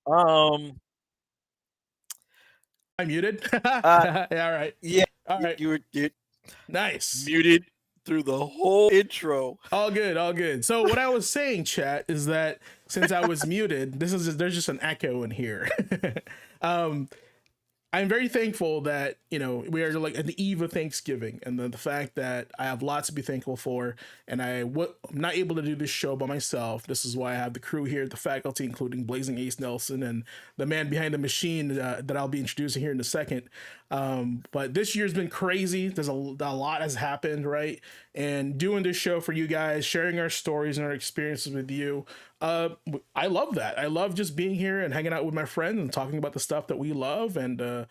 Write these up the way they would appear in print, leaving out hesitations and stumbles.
Um, I muted. uh, Yeah, all right, yeah, all right, you were nice. muted through the whole intro. All good, all good. So what I was saying, chat, is that since I was muted, there's just an echo in here. um, I'm very thankful that we are like at the eve of Thanksgiving, and the fact that I have lots to be thankful for, and I'm not able to do this show by myself. This is why I have the crew here, the faculty, including Blazing Ace Nelson and the man behind the machine that I'll be introducing here in a second. But this year's been crazy. There's a lot has happened, right? And doing this show for you guys, sharing our stories and our experiences with you. Uh, I love that. I love just being here and hanging out with my friends and talking about the stuff that we love and the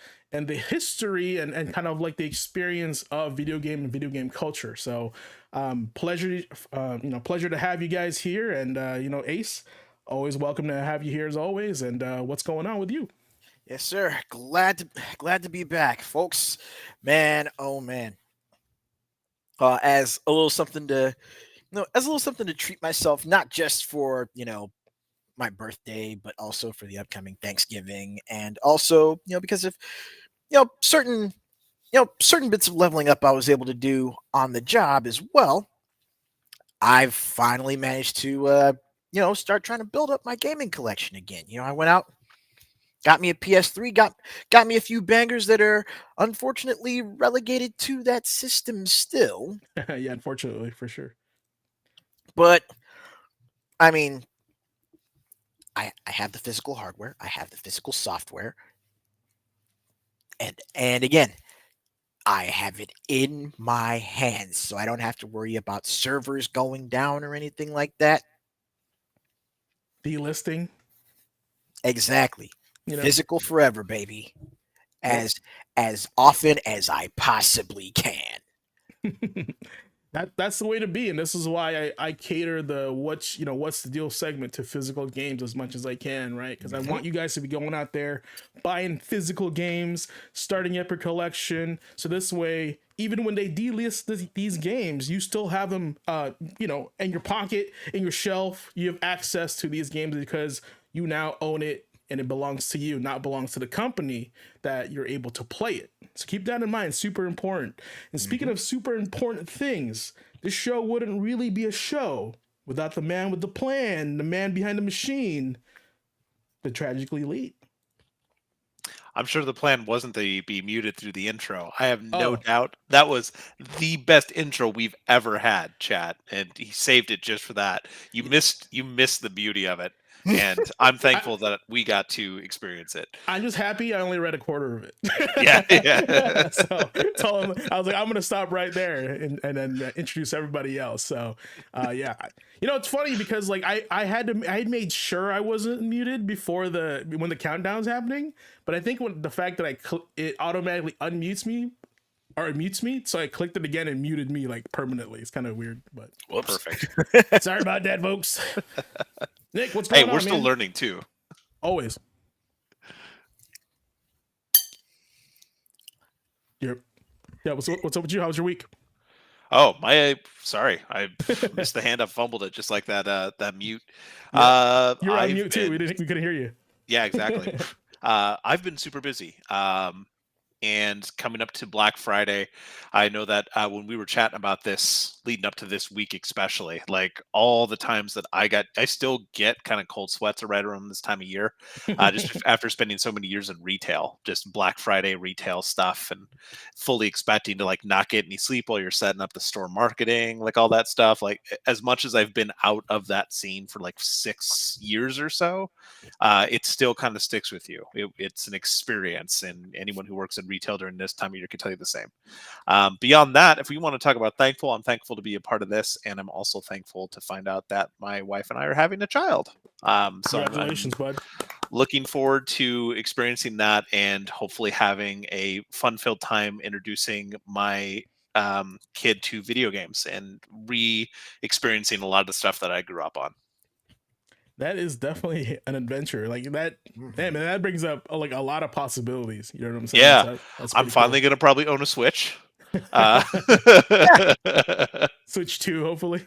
history and kind of like the experience of video game and video game culture. So, pleasure to have you guys here, and Ace, always welcome to have you here as always. And what's going on with you? Yes, sir. Glad to be back, folks. Man, oh man. As a little something to as a little something to treat myself, not just for my birthday, but also for the upcoming Thanksgiving, and also because of certain certain bits of leveling up I was able to do on the job as well. I've finally managed to start trying to build up my gaming collection again. I went out, got me a PS3, got me a few bangers that are unfortunately relegated to that system still. Yeah, unfortunately, for sure. But I mean, I have the physical hardware, I have the physical software, and again, I have it in my hands, so I don't have to worry about servers going down or anything like that. Delisting, Exactly. you know. Physical forever, baby. Yep. As often as I possibly can. That's the way to be, and this is why I cater the what's the deal segment to physical games as much as I can, right? Because I Mhm. want you guys to be going out there buying physical games, starting up your collection, so this way, even when they delist these games, you still have them, in your pocket, in your shelf. You have access to these games because you now own it and it belongs to you, not belongs to the company that you're able to play it. So keep that in mind. Super important. And speaking Mhm. of super important things, this show wouldn't really be a show without the man with the plan, the man behind the machine, the tragically late. I'm sure the plan wasn't to be muted through the intro. I have no Oh, doubt that was the best intro we've ever had, chat, and he saved it just for that. You missed the beauty of it, and I'm I, thankful that we got to experience it. I'm just happy I only read a quarter of Yeah, it. yeah. So told him, I was like, I'm going to stop right there and then introduce everybody else. So, yeah, it's funny because like I had made sure I wasn't muted before when the countdown's happening, but I think when the fact that it automatically unmutes me or it mutes me, so I clicked it again and muted me like permanently. It's kind of weird, but Whoops. Perfect. sorry about that, folks. Nick, what's Hey, going we're on, still man? learning too. Always. Yep. Yeah. What's up with you? How's your week? Oh, sorry, I missed the hand up, fumbled it just like that mute. Yep. You're on I've mute too. been We couldn't hear you. Yeah, exactly. I've been super busy. And coming up to Black Friday, I know that when we were chatting about this leading up to this week, especially, like all the times that I still get kind of cold sweats right around this time of year, after spending so many years in retail, just Black Friday retail stuff, and fully expecting to like not get any sleep while you're setting up the store marketing, like all that stuff. Like as much as I've been out of that scene for like 6 years or so, it still kind of sticks with you. It's an experience, and anyone who works in retail during this time of year can tell you the same. Beyond that, if we want to talk about thankful, I'm thankful to be a part of this, and I'm also thankful to find out that my wife and I are having a child. So I'm Congratulations, bud. looking forward to experiencing that and hopefully having a fun-filled time introducing my kid to video games and re-experiencing a lot of the stuff that I grew up on. That is definitely an adventure. Like that, man. Mhm. That brings up like a lot of possibilities. You know what I'm saying? Yeah, So that's I'm pretty finally cool. gonna probably own a Switch. Uh, Switch two, hopefully.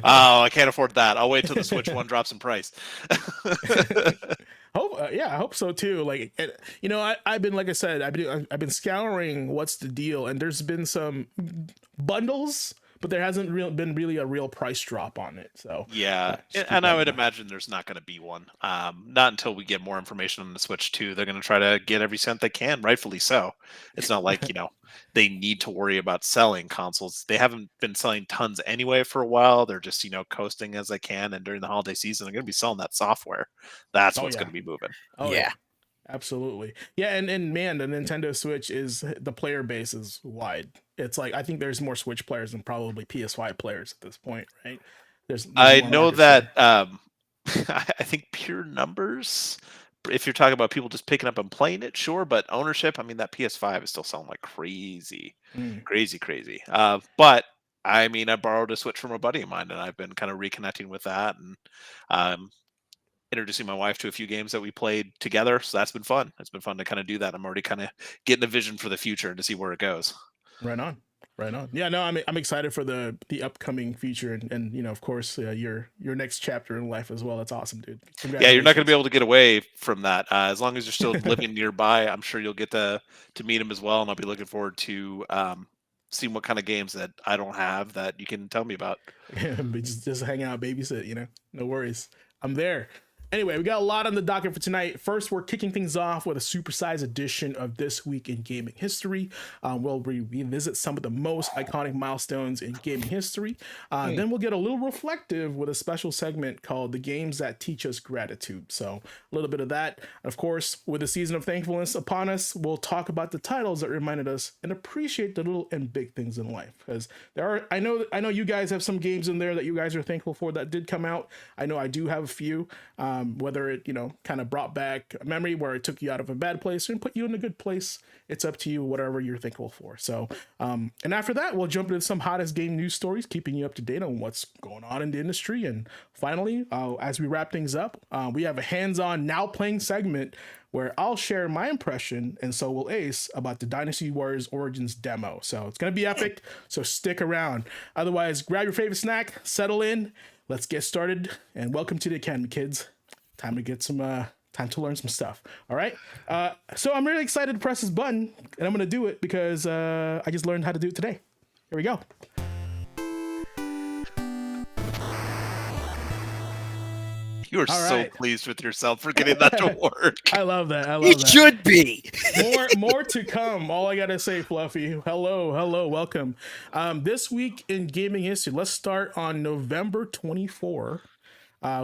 oh, I can't afford that. I'll wait till the Switch One drops in price. Yeah, I hope so too. Like, I've been, like I said, I've been scouring what's the deal, and there's been some bundles, but there hasn't been really a real price drop on it. So Yeah, just keep and I that in would mind. imagine there's not going to be one. Not until we get more information on the Switch 2. They're going to try to get every cent they can, rightfully so. It's not like, they need to worry about selling consoles. They haven't been selling tons anyway for a while. They're just, coasting as they can. And during the holiday season, they're going to be selling that software. That's Oh what's yeah, going to be moving. oh Yeah. yeah. Absolutely. Yeah, and man, the Nintendo Switch is the player base is wide. It's like I think there's more Switch players than probably PS5 players at this point, right? There's I more know market that share. I think pure numbers, if you're talking about people just picking up and playing it, sure, but ownership, I mean, that PS5 is still selling like crazy, Mm, crazy, crazy. But I mean, I borrowed a Switch from a buddy of mine, and I've been kind of reconnecting with that and um, introducing my wife to a few games that we played together. So that's been fun. It's been fun to kind of do that. I'm already kind of getting a vision for the future and to see where it goes. right on. Right on. Yeah, no, I'm excited for the upcoming future and of course your next chapter in life as well. That's awesome, dude. Yeah, you're not going to be Congratulations. able to get away from that. As long as you're still living nearby, I'm sure you'll get to meet him as well, and I'll be looking forward to seeing what kind of games that I don't have that you can tell me about. But just hang out, babysit, No worries. I'm there. Anyway, we got a lot on the docket for tonight. First, we're kicking things off with a supersized edition of This Week in Gaming History. We'll revisit some of the most iconic milestones in gaming history. Then we'll get a little reflective with a special segment called The Games That Teach Us Gratitude. So, a little bit of that. Of course, with the season of thankfulness upon us, we'll talk about the titles that reminded us and appreciate the little and big things in life. Because I know you guys have some games in there that you guys are thankful for that did come out. I know I do have a few. Whether it kind of brought back a memory where it took you out of a bad place and put you in a good place, it's up to you, whatever you're thankful for. So and after that, we'll jump into some hottest game news stories, keeping you up to date on what's going on in the industry. And finally, as we wrap things up, we have a hands-on now playing segment where I'll share my impression, and so will Ace, about the Dynasty Warriors Origins demo. So it's going to be epic, so stick around. Otherwise, grab your favorite snack, settle in, let's get started, and welcome to the Academy, kids. Time to get some, time to learn some stuff. All right. So I'm really excited to press this button, and I'm going to do it because I just learned how to do it today. Here we go. You are All so right. pleased with yourself for getting that to work. I love that. I love It that. should be. More to come. All I gotta say, Fluffy. Hello, welcome. This week in gaming history, let's start on November 24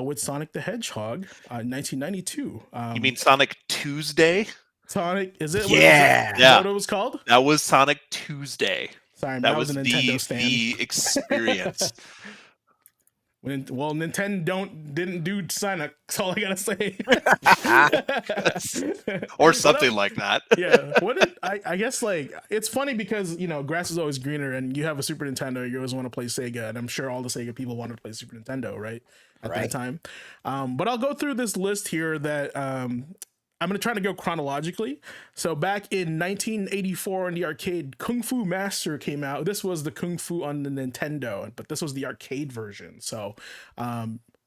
with Sonic the Hedgehog, 1992. You mean Sonic Tuesday? Sonic? Is it? What is that? Yeah. Is that Yeah, what it was called? that was Sonic Tuesday. Sorry, That I was was a Nintendo the stand. the experience. Well, Nintendo didn't do Sonic. That's all I gotta say. Or something like that. Yeah. What did I guess, like, it's funny because grass is always greener, and you have a Super Nintendo, you always want to play Sega, and I'm sure all the Sega people wanted to play Super Nintendo, right? At that Right. time. But I'll go through this list here that I'm going to try to go chronologically. So back in 1984 in the arcade, Kung Fu Master came out. This was the Kung Fu on the Nintendo, but this was the arcade version. So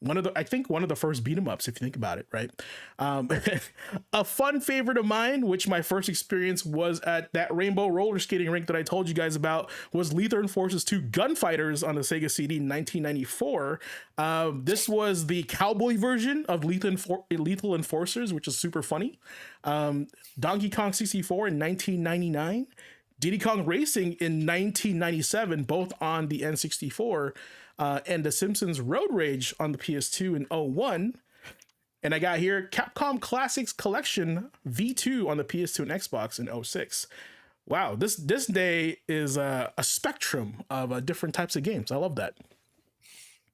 one of the first beat 'em ups, if you think about it, right? A fun favorite of mine, which my first experience was at that rainbow roller skating rink that I told you guys about, was Lethal Enforcers 2 Gunfighters on the Sega CD in 1994. This was the cowboy version of Lethal Enforcers, which is super funny. Donkey Kong 64 in 1999. Diddy Kong Racing in 1997, both on the N64, and The Simpsons Road Rage on the PS2 in 01. And I got here Capcom Classics Collection V2 on the PS2 and Xbox in 06. Wow, this day is a spectrum of different types of games. I love that.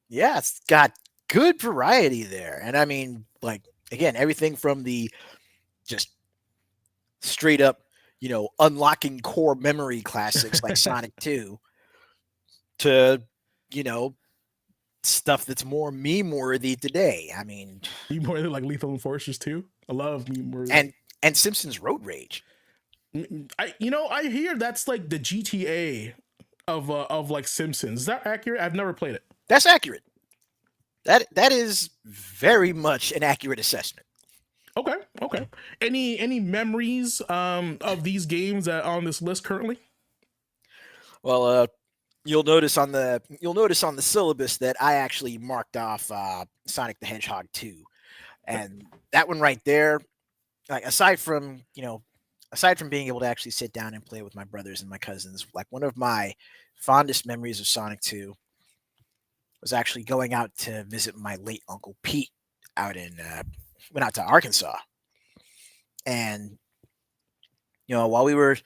Yeah, it's got good variety there. And I mean, like, again, everything from the just straight up, unlocking core memory classics like Sonic 2 to, stuff that's more meme worthy today. I mean, You more like Lethal Enforcers 2. I love me more. and Simpsons Road Rage. I hear that's like the GTA of like Simpsons. Is that accurate? I've never played it. That's accurate. That is very much an accurate assessment. Okay. Okay. Any memories of these games that are on this list currently? Well, you'll notice on the syllabus that I actually marked off Sonic the Hedgehog 2, and that one right there, like aside from being able to actually sit down and play with my brothers and my cousins, like one of my fondest memories of Sonic 2 was actually going out to visit my late uncle Pete out in went out to Arkansas, and while we were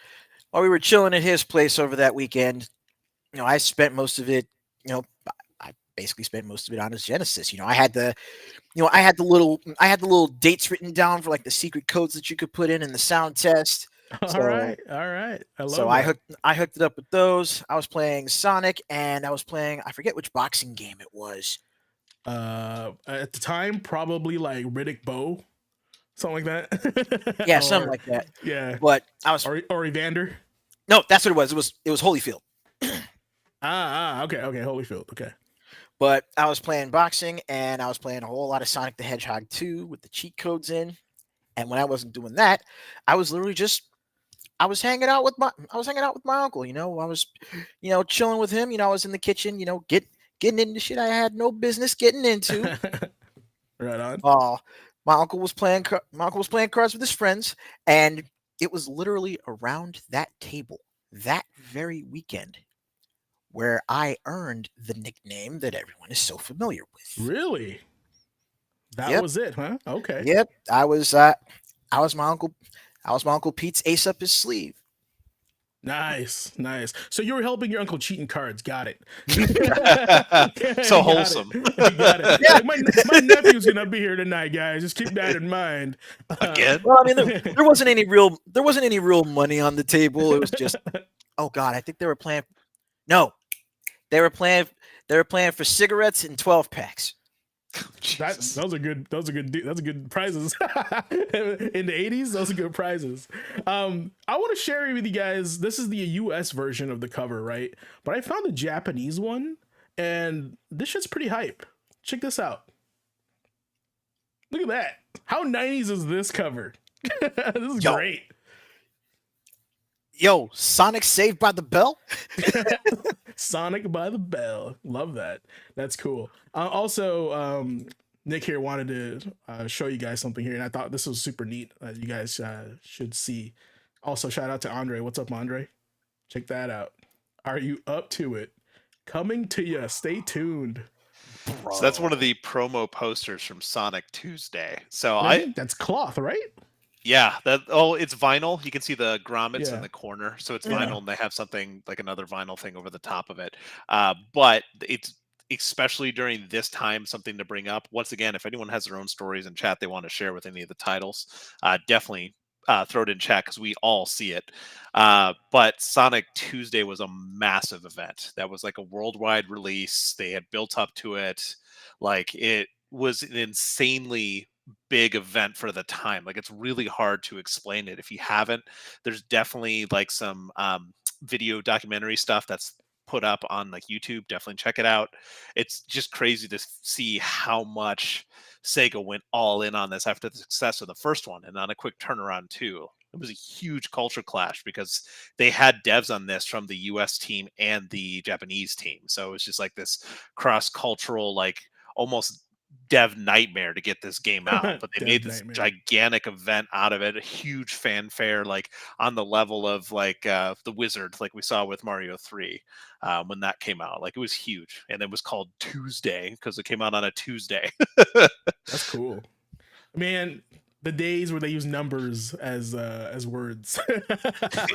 chilling at his place over that weekend, I spent most of it, you know, I basically spent most of it on his Genesis. I had the little dates written down for like the secret codes that you could put in the sound test. All So right, all right. I so love that. I hooked it up with those. I was playing Sonic and I was playing, I forget which boxing game it was. At the time, probably like Riddick Bowe, something like that. Yeah, something or like that. yeah, But I was or Evander. no, that's what it was. It was Holyfield. Okay, Holyfield. Okay. But I was playing boxing and I was playing a whole lot of Sonic the Hedgehog 2 with the cheat codes in. And when I wasn't doing that, I was literally just I was hanging out with my uncle, I was chilling with him, I was in the kitchen, getting into shit I had no business getting into. Right on. My uncle was playing cards with his friends, and it was literally around that table that very weekend where I earned the nickname that everyone is so familiar with. Really? That Yep. was it, huh? Okay. Yep. I was my uncle Pete's ace up his sleeve. Nice, nice. So you were helping your uncle cheat in cards. Got it. So Got wholesome. it. Got it. Yeah. Like my nephew's gonna be here tonight, guys. Just keep that in mind. Again? Well, I mean, there wasn't any real money on the table. It was just, oh god, I think they were playing. No, they were playing. They were playing for cigarettes and 12 packs. Jesus. Those are good. Those are good prizes. In the 80s, those are good prizes. I want to share with you guys. This is the US version of the cover, right? But I found the Japanese one, and this shit's pretty hype. Check this out. Look at that. How 90s is this cover? This is Yo. great. Yo, Sonic Saved by the Bell. Sonic by the Bell. Love that. That's cool. Also, Nick here wanted to show you guys something here, and I thought this was super neat. You guys should see. Also, shout out to Andre. What's up, Andre? Check that out. Are you up to it? Coming to you. Stay tuned. So that's one of the promo posters from Sonic Tuesday. So I think that's cloth, right? Yeah, it's vinyl. You can see the grommets in the corner, so it's vinyl, and they have something like another vinyl thing over the top of it. But it's especially during this time something to bring up. Once again, if anyone has their own stories in chat they want to share with any of the titles, definitely throw it in chat because we all see it. But Sonic Tuesday was a massive event. That was like a worldwide release. They had built up to it. Like it was an insanely big event for the time. Like it's really hard to explain it if you haven't. There's definitely like some video documentary stuff that's put up on like YouTube. Definitely check it out. It's just crazy to see how much Sega went all in on this after the success of the first one and on a quick turnaround too. It was a huge culture clash because they had devs on this from the US team and the Japanese team. So it was just like this cross-cultural, like almost dev nightmare to get this game out. But they made this gigantic event out of it, a huge fanfare, like on the level of like the Wizard, like we saw with Mario 3 when that came out. Like it was huge. And it was called Tuesday because it came out on a Tuesday. That's cool. Man, the days where they use numbers as words.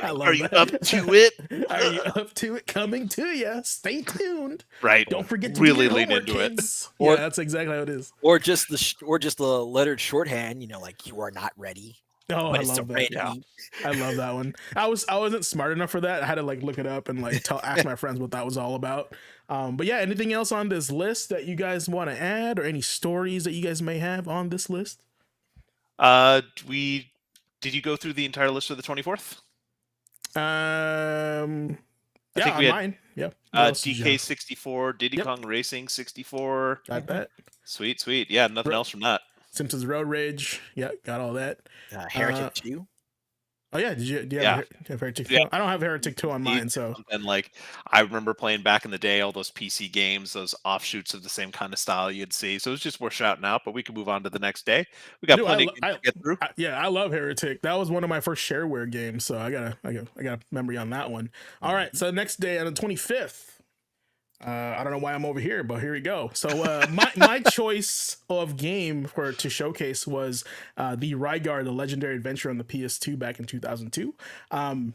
I love Are you that. up to it? Are you up to it? Coming to you. Stay tuned. Right. Don't forget to really do your lean homework, into kids. it. Yeah, that's exactly how it is. Or just the lettered shorthand, like you are not ready. Oh, but I it's love that. ready. I love that one. I wasn't smart enough for that. I had to like look it up and like ask my friends what that was all about. But yeah, anything else on this list that you guys want to add, or any stories that you guys may have on this list? Did you go through the entire list of the 24th? I think we had mine. Yeah. DK64, Diddy Kong Racing 64. Got that. Sweet. Yeah, nothing else from that. Simpsons Road Rage. Yeah, got all that. Uh, Heretic 2. oh yeah, do you Yeah, have Heretic yeah. 2? I don't have Heretic 2 on mine, so And like I remember playing back in the day, all those PC games, those offshoots of the same kind of style you'd see. So it's just worth shouting out. But we can move on to the next day. We got dude, plenty of games to get through. yeah, I love Heretic. That was one of my first shareware games, so I got a memory on that one. All right, so next day on the 25th. I don't know why I'm over here, but here we go. So my choice of game to showcase was the Rygar, the Legendary Adventure on the PS2 back in 2002. I'm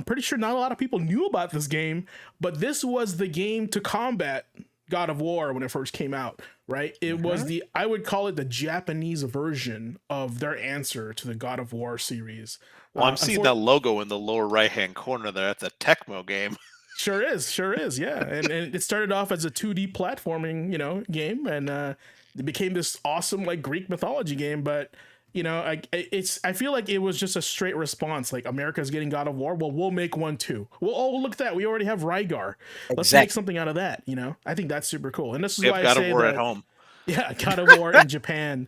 pretty sure not a lot of people knew about this game, but this was the game to combat God of War when it first came out, right? It was I would call it the Japanese version of their answer to the God of War series. Well, I'm seeing that logo in the lower right hand corner there. That's a Tecmo game. Sure is, yeah. And it started off as a 2D platforming, game, and it became this awesome like Greek mythology game. But I feel like it was just a straight response. Like America's getting God of War, well, we'll make one too. Well, oh look at that, we already have Rygar. Let's make something out of that. I think that's super cool. And this is why I God say of War that, at home. yeah, God of War in Japan.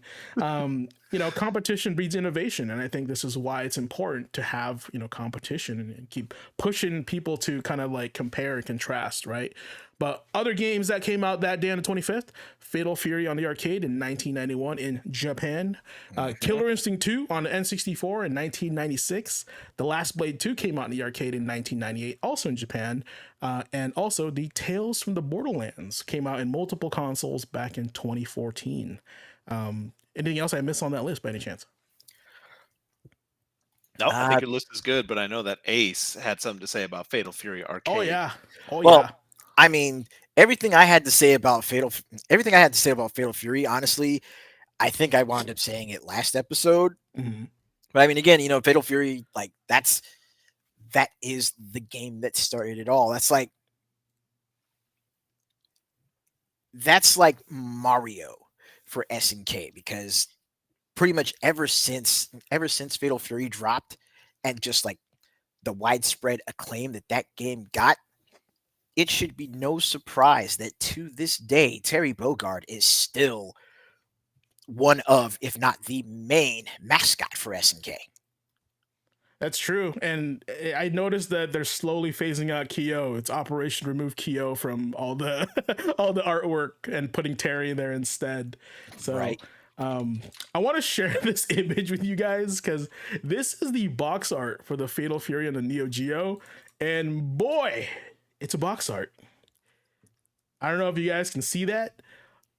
Competition breeds innovation, and I think this is why it's important to have competition and keep pushing people to kind of like compare and contrast, right? But other games that came out that day on the 25th: Fatal Fury on the arcade in 1991 in Japan, Killer Instinct 2 on the N64 in 1996, The Last Blade 2 came out in the arcade in 1998, also in Japan, and also the Tales from the Borderlands came out in multiple consoles back in 2014. Anything else I missed on that list by any chance? No, I think your list is good, but I know that Ace had something to say about Fatal Fury Arcade. Oh yeah. I mean, everything I had to say about Fatal Fury, honestly, I think I wound up saying it last episode. Mm-hmm. But I mean, again, Fatal Fury, like that is the game that started it all. That's like Mario for SNK, because pretty much ever since Fatal Fury dropped, and just like the widespread acclaim that game got, it should be no surprise that to this day Terry Bogard is still one of, if not the main mascot for SNK. That's true, and I noticed that they're slowly phasing out Kyo. It's Operation Remove Kyo from all the all the artwork and putting Terry in there instead. So, right. I want to share this image with you guys because this is the box art for the Fatal Fury on the Neo Geo, and boy, it's a box art. I don't know if you guys can see that,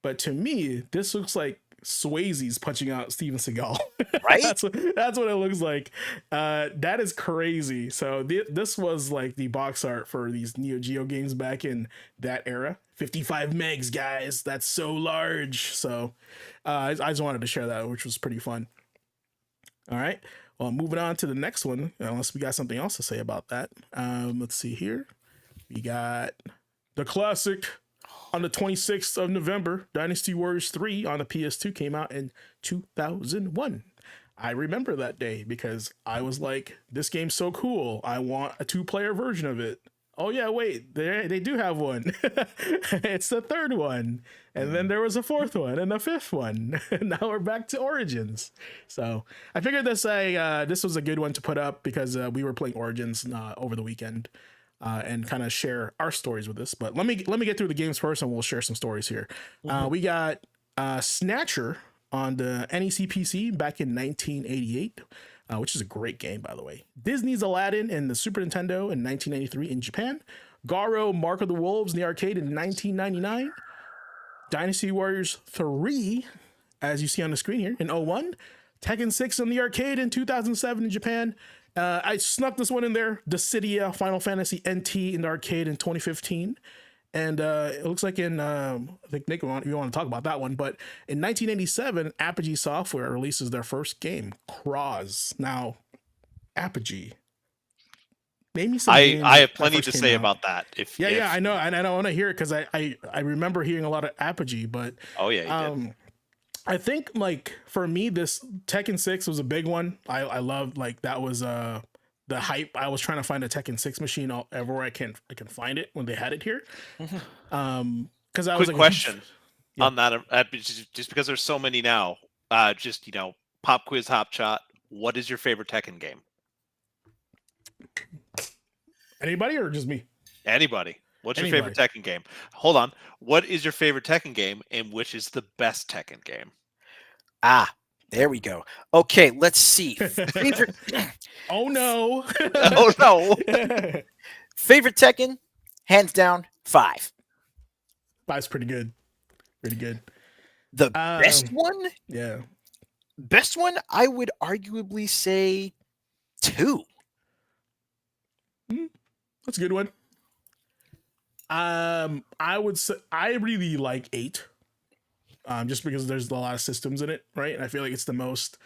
but to me, this looks like Swayze's punching out Steven Seagal. Right? that's what it looks like. That is crazy. So this was like the box art for these Neo Geo games back in that era. 55 megs, guys. That's so large. So I just wanted to share that, which was pretty fun. All right. Well, moving on to the next one, unless we got something else to say about that. Let's see here. We got the classic. On the 26th of November, Dynasty Warriors 3 on the PS2 came out in 2001. I remember that day because I was like, this game's so cool. I want a 2-player version of it. Oh yeah, wait, they do have one. It's the third one. And then there was a fourth one and a fifth one. Now we're back to Origins. So I figured this was a good one to put up because we were playing Origins over the weekend. And kind of share our stories with this. But let me get through the games first, and we'll share some stories here. We got Snatcher on the NEC PC back in 1988, which is a great game, by the way. Disney's Aladdin in the Super Nintendo in 1993 in Japan. Garo Mark of the Wolves in the arcade in 1999. Dynasty Warriors 3, as you see on the screen here, in 01. Tekken 6 in the arcade in 2007 in Japan. I snuck this one in there. Dissidia Final Fantasy NT in the arcade in 2015. And it looks like I think Nick, you want to talk about that one, but in 1987, Apogee Software releases their first game, Cross. Now, Apogee. Name me some games I have plenty to say about that. Yeah, I know, and I don't want to hear it because I remember hearing a lot of Apogee, but oh yeah, you did. I think like for me, this Tekken 6 was a big one. I loved like that was the hype. I was trying to find a Tekken 6 machine everywhere I can find it when they had it here. Because I was quick question on that, just because there's so many now. just pop quiz, hop shot. What is your favorite Tekken game? Anybody or just me? Anybody. What's your favorite Anybody. Tekken game? Hold on. What is your favorite Tekken game, and which is the best Tekken game? Ah, there we go. Okay, let's see. Favorite Oh no. Oh no. favorite Tekken, hands down, 5. That's pretty good. Pretty good. The best one, Yeah. I would arguably say 2. That's a good one. I would say I really like 8. Just because there's a lot of systems in it, right? And I feel like it's the most.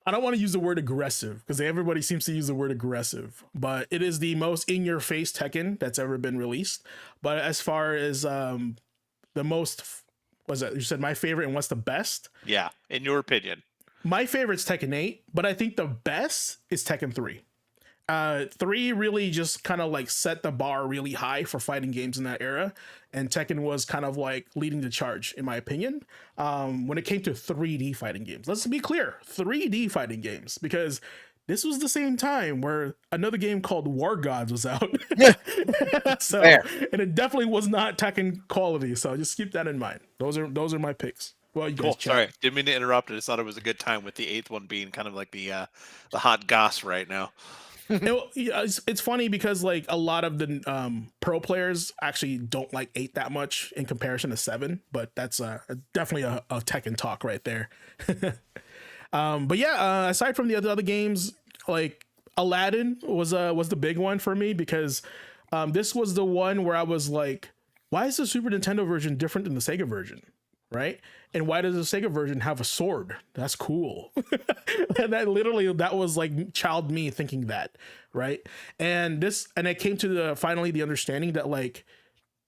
I don't want to use the word aggressive because everybody seems to use the word aggressive, but it is the most in-your-face Tekken that's ever been released. But as far as the most, was that you said my favorite and what's the best? Yeah, in your opinion. My favorite's Tekken 8, but I think the best is Tekken 3. 3 really just kind of like set the bar really high for fighting games in that era, and Tekken was kind of like leading the charge in my opinion when it came to 3D fighting games. Let's be clear, 3D fighting games, because this was the same time where another game called War Gods was out. So Fair. and it definitely was not Tekken quality, so just keep that in mind. Those are my picks. Well, you guys Cool. chat. Sorry, didn't mean to interrupt. I just thought it was a good time with the 8th one being kind of like the hot goss right now. It's funny because like a lot of the pro players actually don't like 8 that much in comparison to 7, but that's definitely a Tekken talk right there. But yeah, aside from the other games, like Aladdin was the big one for me because this was the one where I was like, why is the Super Nintendo version different than the Sega version? Right? And why does the Sega version have a sword? That's cool. And that was like child me thinking that, right? And I came to finally the understanding that like,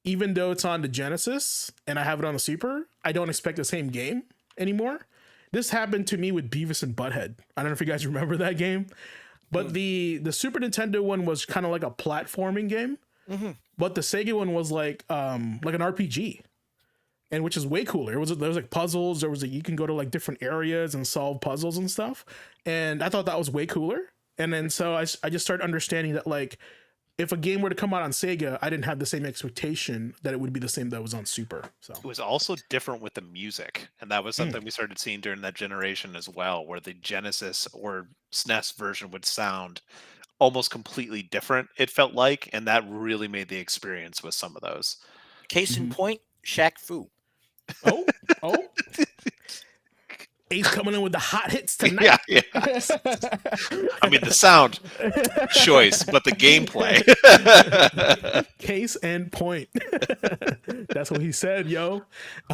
even though it's on the Genesis and I have it on the Super, I don't expect the same game anymore. This happened to me with Beavis and Butthead. I don't know if you guys remember that game, but the Super Nintendo one was kind of like a platforming game, but the Sega one was like an RPG. And which is way cooler. There was like puzzles. You can go to like different areas and solve puzzles and stuff. And I thought that was way cooler. And then so I just started understanding that like if a game were to come out on Sega, I didn't have the same expectation that it would be the same that was on Super. So It was also different with the music, and that was something we started seeing during that generation as well, where the Genesis or SNES version would sound almost completely different. It felt like, and that really made the experience with some of those. Case in point, Shaq Fu. oh Ace coming in with the hot hits tonight. Yeah. I mean, the sound choice, but the gameplay. Case and point. That's what he said, yo.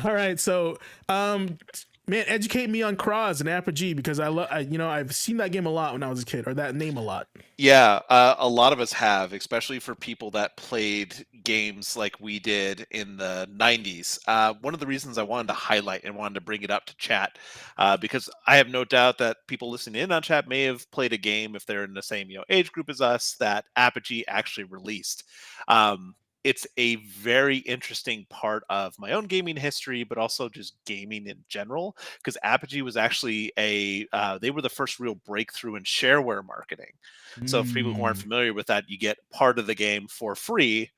All right, so man, educate me on Cross and Apogee because I've seen that game a lot when I was a kid, or that name a lot. Yeah, a lot of us have, especially for people that played games like we did in the 90s. One of the reasons I wanted to highlight and wanted to bring it up to chat, because I have no doubt that people listening in on chat may have played a game, if they're in the same age group as us, that Apogee actually released. It's a very interesting part of my own gaming history, but also just gaming in general, because Apogee was actually they were the first real breakthrough in shareware marketing. So for people who aren't familiar with that, you get part of the game for free,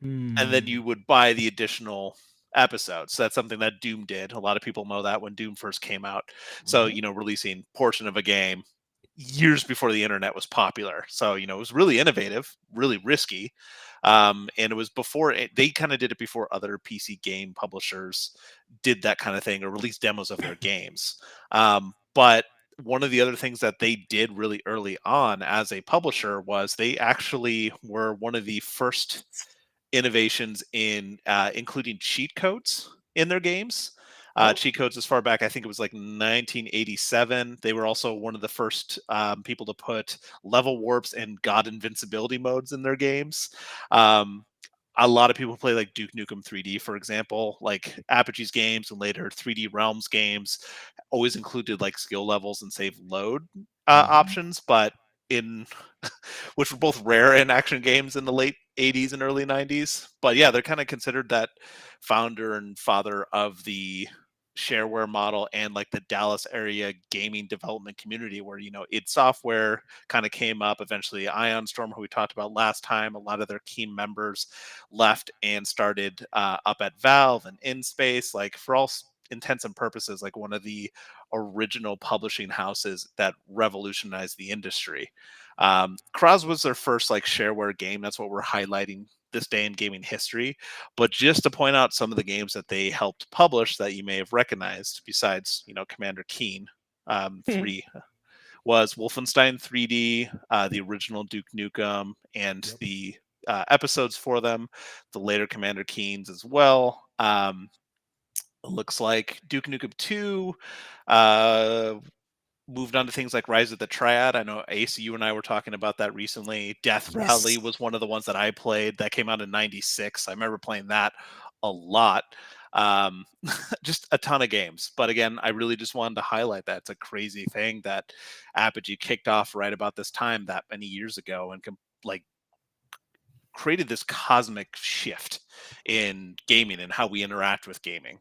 and then you would buy the additional episodes. So that's something that Doom did. A lot of people know that when Doom first came out. So, releasing portion of a game years before the internet was popular. So, it was really innovative, really risky. And it was they kind of did it before other PC game publishers did that kind of thing or released demos of their games. But one of the other things that they did really early on as a publisher was they actually were one of the first innovations in including cheat codes in their games. Cheat codes as far back, I think it was like 1987. They were also one of the first people to put level warps and god invincibility modes in their games. A lot of people play like Duke Nukem 3D, for example, like Apogee's games and later 3D Realms games always included like skill levels and save load options, but which were both rare in action games in the late 80s and early 90s. But yeah, they're kind of considered that founder and father of the shareware model and like the Dallas area gaming development community where, id Software kind of came up. Eventually Ion Storm, who we talked about last time, a lot of their key members left and started up at Valve and InSpace, like for all intents and purposes, like one of the original publishing houses that revolutionized the industry. Kraz was their first like shareware game. That's what we're highlighting this day in gaming history. But just to point out some of the games that they helped publish that you may have recognized, besides Commander Keen, 3 was Wolfenstein 3D, the original Duke Nukem, and Yep. the episodes for them, the later Commander Keens as well. Looks like Duke Nukem 2 moved on to things like Rise of the Triad. I know Ace, you and I were talking about that recently. Death Rally Yes. was one of the ones that I played that came out in '96. I remember playing that a lot. Um, just a ton of games. But again, I really just wanted to highlight that it's a crazy thing that Apogee kicked off right about this time that many years ago and like created this cosmic shift in gaming and how we interact with gaming.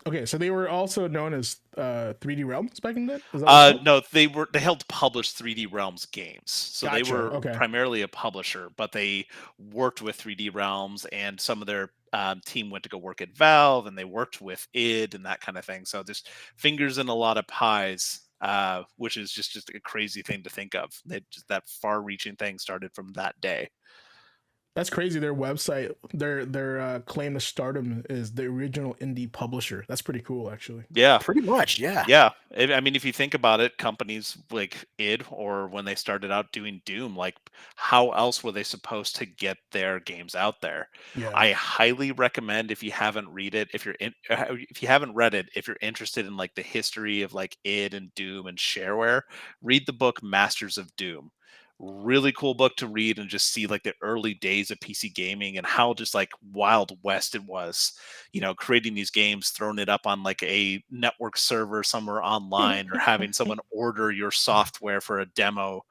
Okay, so they were also known as 3D Realms back in then. Is that what it's called? No, they helped publish 3D Realms games, so they Gotcha. were Okay. primarily a publisher, but they worked with 3D Realms, and some of their team went to go work at Valve, and they worked with id and that kind of thing. So there's fingers in a lot of pies, which is just a crazy thing to think of. That far-reaching thing started from that day. That's crazy. Their website, their claim to stardom is the original indie publisher. That's pretty cool, actually. Yeah. Pretty much, yeah. Yeah. I mean, if you think about it, companies like id or when they started out doing Doom, like how else were they supposed to get their games out there? Yeah. I highly recommend if you haven't read it, if you haven't read it, if you're interested in like the history of like id and Doom and shareware, read the book Masters of Doom. Really cool book to read and just see like the early days of PC gaming and how just like Wild West it was, creating these games, throwing it up on like a network server somewhere online or having someone order your software for a demo,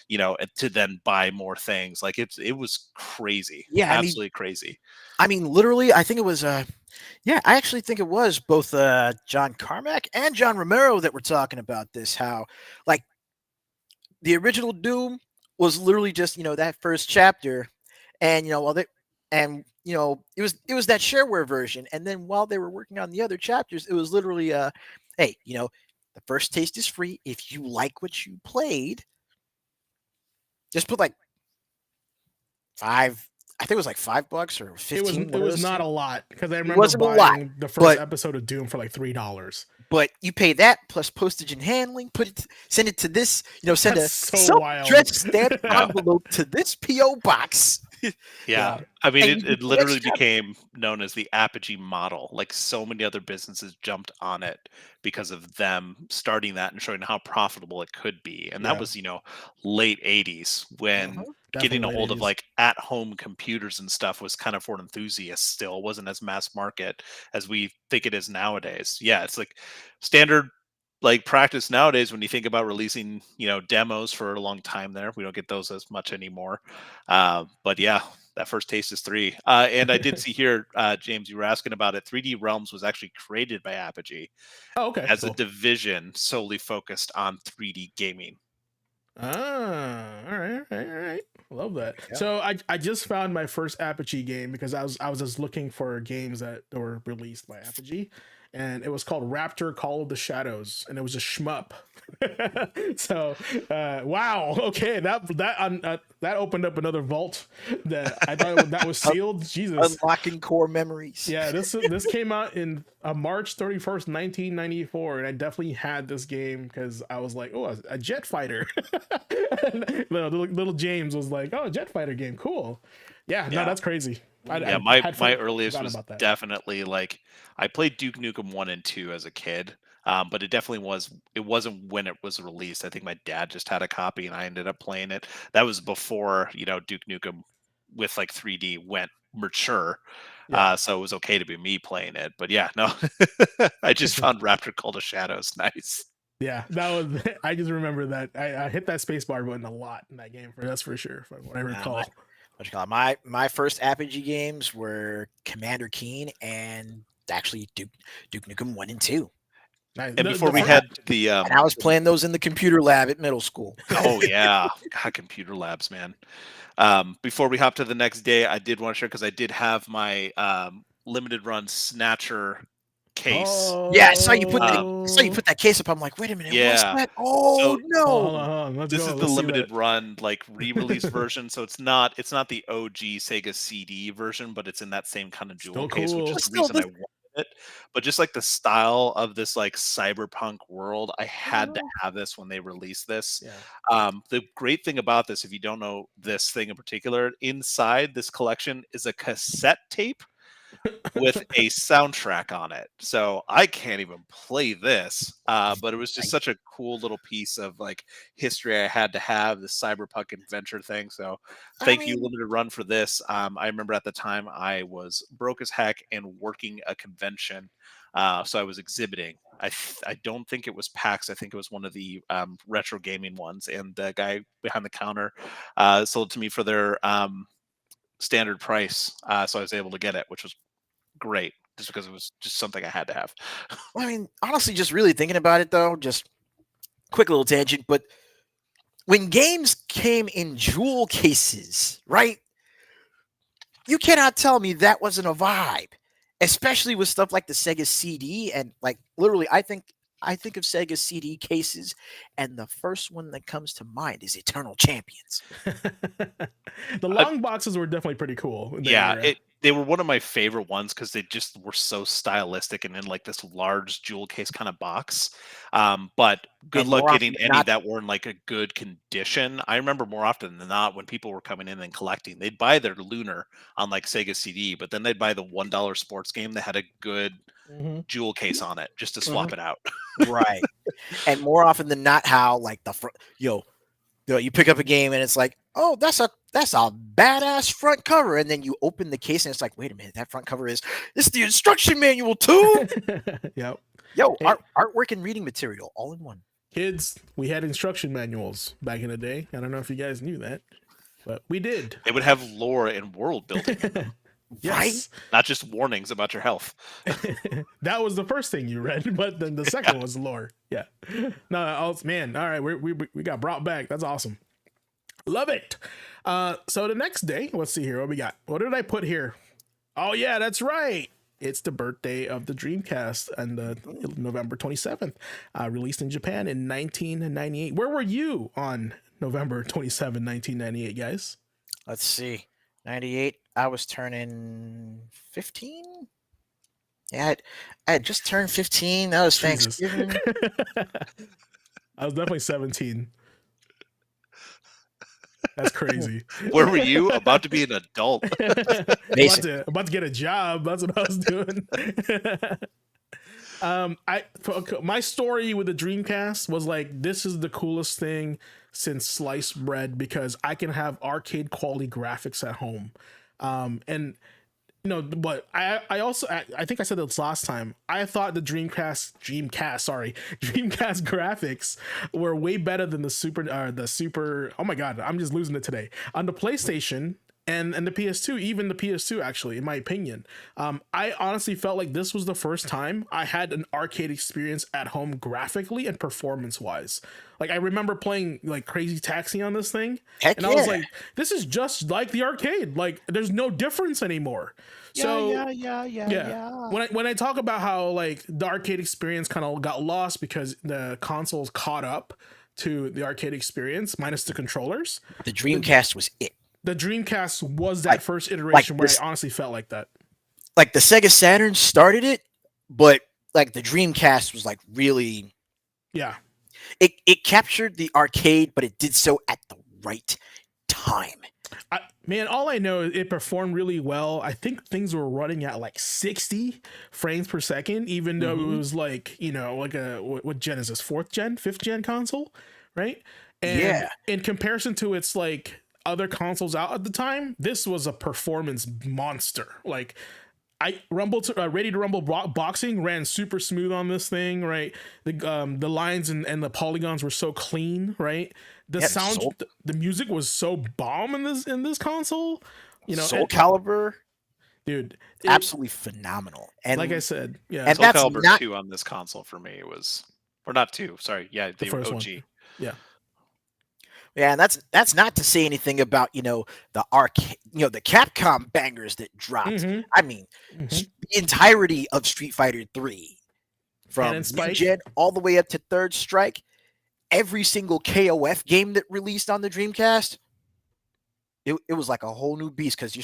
to then buy more things. Like it was crazy. Yeah, Absolutely crazy. I mean, literally, I think it was yeah, I actually think it was both John Carmack and John Romero that were talking about this. How like the original Doom was literally just that first chapter, and while they and it was that shareware version, and then while they were working on the other chapters, it was literally hey, the first taste is free. If you like what you played, just put like five. I think it was like $5 or 15. It was not a lot because I remember wasn't a lot, buying the first but episode of Doom for like $3. but you pay that plus postage and handling. Send it to this. Send That's a so wild. self-addressed stamped Yeah. envelope to this PO box. Yeah. Yeah. I mean, And you it get the literally next chapter. became known as the Apogee model. Like so many other businesses jumped on it because of them starting that and showing how profitable it could be. And that Yeah. was, late 80s when Uh-huh. getting a Definitely hold of 80s. like at home computers and stuff was kind of for enthusiasts still. It wasn't as mass market as we think it is nowadays. Yeah. It's like standard like practice nowadays when you think about releasing demos for a long time there. We don't get those as much anymore. But yeah, that first taste is 3. And I did see here, James, you were asking about it. 3D Realms was actually created by Apogee Oh, okay. as a Cool. division solely focused on 3D gaming. Ah, all right, all right. Love that. Yeah. So I just found my first Apogee game because I was just looking for games that were released by Apogee, and it was called Raptor: Call of the Shadows, and it was a shmup. So wow, okay, that opened up another vault that I thought that was sealed. Jesus. Unlocking core memories. Yeah, this came out in March 31st, 1994, and I definitely had this game because I was like, oh, a jet fighter. little James was like, oh, a jet fighter game, cool. Yeah, no, Yeah. that's crazy. Yeah, my earliest was definitely like I played Duke Nukem 1 and 2 as a kid. But it wasn't when it was released. I think my dad just had a copy and I ended up playing it. That was before, Duke Nukem with like 3D went mature. Yeah. So it was okay to be me playing it. But yeah, no, I just found Raptor Call to Shadows nice. Yeah, that was. I just remember that I hit that spacebar button a lot in that game. That's for sure. From what I recall. What you call it? My first Apogee games were Commander Keen and actually Duke Nukem 1 and 2. Nice. And before we had the And I was playing those in the computer lab at middle school. oh yeah, God, computer labs, man. Before we hop to the next day, I did want to share because I did have my limited run Snatcher case. Yeah, I saw you put that. Oh, I saw you put that case up. I'm like, wait a minute, what's Yeah. that? Oh So hold no! on, hold on. Let's this go. is the Let's see limited that. run like re-release version. So it's not the OG Sega CD version, but it's in that same kind of jewel Still case, which cool. is But the still, reason I this, wanted it. But just like the style of this like cyberpunk world, I had to have this when they released this. Yeah. The great thing about this, if you don't know this thing in particular, inside this collection is a cassette tape with a soundtrack on it. So I can't even play this, but it was just right. such a cool little piece of like history I had to have this cyberpunk adventure thing. So I thank you, mean, Limited Run, for this. I remember at the time I was broke as heck and working a convention. So I was exhibiting. I don't think it was PAX. I think it was one of the retro gaming ones. And the guy behind the counter sold it to me for their standard price. So I was able to get it, which was great, just because it was just something I had to have. I mean, honestly, just really thinking about it though, just quick little tangent. But when games came in jewel cases, right? You cannot tell me that wasn't a vibe, especially with stuff like the Sega CD and like literally, I think of Sega CD cases, and the first one that comes to mind is Eternal Champions. The long boxes were definitely pretty cool. In the Yeah, era. they were one of my favorite ones because they just were so stylistic and in like this large jewel case kind of box. But good And luck more often getting than any not, that were in like a good condition. I remember more often than not when people were coming in and collecting, they'd buy their Lunar on like Sega CD, but then they'd buy the $1 sports game that had a good Mhm. jewel case on it just to Uh-huh. swap it out. right? And more often than not, how like the front, you pick up a game and it's like, oh, that's a badass front cover, and then you open the case and it's like, wait a minute, that front cover it's the instruction manual too. Yep. Yo, Hey. artwork and reading material all in one. Kids, we had instruction manuals back in the day. I don't know if you guys knew that, but we did. They would have lore and world building in them, Yes. not just warnings about your health. That was the first thing you read, but then the second was lore. Yeah. No, man. All right, we got brought back. That's awesome. Love it. So the next day, let's see here. What we got? What did I put here? Oh yeah, that's right. It's the birthday of the Dreamcast and November 27th, released in Japan in 1998. Where were you on November 27, 1998, guys? Let's see, 98. I was turning 15. Yeah, I had just turned 15. That was Jesus. Thanksgiving. I was definitely 17. That's crazy. Where were you? About to be an adult. about to get a job. That's what I was doing. My story with the Dreamcast was like, this is the coolest thing since sliced bread because I can have arcade quality graphics at home. And but I also I think I said this last time. I thought the Dreamcast graphics were way better than the super. Oh my god, I'm just losing it today on the PlayStation and the PS2, even the PS2 actually, in my opinion. I honestly felt like this was the first time I had an arcade experience at home graphically and performance wise. Like I remember playing like Crazy Taxi on this thing, Heck and I was like, this is just like the arcade. Like there's no difference anymore. Yeah. When I talk about how like the arcade experience kind of got lost because the consoles caught up to the arcade experience minus the controllers, The Dreamcast was it. the Dreamcast was that Like- first iteration where this- I honestly felt like that. Like the Sega Saturn started it, but like the Dreamcast was like really Yeah. it captured the arcade, but it did so at the right time. Man, all I know is it performed really well. I think things were running at like 60 frames per second, even though it was like, like what gen is this? Fourth gen, fifth gen console, right? And Yeah. in comparison to its like other consoles out at the time, this was a performance monster. Like Ready to Rumble boxing ran super smooth on this thing, right? The lines and the polygons were so clean, right? The Yeah, the music was so bomb in this console. Soul Calibur. dude. Absolutely phenomenal. Like I And said, yeah, and Soul that's Calibur not 2 on this console for me was, or not 2, sorry, yeah, the the first one. OG. Yeah. yeah, and that's not to say anything about, the the Capcom bangers that dropped. Mm-hmm. I mean, Mm-hmm. the entirety of Street Fighter 3 Pan from and New Spike. Gen all the way up to Third Strike, every single KOF game that released on the Dreamcast, it was like a whole new beast because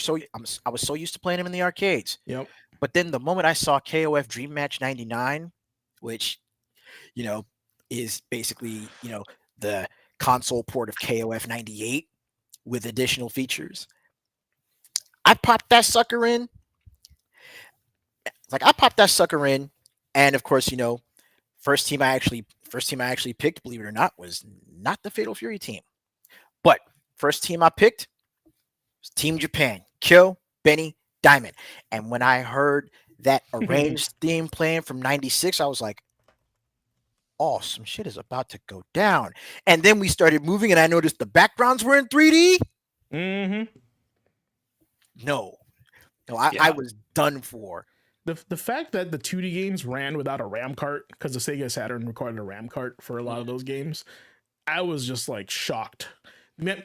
I was so used to playing them in the arcades. Yep. But then the moment I saw KOF Dream Match 99, which, you know, is basically, the console port of KOF 98 with additional features, I popped that sucker in. Like I popped that sucker in, and of course, first team I actually picked, believe it or not, was not the Fatal Fury team. But first team I picked was Team Japan, Kyo, Benny, Diamond. And when I heard that arranged theme playing from 96, I was like, oh, some shit is about to go down. And then we started moving, and I noticed the backgrounds were in 3D. Mm-hmm. No, I Yeah. was done for. The fact that the 2D games ran without a RAM cart, because the Sega Saturn required a RAM cart for a lot of those games, I was just like shocked.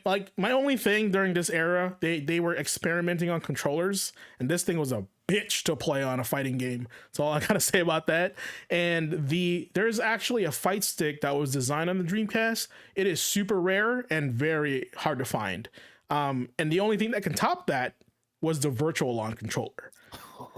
Like my only thing during this era, they were experimenting on controllers, and this thing was a bitch to play on a fighting game. That's all I gotta say about that. And there's actually a fight stick that was designed on the Dreamcast. It is super rare and very hard to find. And the only thing that can top that was the Virtual On controller.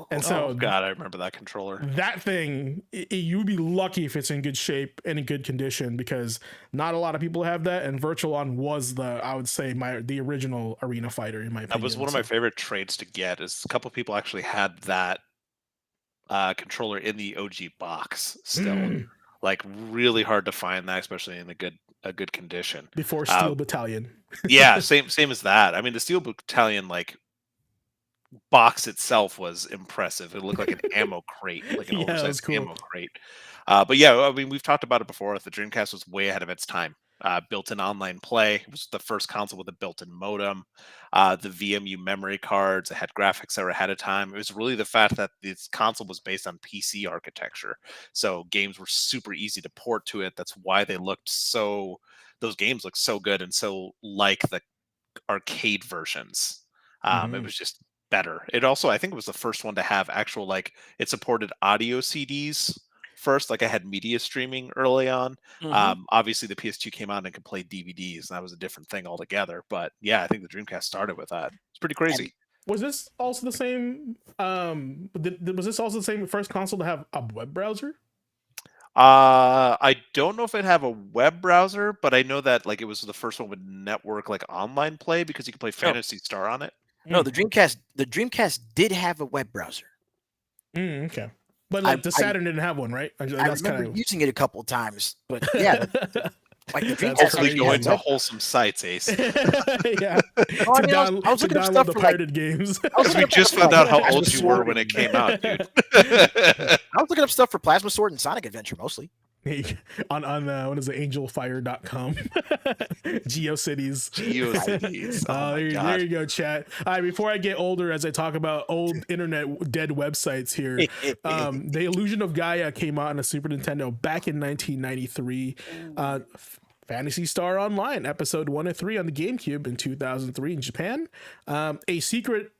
And so Oh god, I remember that controller. that thing, you'd be lucky if it's in good shape and in good condition, because not a lot of people have that. And Virtual On was I would say the original arena fighter in my opinion. That was one of my favorite trades to get. Is a couple people actually had that controller in the OG box still. Like really hard to find that, especially in a good condition. Before Steel Battalion. Yeah, same as that. I mean, the Steel Battalion box itself was impressive. It looked like an ammo crate, like an oversized cool. ammo crate. But yeah, I mean, we've talked about it before. The Dreamcast was way ahead of its time. Built-in online play. It was the first console with a built-in modem. The VMU memory cards. It had graphics that were ahead of time. It was really the fact that this console was based on PC architecture, so games were super easy to port to it. That's why those games looked so good and so like the arcade versions. It was just better. It also, I think it was the first one to have actual, it supported audio CDs first. Like I had media streaming early on. Obviously the PS2 came out and could play DVDs, and that was a different thing altogether. But yeah, I think the Dreamcast started with that. It's pretty crazy. Was this also the same? Was this also the same first console to have a web browser? I don't know if it have a web browser, but I know that it was the first one with network online play, because you could play Phantasy Star on it. No, the Dreamcast did have a web browser. Okay. But the Saturn didn't have one, right? I remember using it a couple of times, but yeah, the Dreamcast Hopefully actually going has to wholesome sites, Ace. Yeah. I was looking up stuff download the for pirated games. We just found out how old you were when it came out, dude. I was looking up stuff for Plasma Sword and Sonic Adventure mostly. on what is it, angelfire.com. GeoCities. GeoCities. There you go, chat. All right, before I get older, as I talk about old internet dead websites here, The Illusion of Gaia came out on a Super Nintendo back in 1993. Phantasy Star Online, episode 1 and 3 on the GameCube in 2003 in Japan. A secret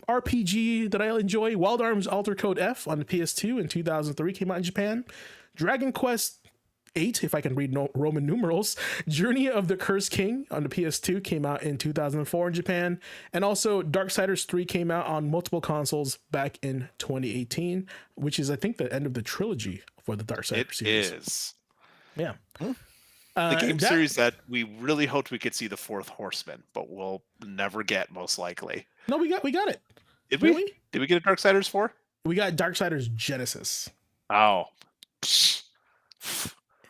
RPG that I enjoy, Wild Arms Alter Code F on the PS2 in 2003 came out in Japan. Dragon Quest 8, if I can read Roman numerals, Journey of the Cursed King on the PS2 came out in 2004 in Japan. And also Darksiders 3 came out on multiple consoles back in 2018, which is, I think, the end of the trilogy for the Darksiders series. It is. Yeah. The game series that we really hoped we could see the Fourth Horseman, but we'll never get, most likely. No, we got it. Did we? Really? Did we get a Darksiders 4? We got Darksiders Genesis. Oh.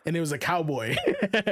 And it was a cowboy,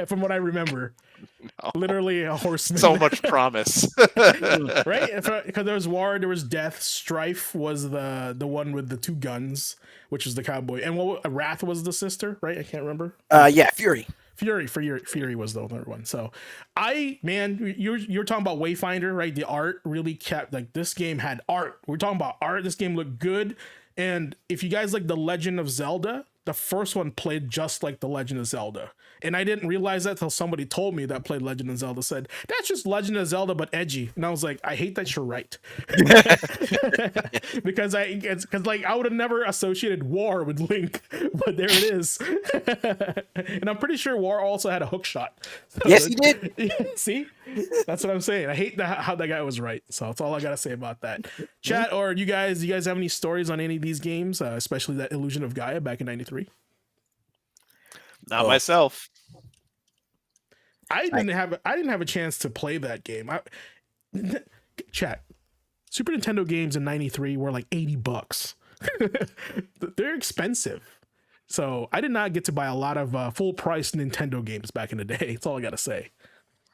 from what I remember. No. Literally a horseman. So much promise. Right? Because there was war, there was death. Strife was the one with the two guns, which was the cowboy. And Wrath was the sister, right? I can't remember. Yeah, Fury. Fury was the other one. So you're talking about Wayfinder, right? The art really kept, like, this game had art. We're talking about art. This game looked good. And if you guys like The Legend of Zelda, the first one played just like The Legend of Zelda. And I didn't realize that till somebody told me that played Legend of Zelda, said, that's just Legend of Zelda, but edgy. And I was like, I hate that you're right. because I would have never associated War with Link, but there it is. And I'm pretty sure War also had a hook shot. So, yes, he did. See, that's what I'm saying. I hate how that guy was right. So that's all I got to say about that. Chat, or you guys have any stories on any of these games, especially that Illusion of Gaia back in '93? Not myself. I didn't have a chance to play that game. Chat, Super Nintendo games in '93 were like $80. They're expensive. So I did not get to buy a lot of full price Nintendo games back in the day. That's all I gotta say.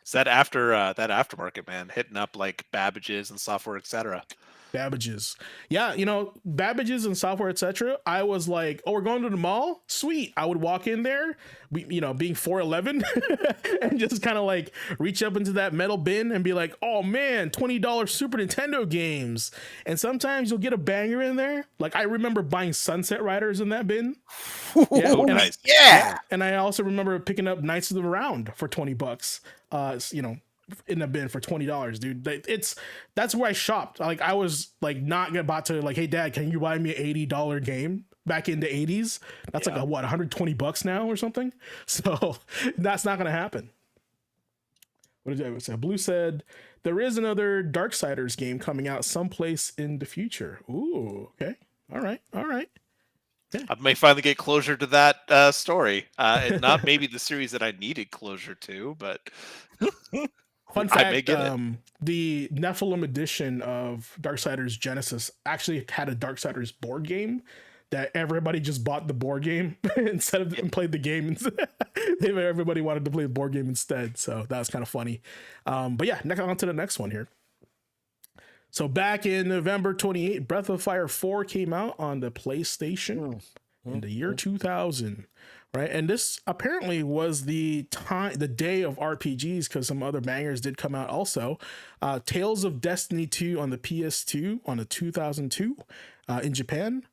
It's that aftermarket, man, hitting up like Babbage's and Software, etc. Babbage's. Yeah, Babbage's and Software, etc. I was like, oh, we're going to the mall? Sweet. I would walk in there, being 4'11", and just kind of like reach up into that metal bin and be like, oh man, $20 Super Nintendo games. And sometimes you'll get a banger in there. Like, I remember buying Sunset Riders in that bin. Yeah, oh, nice. And I also remember picking up Knights of the Round for $20. In a bin for $20, dude. That's where I shopped. Like, I was like not about to like, hey dad, can you buy me an $80 game back in the 80s? That's like $120 now or something. So that's not gonna happen. What did I say? Blue said there is another Darksiders game coming out someplace in the future. Ooh, okay. All right. Yeah. I may finally get closure to that story. And not maybe the series that I needed closure to, but fun fact, the Nephilim edition of Darksiders Genesis actually had a Darksiders board game that everybody just bought the board game instead of and played the game. Everybody wanted to play the board game instead. So that was kind of funny. But yeah, on to the next one here. So back in November 28, Breath of Fire 4 came out on the PlayStation in the year 2000. Right, and this apparently was the day of RPGs, because some other bangers did come out also. Tales of Destiny 2 on the PS2 on the 2002 in Japan.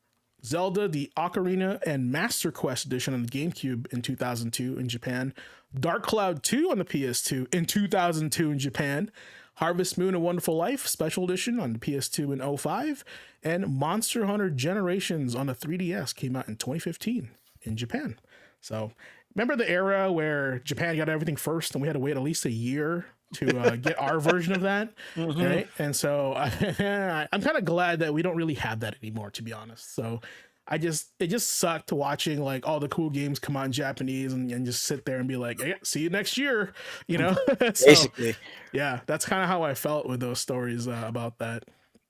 Zelda, the Ocarina and Master Quest edition on the GameCube in 2002 in Japan. Dark Cloud 2 on the PS2 in 2002 in Japan. Harvest Moon: A Wonderful Life Special Edition on the PS2 in 2005. And Monster Hunter Generations on the 3DS came out in 2015 in Japan. So remember the era where Japan got everything first and we had to wait at least a year to get our version of that, right? And so I'm kind of glad that we don't really have that anymore, to be honest. So it just sucked watching like all the cool games come out in Japanese and just sit there and be like, hey, see you next year, So, basically. Yeah, that's kind of how I felt with those stories about that.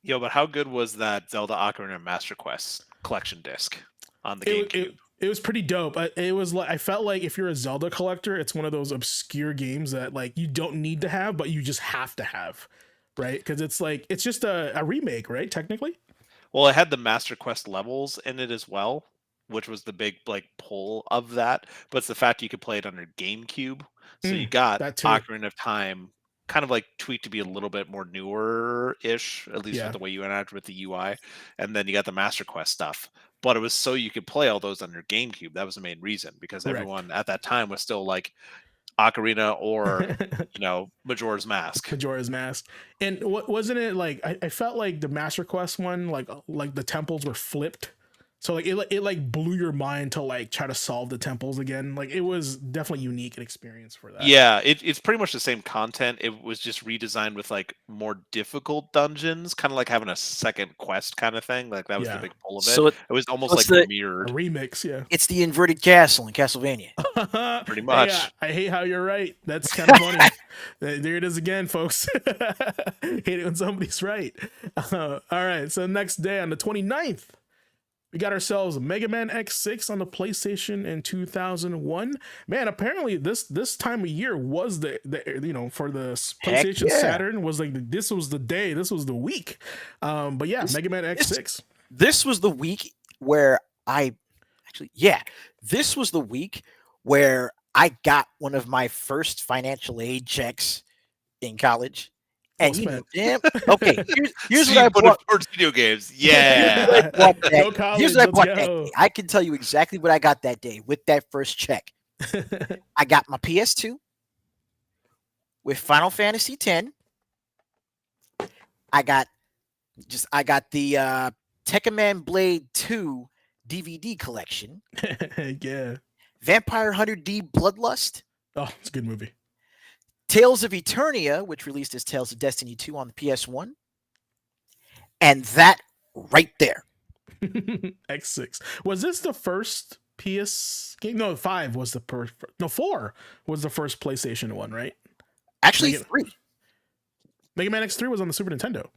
Yo, but how good was that Zelda Ocarina of Master Quest collection disc on the GameCube? It was pretty dope. It was like, I felt like if you're a Zelda collector, it's one of those obscure games that like you don't need to have, but you just have to have, right? Because it's just a remake, right? Technically. Well, it had the Master Quest levels in it as well, which was the big like pull of that. But it's the fact you could play it on your GameCube, so you got Ocarina of Time kind of like tweaked to be a little bit more newer-ish, at least with the way you interact with the UI, and then you got the Master Quest stuff. But it was so you could play all those on your GameCube. That was the main reason, because everyone at that time was still like Ocarina or Majora's Mask. And wasn't it like I felt like the Master Quest one, like the temples were flipped, so like it like blew your mind to like try to solve the temples again. Like it was definitely unique an experience for that. Yeah, it's pretty much the same content. It was just redesigned with like more difficult dungeons, kind of like having a second quest kind of thing. Like that was the big pull of it. So it was almost like a mirrored remix. Yeah, it's the inverted castle in Castlevania. Pretty much. Hey, I hate how you're right. That's kind of funny. There it is again, folks. Hate it when somebody's right. All right, so next day on the 29th. We got ourselves Mega Man X6 on the PlayStation in 2001. Man, apparently this time of year was the for the PlayStation Saturn was like this was the day, this was the week. But yeah, Mega Man X6. This was the week where I I got one of my first financial aid checks in college. Well And you know, spent. damn, okay, here's So what I you put it bought. towards video games. Here's what I Yeah. bought that. Go college. Here's what I Let's bought that go. day. I can tell you exactly what I got that day with that first check. I got my PS2 with Final Fantasy X. I got the Tekken Man Blade 2 DVD collection, Yeah. Vampire Hunter D Bloodlust, Oh, it's a good movie. Tales of Eternia, which released as Tales of Destiny 2 on the PS1, and that right there. X6. Was this the first PS game? No, 5 was the first. No, 4 was the first PlayStation one, right? Actually, Mega- 3. Mega Man X3 was on the Super Nintendo.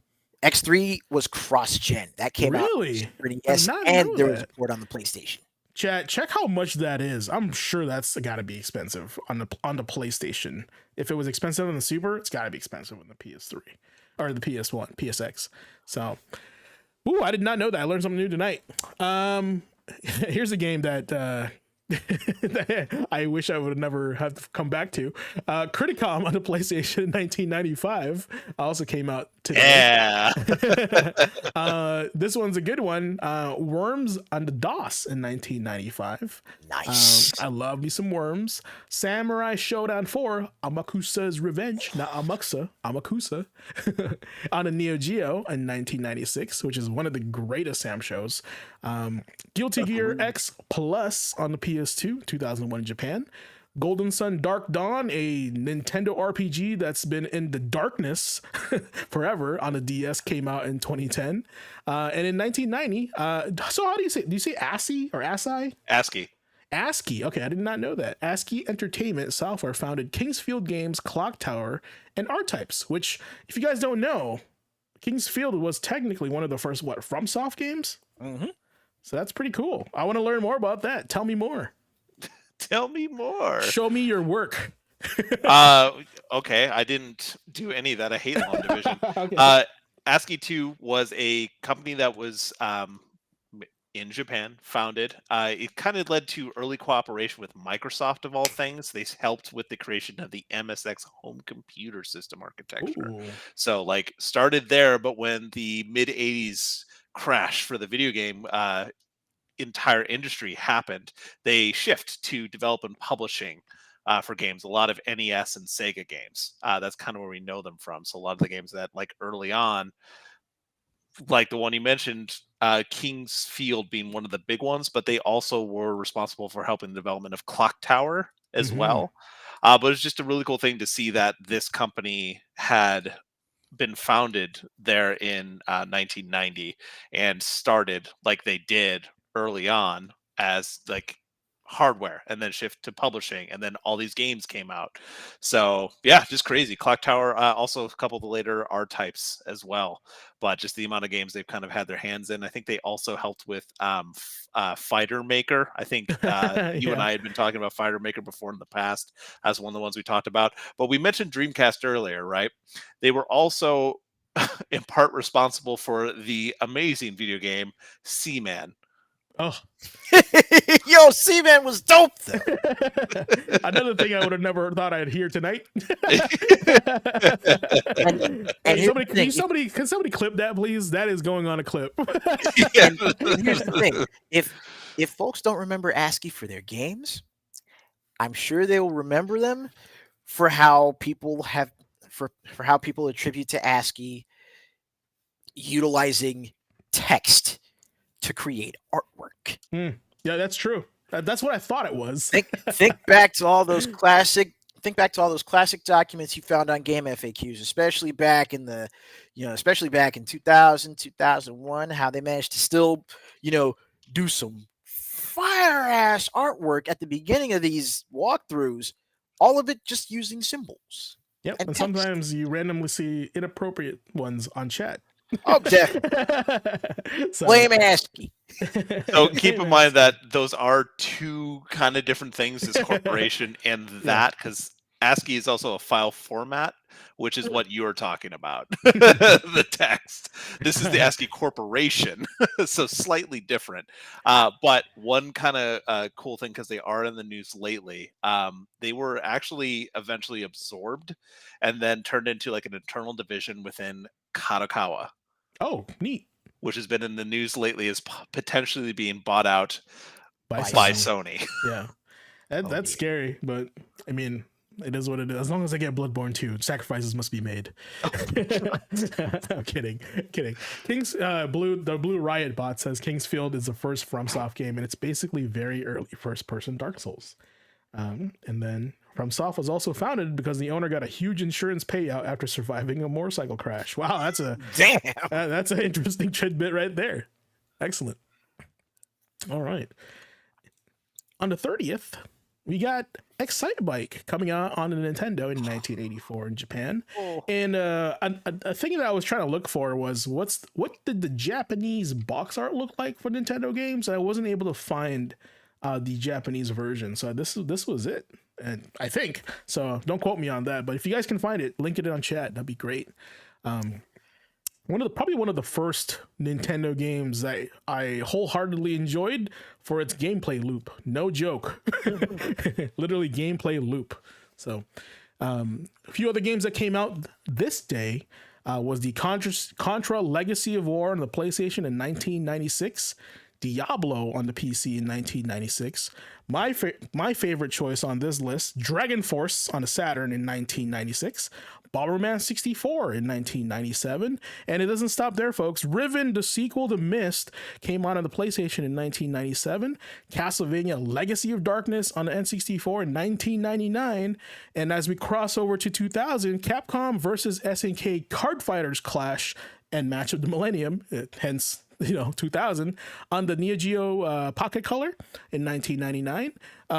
X3 was cross-gen. That came out Really? for the I did NES, not and know there was a that. port on the PlayStation. Chat, check how much that is. I'm sure that's got to be expensive on the PlayStation. If it was expensive on the Super, it's got to be expensive on the PS3 or the PS1, PSX. So, ooh, I did not know that. I learned something new tonight. Here's a game that that I wish I would never have come back to. Criticom on the PlayStation in 1995 also came out today. Yeah. This one's a good one. Worms on the DOS in 1995. Nice. I love me some Worms. Samurai Showdown 4, Amakusa's Revenge, not Amakusa, on a Neo Geo in 1996, which is one of the greatest Sam shows. Guilty Gear X Plus on the PS2, 2001 in Japan. Golden Sun Dark Dawn, a Nintendo RPG that's been in the darkness forever on the DS, came out in 2010. And in 1990, so how do you say? Do you say ASCII or ASCII? ASCII. ASCII. Okay, I did not know that. ASCII Entertainment Software founded Kingsfield Games, Clock Tower, and R-Types, which, if you guys don't know, Kingsfield was technically one of the first, FromSoft games? Mm-hmm. So that's pretty cool. I want to learn more about that. Tell me more. Tell me more. Show me your work. Okay, I didn't do any of that. I hate Long Division. Okay. ASCII 2 was a company that was in Japan, founded. It kind of led to early cooperation with Microsoft, of all things. They helped with the creation of the MSX home computer system architecture. Ooh. So, like, started there, but when the mid 80s crash for the video game entire industry happened, they shift to develop and publishing for games. A lot of NES and Sega games. That's kind of where we know them from. So a lot of the games that, like, early on, like the one you mentioned, King's Field being one of the big ones, but they also were responsible for helping the development of Clock Tower as well. But it's just a really cool thing to see that this company had been founded there in 1990 and started like they did early on as like hardware, and then shift to publishing, and then all these games came out. So yeah, just crazy. Clock Tower, also a couple of the later R-Types as well, but just the amount of games they've kind of had their hands in. I think they also helped with Fighter Maker. I think you and I had been talking about Fighter Maker before in the past as one of the ones we talked about, but we mentioned Dreamcast earlier, right? They were also in part responsible for the amazing video game Seaman. Oh. Yo, Seaman was dope though. Another thing I would have never thought I'd hear tonight. And Hey, can somebody clip that, please? That is going on a clip. and here's the thing: if folks don't remember ASCII for their games, I'm sure they will remember them for how people have for how people attribute to ASCII utilizing text to create artwork. Yeah, that's true. That's what I thought it was. Think back to all those classic documents you found on game FAQs, especially back in 2000, 2001, how they managed to still, do some fire ass artwork at the beginning of these walkthroughs, all of it just using symbols. Yep. And text. sometimes you randomly see inappropriate ones on chat. Oh, definitely. Blame ASCII. So keep in mind that those are two kind of different things, this corporation and that, because ASCII is also a file format, which is what you're talking about. The text. This is the ASCII Corporation, so slightly different. But one kind of cool thing, because they are in the news lately, they were actually eventually absorbed and then turned into like an internal division within Kadokawa, Oh, neat. which has been in the news lately as potentially being bought out By by Sony. Sony. Yeah. That's dear. scary, but I mean, it is what it is. As long as I get Bloodborne 2, sacrifices must be made. I'm kidding. King's the Blue Riot bot says Kingsfield is the first FromSoft game, and it's basically very early first-person Dark Souls. And then FromSoft was also founded because the owner got a huge insurance payout after surviving a motorcycle crash. Wow, that's an interesting tidbit right there. Excellent. All right. On the 30th, we got Excitebike coming out on the Nintendo in 1984 in Japan. Oh. And a thing that I was trying to look for was what did the Japanese box art look like for Nintendo games? I wasn't able to find the Japanese version. So this was it. And I think so. Don't quote me on that, but if you guys can find it, link it on chat. That'd be great. Probably one of the first Nintendo games that I wholeheartedly enjoyed for its gameplay loop. No joke. Literally gameplay loop. So a few other games that came out this day was the Contra Legacy of War on the PlayStation in 1996. Diablo on the PC in 1996. My favorite choice on this list, Dragon Force on the Saturn in 1996. Bomberman 64 in 1997. And it doesn't stop there, folks. Riven, the sequel to Myst, came out on the PlayStation in 1997. Castlevania Legacy of Darkness on the N64 in 1999. And as we cross over to 2000, Capcom versus SNK Card Fighters Clash and Match of the Millennium, hence 2000, on the Neo Geo Pocket Color in 1999.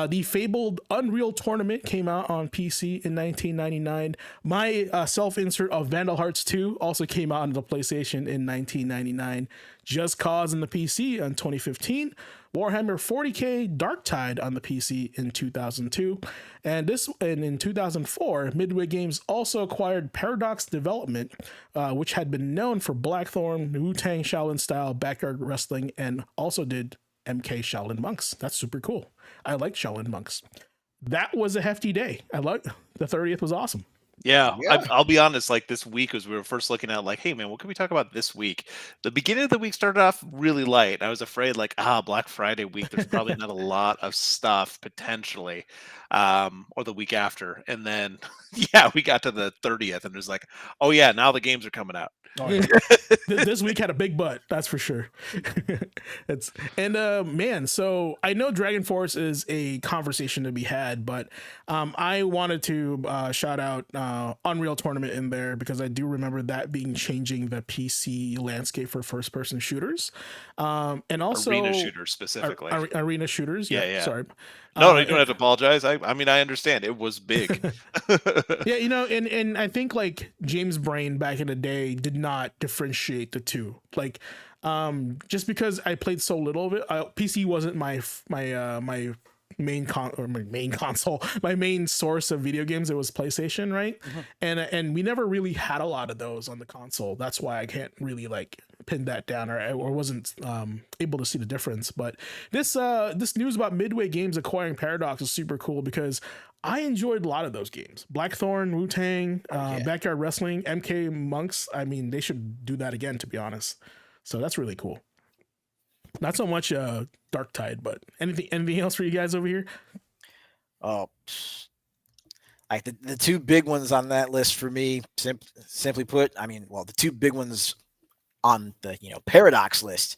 The fabled Unreal Tournament came out on PC in 1999. My self-insert of Vandal Hearts 2 also came out on the PlayStation in 1999. Just Cause on the PC in 2015. Warhammer 40k Darktide on the PC in 2002. And in 2004, Midway Games also acquired Paradox Development, which had been known for Blackthorn, Wu-Tang Shaolin Style, Backyard Wrestling, and also did MK Shaolin Monks. That's super cool. I like Shaolin Monks. That was a hefty day. The 30th was awesome. Yeah. I'll be honest, like this week, as we were first looking at, like, hey man, what can we talk about this week? The beginning of the week started off really light. I was afraid, like, Black Friday week, there's probably not a lot of stuff potentially, or the week after. And then, we got to the 30th and it was like, oh yeah, now the games are coming out. Oh, yeah. This week had a big butt, that's for sure. Man, so I know Dragon Force is a conversation to be had, but I wanted to shout out Unreal Tournament in there because I do remember that being changing the PC landscape for first-person shooters, and also arena shooters specifically. Arena shooters. Yeah. Sorry. No, you don't have to apologize. I mean, I understand it was big. Yeah, and I think like James Brain back in the day did not differentiate the two. Like, just because I played so little of it, PC wasn't my main console, my main source of video games. It was PlayStation, right? Mm-hmm. And we never really had a lot of those on the console. That's why I can't really like pin that down, or wasn't able to see the difference. But this news about Midway Games acquiring Paradox is super cool because I enjoyed a lot of those games. Blackthorn, Wu-Tang, Backyard Wrestling, MK Monks. I mean, they should do that again, to be honest. So that's really cool. Not so much Darktide, but anything else for you guys over here? Oh, like the two big ones on that list for me, simply put, I mean, well, the two big ones on the Paradox list,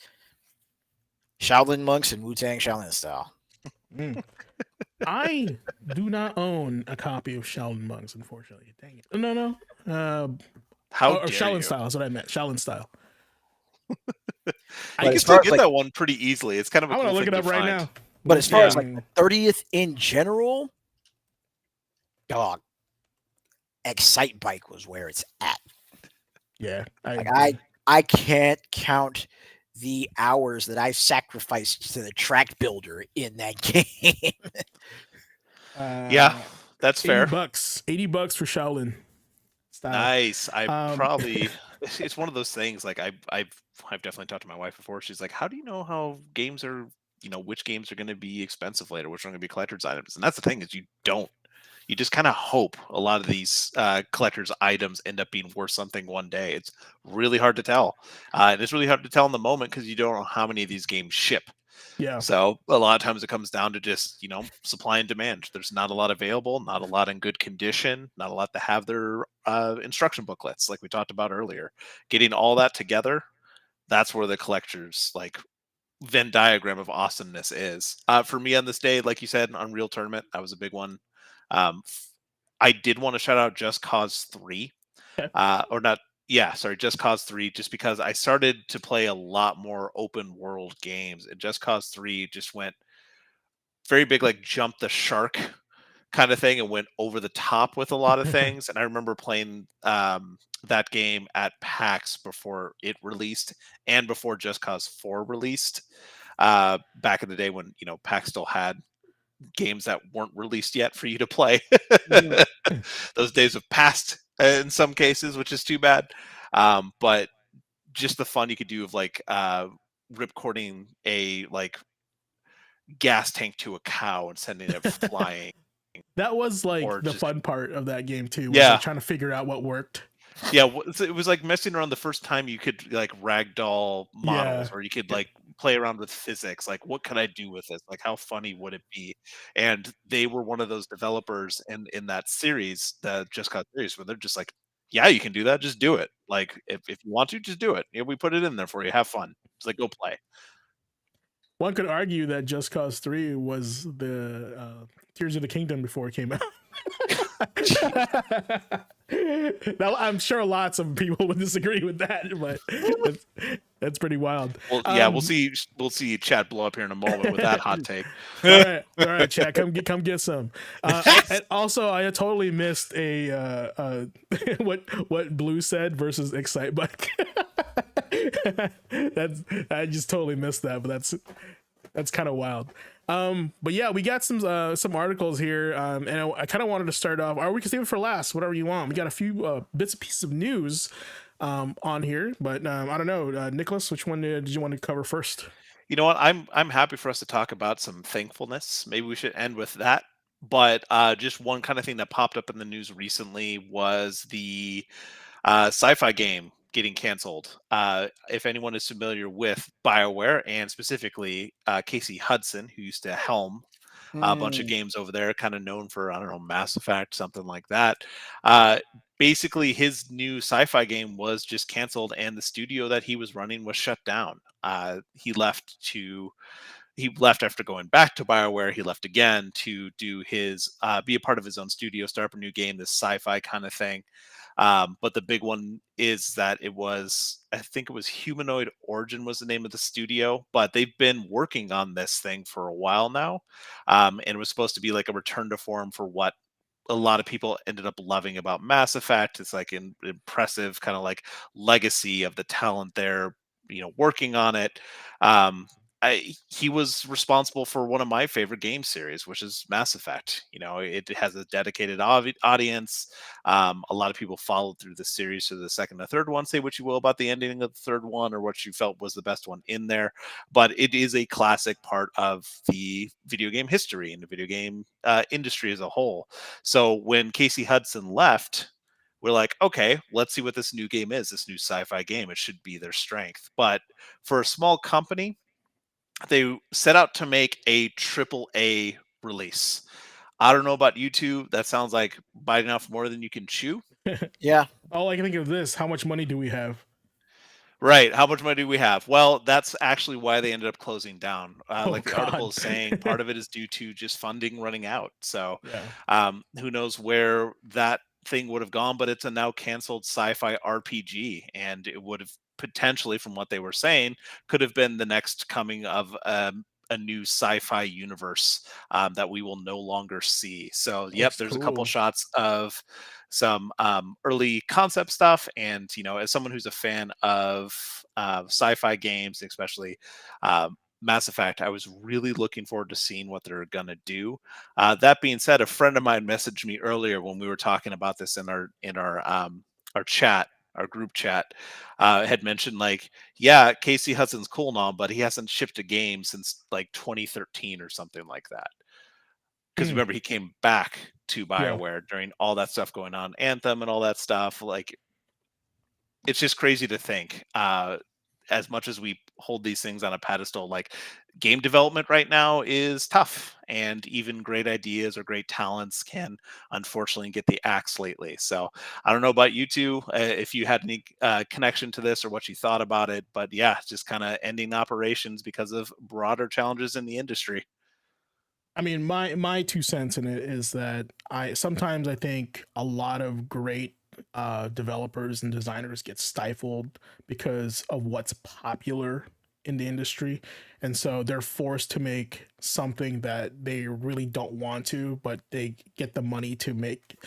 Shaolin Monks and Wu-Tang Shaolin Style. I do not own a copy of Shaolin Monks, unfortunately. Dang it. No. How or Shaolin Style is what I meant. Shaolin Style. I can still get that one pretty easily. It's kind of a I want to look it up right now. But as far as like the 30th in general, dog, Excitebike was where it's at. Yeah, I can't count the hours that I sacrificed to the track builder in that game. That's 80 fair. bucks. 80 bucks for Shaolin style. Nice. I Um, probably it's one of those things like I've definitely talked to my wife before. She's like, "How do you know how games are, which games are going to be expensive later, which are going to be collector's items?" And that's the thing is you don't. You just kind of hope a lot of these collector's items end up being worth something one day. It's really hard to tell. And it's really hard to tell in the moment because you don't know how many of these games ship. yeah. So a lot of times it comes down to just, supply and demand. There's not a lot available, not a lot in good condition, not a lot to have their instruction booklets, like we talked about earlier. Getting all that together, that's where the collector's like Venn diagram of awesomeness is. For me on this day, like you said, Unreal Tournament, that was a big one. I did want to shout out Just Cause 3, Okay. or not. Yeah, sorry, Just Cause 3, just because I started to play a lot more open world games, and Just Cause 3 just went very big, like jump the shark kind of thing, and went over the top with a lot of things. And I remember playing that game at PAX before it released, and before Just Cause 4 released. Back in the day when PAX still had games that weren't released yet for you to play. Yeah. Those days have passed in some cases, which is too bad. But just the fun you could do of like ripcording a like gas tank to a cow and sending it flying, That was like or the just fun part of that game too, was like yeah, trying to figure out what worked. yeah. It was like messing around the first time you could like ragdoll models, Yeah. or you could like play around with physics. Like, what could I do with this? Like, how funny would it be? And they were one of those developers in that series, the Just Cause series, where they're just like, yeah, you can do that. Just do it. Like, if you want to, just do it. Yeah, we put it in there for you. Have fun. It's like, go play. One could argue that Just Cause 3 was the Tears of the Kingdom before it came out. Now, I'm sure lots of people would disagree with that, but that's, that's pretty wild. Well, yeah, we'll see Chad blow up here in a moment with that hot take. All right, Chad, come get some. And also, I totally missed a what Blue said versus Excitebike. That's I just totally missed that, but that's kind of wild. But yeah, we got some articles here, and I kind of wanted to start off, or we can save it for last, whatever you want. We got a few bits and pieces of news on here, but I don't know, Nicholas, which one did you want to cover first? You know what? I'm happy for us to talk about some thankfulness. Maybe we should end with that. But just one kind of thing that popped up in the news recently was the sci-fi game getting canceled. If anyone is familiar with BioWare, and specifically Casey Hudson, who used to helm a bunch of Mm, games over there, kind of known for, I don't know, Mass Effect, something like that. Uh, Basically, his new sci-fi game was just canceled, and the studio that he was running was shut down. He left after going back to BioWare. He left again to do his be a part of his own studio, start up a new game, this sci-fi kind of thing. But the big one is that I think it was Humanoid Origin was the name of the studio, but they've been working on this thing for a while now. And it was supposed to be like a return to form for what a lot of people ended up loving about Mass Effect. It's like an impressive kind of like legacy of the talent there, working on it. Um, he was responsible for one of my favorite game series, which is Mass Effect. It has a dedicated audience. A lot of people followed through the series to the second and third one. Say what you will about the ending of the third one or what you felt was the best one in there, but it is a classic part of the video game history and the video game industry as a whole. So when Casey Hudson left, we're like, okay, let's see what this new game is, this new sci-fi game. It should be their strength. But for a small company, they set out to make a triple A release. I don't know about you two. That sounds like biting off more than you can chew. yeah. All I can think of this: how much money do we have? Right. How much money do we have? Well, that's actually why they ended up closing down. Oh Like the article God. is saying, part of it is due to just funding running out. So, Yeah. who knows where that thing would have gone? But it's a now canceled sci-fi RPG, and it would have potentially, from what they were saying, could have been the next coming of a new sci-fi universe that we will no longer see. So, yep, That's there's a couple cool. shots of some early concept stuff, and as someone who's a fan of sci-fi games, especially Mass Effect, I was really looking forward to seeing what they're gonna do. That being said, a friend of mine messaged me earlier when we were talking about this in our chat, our group chat, had mentioned like, yeah, Casey Hudson's cool and all, but he hasn't shipped a game since like 2013 or something like that. Because Mm, remember, he came back to yeah. BioWare during all that stuff going on, Anthem and all that stuff. Like, it's just crazy to think. As much as we hold these things on a pedestal, like game development right now is tough, and even great ideas or great talents can unfortunately get the axe lately. So I don't know about you two, if you had any connection to this or what you thought about it, but yeah, just kind of ending operations because of broader challenges in the industry. I mean, my 2 cents in it is that I think a lot of great developers and designers get stifled because of what's popular in the industry, and so they're forced to make something that they really don't want to, but they get the money to make.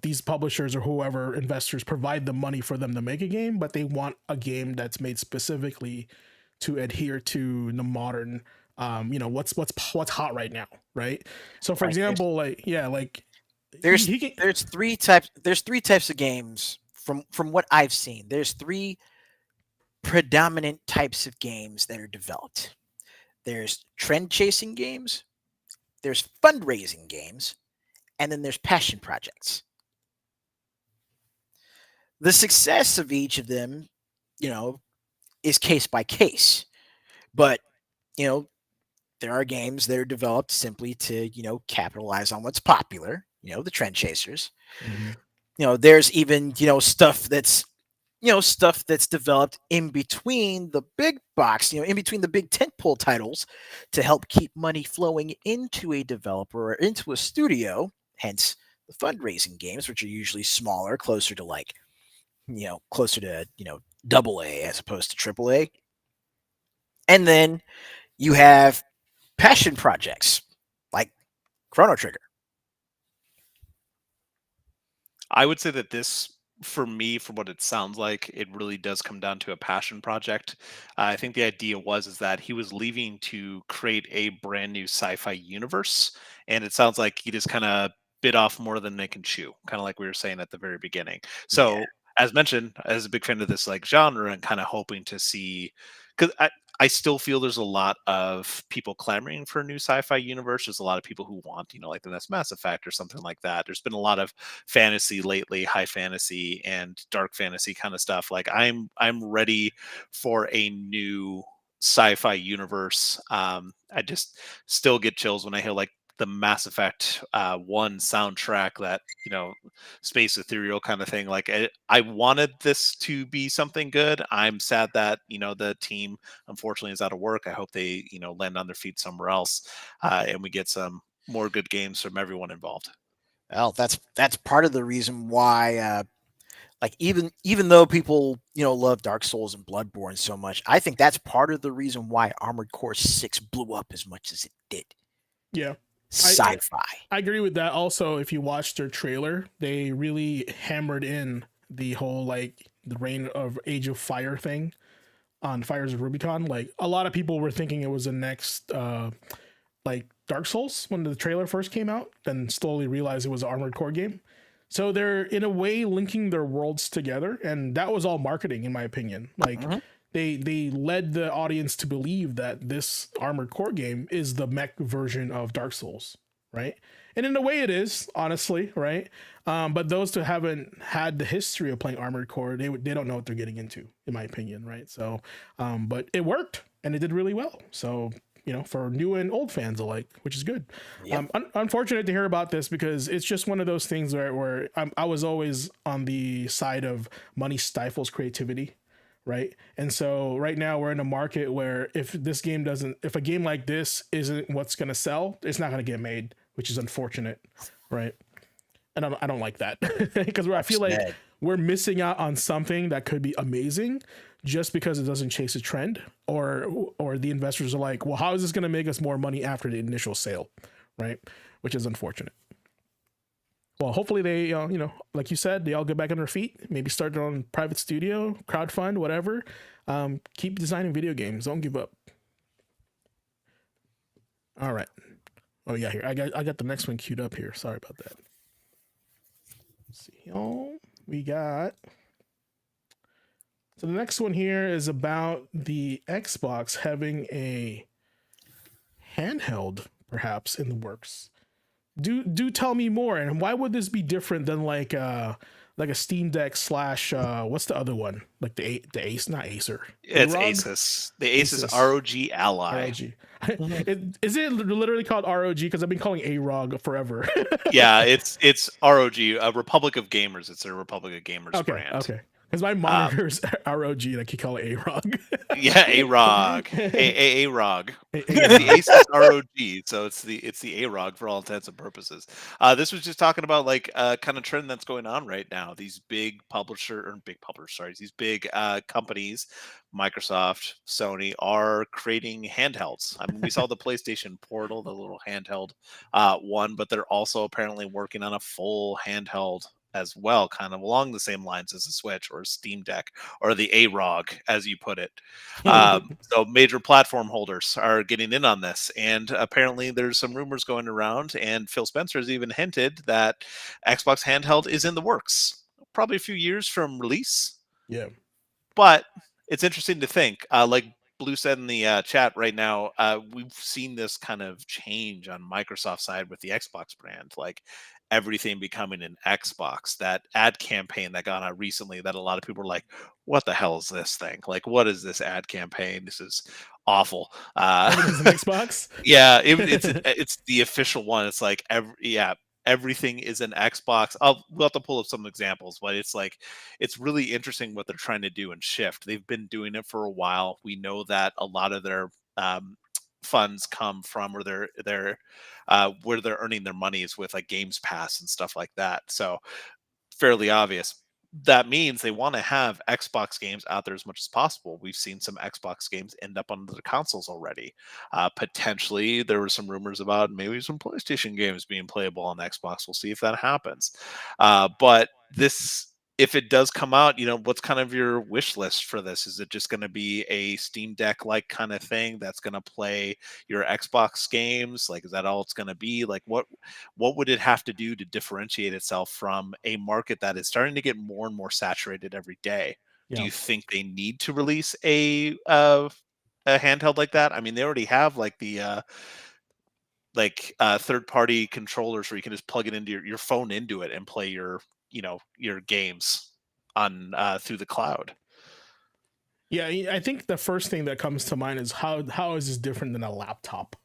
These publishers or whoever investors provide the money for them to make a game, but they want a game that's made specifically to adhere to the modern what's hot right now, right? So for Right. example, like yeah, like There's he can. there's three types of games from what I've seen. There's three predominant types of games that are developed. There's trend chasing games, there's fundraising games, and then there's passion projects. The success of each of them, you know, is case by case. But, you know, there are games that are developed simply to, capitalize on what's popular, the trend chasers. Mhm. There's even, stuff that's developed in between the big box, in between the big tentpole titles to help keep money flowing into a developer or into a studio, hence the fundraising games, which are usually smaller, closer to double A as opposed to triple A. And then you have passion projects like Chrono Trigger. I would say that this, for me, from what it sounds like, it really does come down to a passion project. I think the idea is that he was leaving to create a brand new sci-fi universe, and it sounds like he just kind of bit off more than they can chew, kind of like we were saying at the very beginning. Yeah. So, as mentioned, as a big fan of this like genre, and kind of hoping to see, because I still feel there's a lot of people clamoring for a new sci-fi universe. There's a lot of people who want, like the next Mass Effect or something like that. There's been a lot of fantasy lately, high fantasy and dark fantasy kind of stuff. Like I'm ready for a new sci-fi universe. I just still get chills when I hear like the Mass Effect one soundtrack, that space ethereal kind of thing. Like I wanted this to be something good. I'm sad that the team unfortunately is out of work. I hope they land on their feet somewhere else, and we get some more good games from everyone involved. Well, that's part of the reason why, like even though people love Dark Souls and Bloodborne so much, I think that's part of the reason why Armored Core 6 blew up as much as it did. Yeah, I, I Sci-fi. I agree with that. Also, if you watch their trailer, they really hammered in the whole like the reign of Age of Fire thing on Fires of Rubicon. Like a lot of people were thinking it was the next like Dark Souls when the trailer first came out, then slowly realized it was an Armored Core game. So they're in a way linking their worlds together, and that was all marketing, in my opinion. Like Mhm. they led the audience to believe that this Armored Core game is the mech version of Dark Souls, right? And in a way, it is, honestly, right? But those who haven't had the history of playing Armored Core, they don't know what they're getting into, in my opinion, right? So, but it worked and it did really well. So for new and old fans alike, which is good. Yep. Unfortunate to hear about this because it's just one of those things where I was always on the side of money stifles creativity, right? And so right now we're in a market where if a game like this isn't what's going to sell, it's not going to get made, which is unfortunate, right? And I don't like that because I feel like Upset. we're missing out on something that could be amazing just because it doesn't chase a trend, or the investors are like, well, how is this going to make us more money after the initial sale, right? Which is unfortunate. Well, hopefully they, like you said, they all get back on their feet, maybe start their own private studio, crowdfund, whatever. Keep designing video games. Don't give up. All right. Oh yeah, here I got the next one queued up here. Sorry about that. Let's see. Oh, we got. So the next one here is about the Xbox having a handheld, perhaps in the works. Do tell me more, and why would this be different than like a Steam Deck slash what's the other one, like the Ace, not Acer, It's AROG. Asus. The Asus Asus. ROG Ally. ROG. Mhm. Is it literally called ROG? Because I've been calling AROG forever. Yeah, it's ROG, Republic of Gamers. It's a Republic of Gamers Okay, brand. okay. Because my Um, monitor's ROG, like you call it AROG. yeah, AROG, AROG. It's the AROG. Asus ROG, so it's the AROG for all intents and purposes. This was just talking about like kind of trend that's going on right now. These big publishers, sorry, these big companies, Microsoft, Sony, are creating handhelds. I mean, we saw the PlayStation Portal, the little handheld one, but they're also apparently working on a full handheld as well, kind of along the same lines as a Switch or a Steam Deck or the AROG, as you put it. So major platform holders are getting in on this, and apparently there's some rumors going around, and Phil Spencer has even hinted that Xbox handheld is in the works, probably a few years from release. Yeah. But it's interesting to think, like Blue said in the chat right now, we've seen this kind of change on Microsoft side with the Xbox brand, like everything becoming an Xbox. That ad campaign that got out recently, that a lot of people were like, "What the hell is this thing? Like, what is this ad campaign? This is awful." Everything's an Xbox. Yeah, it's the official one. It's like everything is an Xbox. We'll have to pull up some examples, but it's like it's really interesting what they're trying to do and shift. They've been doing it for a while. We know that a lot of their funds come from, or they're where they're earning their money is with like Games Pass and stuff like that. So fairly obvious. That means they want to have Xbox games out there as much as possible. We've seen some Xbox games end up on the consoles already. Potentially, there were some rumors about maybe some PlayStation games being playable on Xbox. We'll see if that happens. But this, if it does come out, what's kind of your wish list for this? Is it just going to be a Steam Deck like kind of thing that's going to play your Xbox games? Like, is that all it's going to be? Like, what would it have to do to differentiate itself from a market that is starting to get more and more saturated every day? Do Yeah. you think they need to release a handheld like that? I mean, they already have like the third party controllers where you can just plug it into your phone into it and play your games on through the cloud. Yeah, I think the first thing that comes to mind is how is this different than a laptop,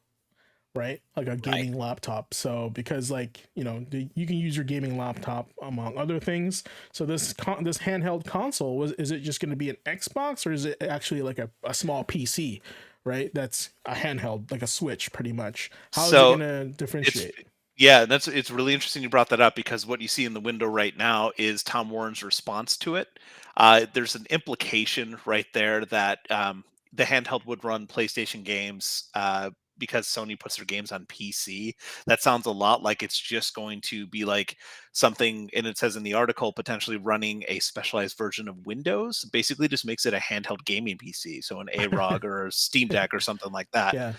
right? Like a Right. gaming laptop. So because like you can use your gaming laptop among other things. So this handheld console is it just going to be an Xbox, or is it actually like a small PC, right? That's a handheld, like a Switch, pretty much. How is it So going to differentiate? yeah, it's really interesting you brought that up, because what you see in the window right now is Tom Warren's response to it. There's an implication right there that the handheld would run PlayStation games because Sony puts their games on PC. That sounds a lot like it's just going to be like something, and it says in the article, potentially running a specialized version of Windows. Basically, just makes it a handheld gaming PC, so an AROG or a Steam Deck or something like that. Yeah,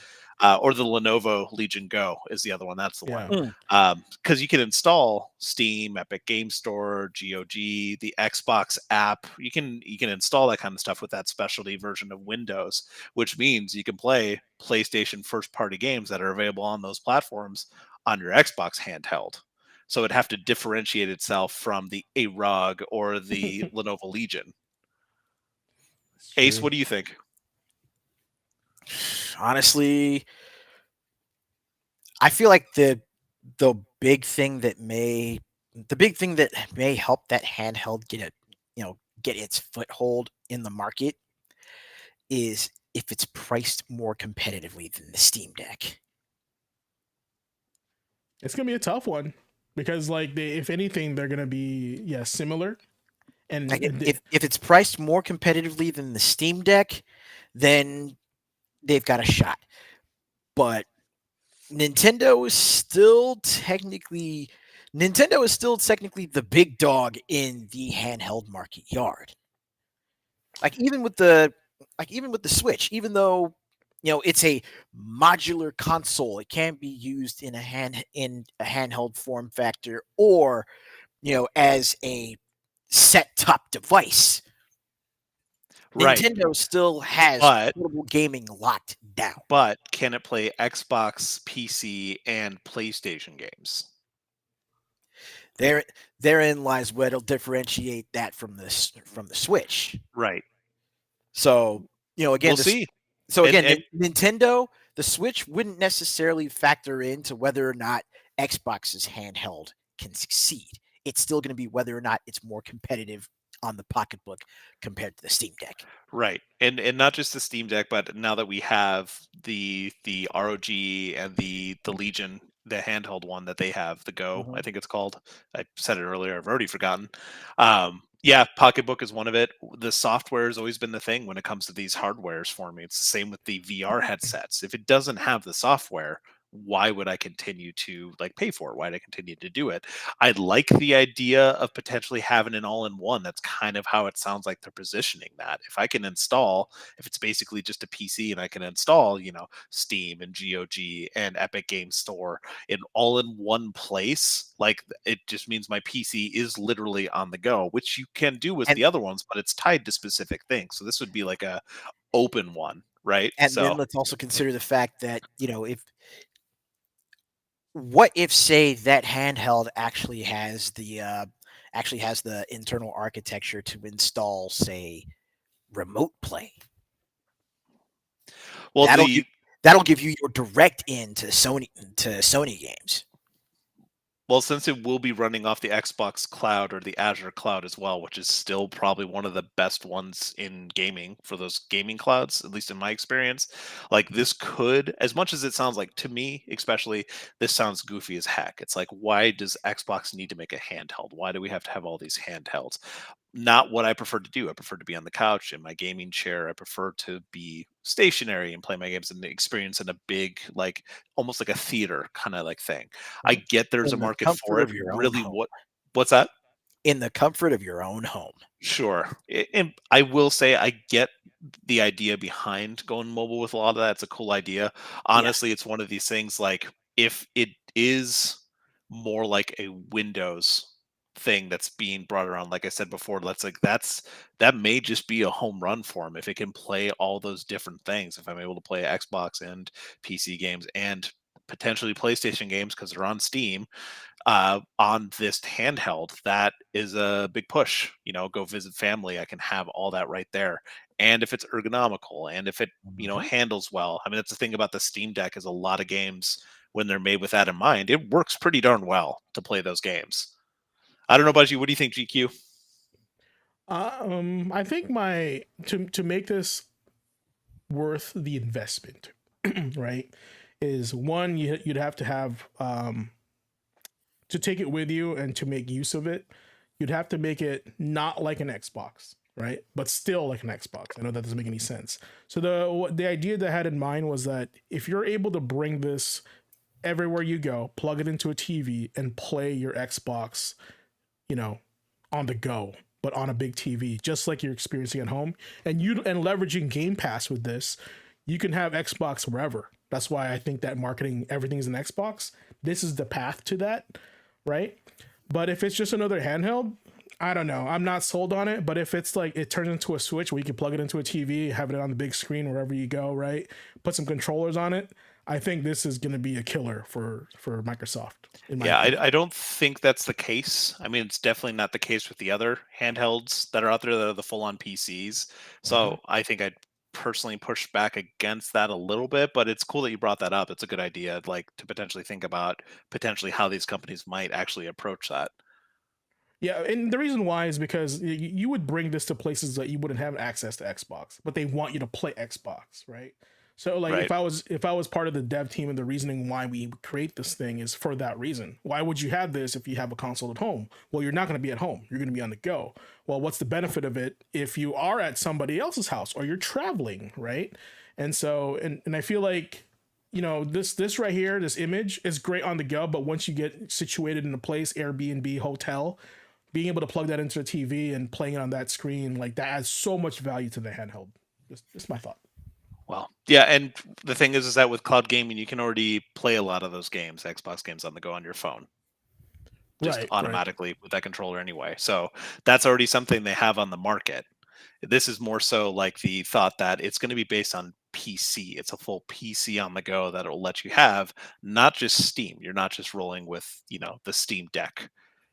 Or the Lenovo Legion Go is the other one. That's the one. yeah, Mm. Because you can install Steam, Epic Game Store, GOG, the Xbox app. You can install that kind of stuff with that specialty version of Windows, which means you can play PlayStation first party games that are available on those platforms on your Xbox handheld. So it'd have to differentiate itself from the AROG or the Lenovo Legion. it's Ace, true. what do you think? Honestly, I feel like the big thing that may help that handheld get its foothold in the market is if it's priced more competitively than the Steam Deck. It's gonna be a tough one because like if anything, they're gonna be similar. And Like if it's priced more competitively than the Steam Deck, then they've got a shot. But Nintendo is still technically the big dog in the handheld market yard. Like even with the Switch, even though it's a modular console. It can't be used in a handheld form factor, or as a set top device. Right. Nintendo still has But portable gaming locked down. can it play Xbox, PC, and PlayStation games? There, therein lies what will differentiate that from the Switch. Right. So again, We'll see. And Nintendo, the Switch wouldn't necessarily factor into whether or not Xbox's handheld can succeed. It's still going to be whether or not it's more competitive on the pocketbook compared to the Steam Deck. right. And not just the Steam Deck, but now that we have the ROG and the Legion, the handheld one that they have, the Go, I Mhm. think it's called. I said it earlier, I've already forgotten. Yeah, Pocketbook is one of it. The software has always been the thing when it comes to these hardwares for me. It's the same with the VR headsets. If it doesn't have the software, why would I continue to like pay for it? Why would I continue to do it? I like the idea of potentially having an all-in-one. That's kind of how it sounds like they're positioning that. If I can install, if it's basically just a PC and I can install, Steam and GOG and Epic Game Store in all in one place, like it just means my PC is literally on the go, which you can do with And the other ones, but it's tied to specific things. So this would be like a open one, right? and then So let's also consider the fact that if what if, say, that handheld actually has the internal architecture to install, say, remote play. well That'll give the that'll give you your direct in to Sony games. Well, since it will be running off the Xbox Cloud or the Azure Cloud as well, which is still probably one of the best ones in gaming for those gaming clouds, at least in my experience, like this could, as much as it sounds like to me, especially, this sounds goofy as heck. It's like, why does Xbox need to make a handheld? Why do we have to have all these handhelds? Not what I prefer to do. I prefer to be on the couch in my gaming chair. I prefer to be stationary and play my games and experience in a big, like almost like a theater kind of like thing. I Mhm. get there's a In the market for comfort it. of your own Really, home. what's that? In the comfort of your own home. Sure. And I will say I get the idea behind going mobile with a lot of that. It's a cool idea. Yes. Honestly, it's one of these things like if it is more like a Windows thing that's being brought around, like I said before, that may just be a home run for them if it can play all those different things. If I'm able to play Xbox and PC games and potentially PlayStation games because they're on Steam, on this handheld, that is a big push. Go visit family. I can have all that right there. And if it's ergonomical and if it, Mhm. handles well. I mean, that's the thing about the Steam Deck is a lot of games when they're made with that in mind, it works pretty darn well to play those games. I don't know about you. What do you think, GQ? I think my to make this worth the investment, right? Is one you'd have to have to take it with you and to make use of it. You'd have to make it not like an Xbox, right? But still like an Xbox. I know that doesn't make any sense. So the idea that I had in mind was that if you're able to bring this everywhere you go, plug it into a TV and play your Xbox, you know, on the go, but on a big TV, just like you're experiencing at home, and leveraging Game Pass with this, you can have Xbox wherever. That's why I think that marketing everything's an Xbox. This is the path to that, right? But if it's just another handheld, I don't know. I'm not sold on it. But if it's like it turns into a Switch where you can plug it into a TV, have it on the big screen wherever you go, right? Put some controllers on it. I think this is going to be a killer for Microsoft, in my Yeah, opinion. I don't think that's the case. I mean, it's definitely not the case with the other handhelds that are out there that are the full on PCs. Mhm. So I think I'd personally push back against that a little bit, but it's cool that you brought that up. It's a good idea, like to potentially think about potentially how these companies might actually approach that. Yeah, and the reason why is because you would bring this to places that you wouldn't have access to Xbox, but they want you to play Xbox, right? So like Right. if I was part of the dev team and the reasoning why we create this thing is for that reason. Why would you have this if you have a console at home? Well, you're not going to be at home. You're going to be on the go. Well, what's the benefit of it if you are at somebody else's house or you're traveling, right? And so and I feel like this right here, this image is great on the go, but once you get situated in a place, Airbnb, hotel, being able to plug that into a TV and playing it on that screen, like that adds so much value to the handheld. Just my thought. Well, Yeah, and the thing is that with cloud gaming, you can already play a lot of those games, Xbox games on the go on your phone, just Right, right. automatically with that controller anyway. So that's already something they have on the market. This is more so like the thought that it's going to be based on PC. It's a full PC on the go that it'll let you have, not just Steam. You're not just rolling with, the Steam Deck.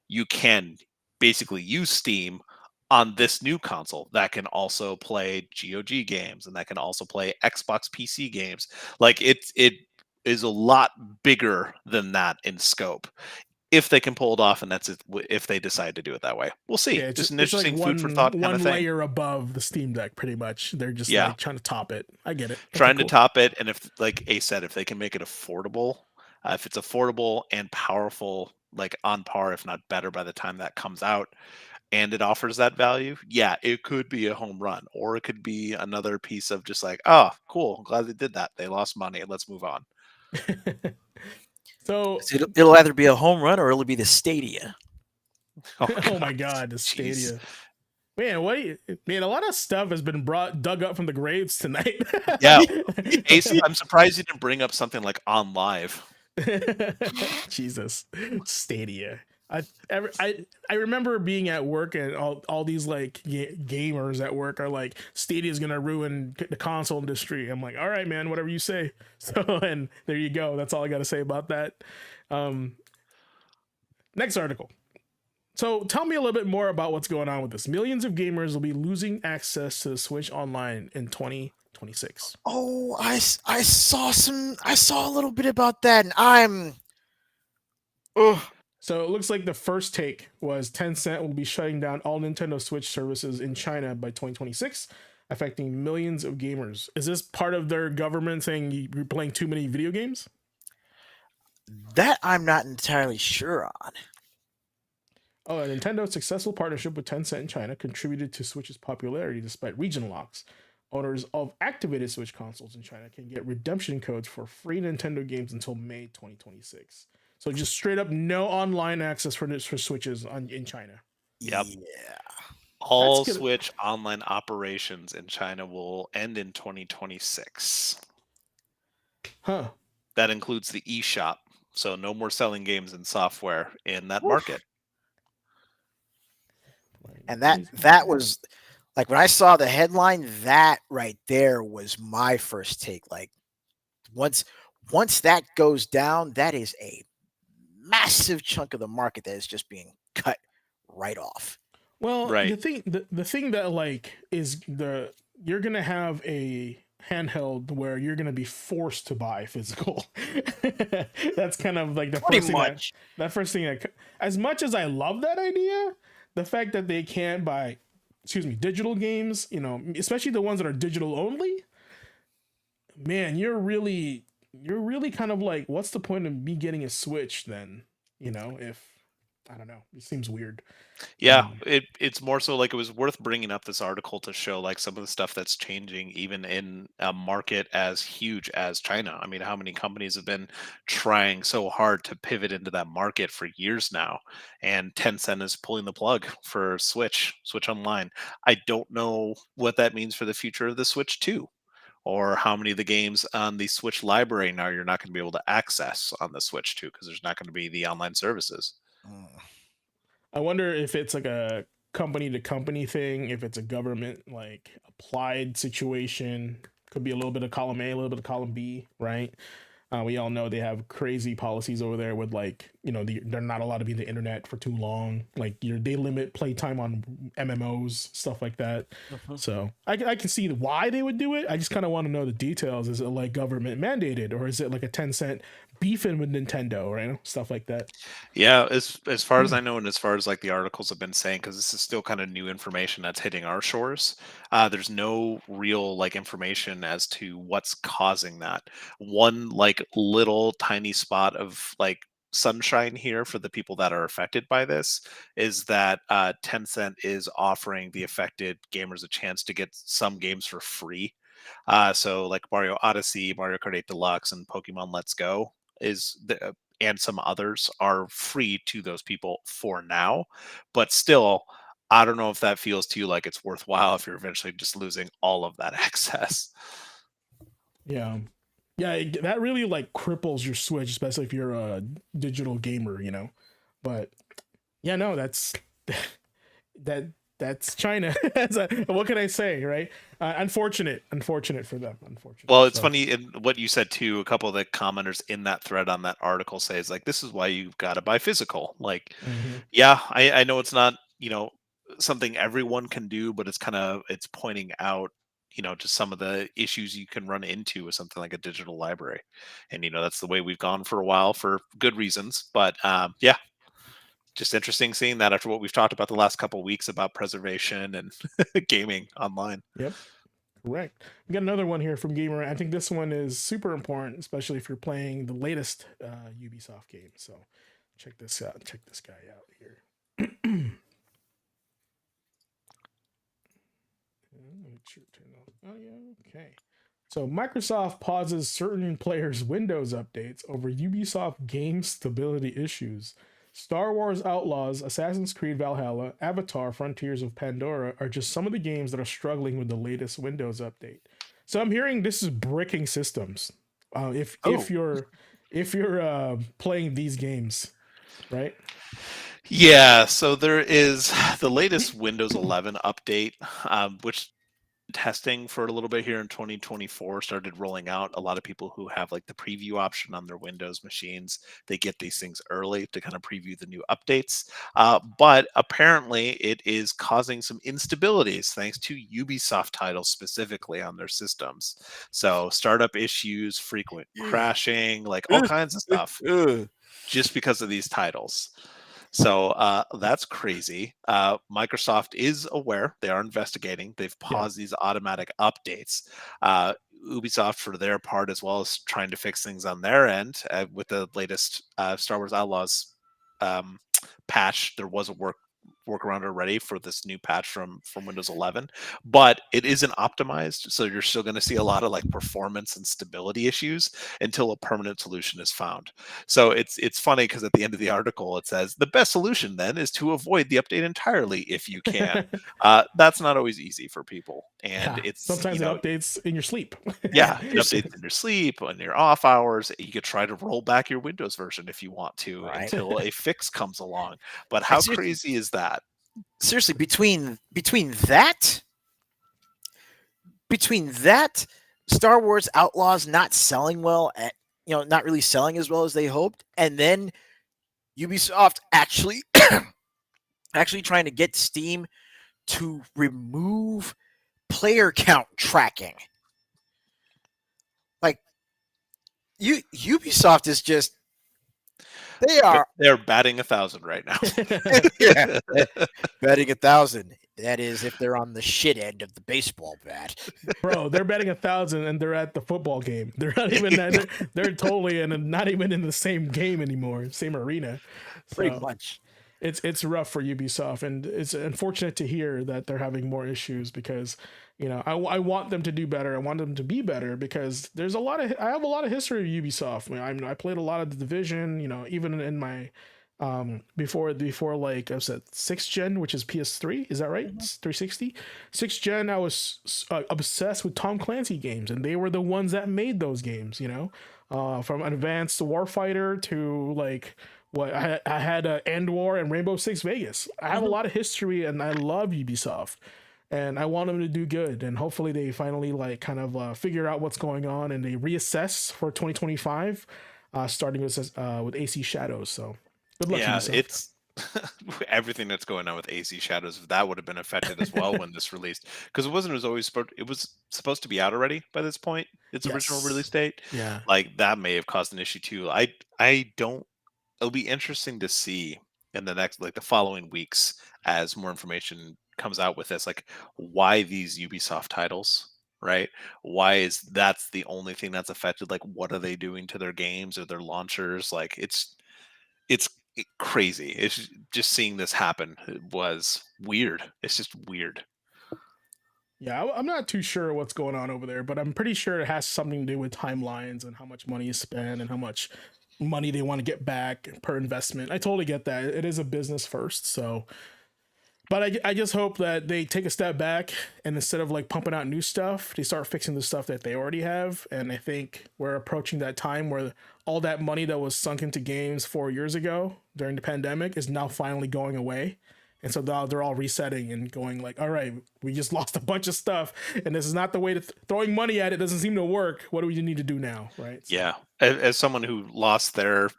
You can basically use Steam on this new console that can also play GOG games and that can also play Xbox PC games. Like it is a lot bigger than that in scope if they can pull it off, and that's it, if they decide to do it that way. We'll see. Yeah, Just an it's like interesting food for thought kind one of thing. layer above the Steam Deck, pretty much. They're just Yeah, like trying to top it. I get it. Okay, trying to cool. top it, and if, like Ace said, if they can make it affordable, if it's affordable and powerful, like on par, if not better, by the time that comes out, and it offers that value, yeah, it could be a home run, or it could be another piece of just like, oh, cool, I'm glad they did that. They lost money. Let's move on. So, It'll either be a home run or it'll be the Stadia. Oh oh my God, God, the jeez. Stadia. Man, man, a lot of stuff has been dug up from the graves tonight. Yeah, Ace, I'm surprised you didn't bring up something like On Live. Jesus, Stadia. I remember being at work and all these like gamers at work are like, Stadia is gonna ruin the console industry. I'm like, all right, man, whatever you say. So, and there you go. That's all I got to say about that. Um, Next article. So tell me a little bit more about what's going on with this. Millions of gamers will be losing access to the Switch Online in 2026. Oh, I saw a little bit about that, and I'm. Oh, So it looks like the first take was Tencent will be shutting down all Nintendo Switch services in China by 2026, affecting millions of gamers. Is this part of their government saying you're playing too many video games? that I'm not entirely sure on. Oh, Nintendo's successful partnership with Tencent in China contributed to Switch's popularity despite region locks. Owners of activated Switch consoles in China can get redemption codes for free Nintendo games until May 2026. So just straight up no online access for Switches in China. Yep. Yeah. That's All good. Switch online operations in China will end in 2026. Huh. That includes the eShop. So no more selling games and software in that Oof. market. And that was like when I saw the headline. That right there was my first take. Like once once that goes down, that is a massive chunk of the market that is just being cut right off. Well, Right. the thing that like is the you're gonna have a handheld where you're gonna be forced to buy physical. That's kind of like the Pretty first thing much. that first thing that as much as I love that idea, the fact that they can't buy, excuse me, digital games, especially the ones that are digital only, man, you're really kind of like, what's the point of me getting a Switch then? If I don't know, it seems weird. Yeah, Um, it's more so like it was worth bringing up this article to show like some of the stuff that's changing even in a market as huge as China. I mean, how many companies have been trying so hard to pivot into that market for years now, and Tencent is pulling the plug for Switch Online. I don't know what that means for the future of the Switch 2, or how many of the games on the Switch library now you're not going to be able to access on the Switch 2 because there's not going to be the online services. Mm. I wonder if it's like a company to company thing, if it's a government like applied situation. Could be a little bit of column A, a little bit of column B, right? We all know they have crazy policies over there with like, they're not allowed to be on the internet for too long. Like they limit playtime on MMOs, stuff like that. Mhm. So I can see why they would do it. I just kind of want to know the details. Is it like government mandated, or is it like a Tencent beefing with Nintendo, right? Stuff like that. Yeah, as far as I know, and as far as like the articles have been saying, because this is still kind of new information that's hitting our shores, there's no real like information as to what's causing that. One like little tiny spot of like sunshine here for the people that are affected by this is that Tencent is offering the affected gamers a chance to get some games for free. So like Mario Odyssey, Mario Kart 8 Deluxe, and Pokemon Let's Go is the and some others are free to those people for now. But still, I don't know if that feels to you like it's worthwhile if you're eventually just losing all of that access. Yeah. Yeah, that really like cripples your Switch, especially if you're a digital gamer, you know. But yeah, no, that that's China. What can I say, right? Unfortunate for them. Unfortunate. Well, it's So, funny in what you said too. A couple of the commenters in that thread on that article say is like, "This is why you've got to buy physical." Like, mhm. yeah, I know it's not something everyone can do, but it's pointing out just some of the issues you can run into with something like a digital library, and that's the way we've gone for a while for good reasons. But yeah, just interesting seeing that after what we've talked about the last couple of weeks about preservation and gaming online. Yep. Correct. We got another one here from Gamer. I think this one is super important, especially if you're playing the latest Ubisoft game. So check this out. Check this guy out here. Oh yeah, okay. So Microsoft pauses certain players' Windows updates over Ubisoft game stability issues. Star Wars Outlaws, Assassin's Creed Valhalla, Avatar: Frontiers of Pandora are just some of the games that are struggling with the latest Windows update. So I'm hearing this is bricking systems. If Oh, you're playing these games, right? yeah. So there is the latest Windows 11 update, which testing for a little bit here in 2024 started rolling out. A lot of people who have like the preview option on their Windows machines, they get these things early to kind of preview the new updates. But apparently it is causing some instabilities thanks to Ubisoft titles specifically on their systems. So startup issues, frequent crashing, like all kinds of stuff just because of these titles. So that's crazy. Microsoft is aware; they are investigating. They've Yeah. paused these automatic updates. Uh, Ubisoft, for their part, as well as trying to fix things on their end with the latest Star Wars Outlaws um, patch. There was a workaround already for this new patch from Windows 11, but it isn't optimized, so you're still going to see a lot of like performance and stability issues until a permanent solution is found. So it's funny because at the end of the article it says the best solution then is to avoid the update entirely if you can. That's not always easy for people, and Yeah. it's Sometimes it updates in your sleep. yeah, it updates in your sleep, on your off hours. You could try to roll back your Windows version if you want to Right. until a fix comes along. But I how seriously, crazy is that? seriously between that Star Wars Outlaws not selling well at not really selling as well as they hoped, and then Ubisoft actually trying to get Steam to remove player count tracking. Like Ubisoft is just they are They're batting 1,000 right now. yeah, betting 1,000. That is if they're on the shit end of the baseball bat. Bro, they're betting 1,000 and they're at the football game. They're not even they're totally not even in the same game anymore, same arena. Pretty So much. it's rough for Ubisoft, and it's unfortunate to hear that they're having more issues because I want them to do better. I want them to be better because I have a lot of history with Ubisoft. I played a lot of the Division. Even in my before like I said 6th gen, which is PS3, is that right? Mhm. 360. 6th gen, I was obsessed with Tom Clancy games, and they were the ones that made those games. From Advanced Warfighter to like what I had End War and Rainbow Six Vegas. I have a Mhm. lot of history, and I love Ubisoft, and I want them to do good. And hopefully, they finally like kind of figure out what's going on and they reassess for 2025, starting with AC Shadows. So good luck, Yeah, Ubisoft. it's everything that's going on with AC Shadows. That would have been affected as well when this released, because it was supposed to be out already by this point. Its original release Yes. date, Yeah. like that may have caused an issue too. I don't. It'll be interesting to see in the next like the following weeks as more information comes out with this, like why these Ubisoft titles. Right? Why is that's the only thing that's affected? Like, what are they doing to their games or their launchers? Like, it's crazy. It's just seeing this happen was weird. It's just weird. Yeah, I'm not too sure what's going on over there, but I'm pretty sure it has something to do with timelines and how much money is spent and how much money they want to get back per investment. I totally get that. It is a business first, so But I just hope that they take a step back and instead of like pumping out new stuff, they start fixing the stuff that they already have. And I think we're approaching that time where all that money that was sunk into games 4 years ago during the pandemic is now finally going away. And so now they're all resetting and going like, all right, we just lost a bunch of stuff, and this is not the way to throwing money at it doesn't seem to work. What do we need to do now, right? So, Yeah. As someone who lost their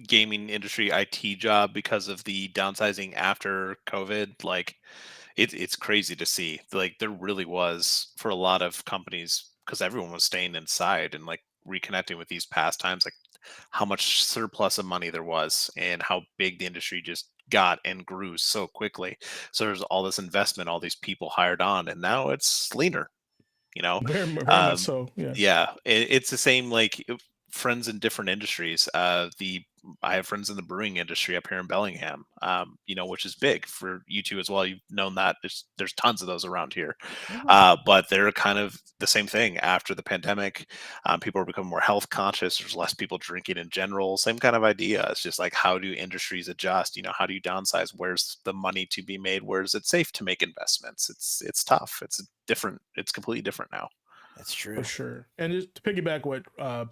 gaming industry IT job because of the downsizing after COVID, like it's crazy to see. Like there really was for a lot of companies because everyone was staying inside and like reconnecting with these past times, like how much surplus of money there was and how big the industry just got and grew so quickly. So there's all this investment, all these people hired on, and now it's leaner, you know. very much um, so. Yeah. yeah, it's the same like friends in different industries. The I have friends in the brewing industry up here in Bellingham, which is big for you two as well. You've known that there's tons of those around here, but they're kind of the same thing after the pandemic. People are becoming more health conscious. There's less people drinking in general. Same kind of idea. It's just like how do industries adjust? How do you downsize? Where's the money to be made? Where is it safe to make investments? It's tough. It's different. It's completely different now. That's For true. sure. And just to piggyback what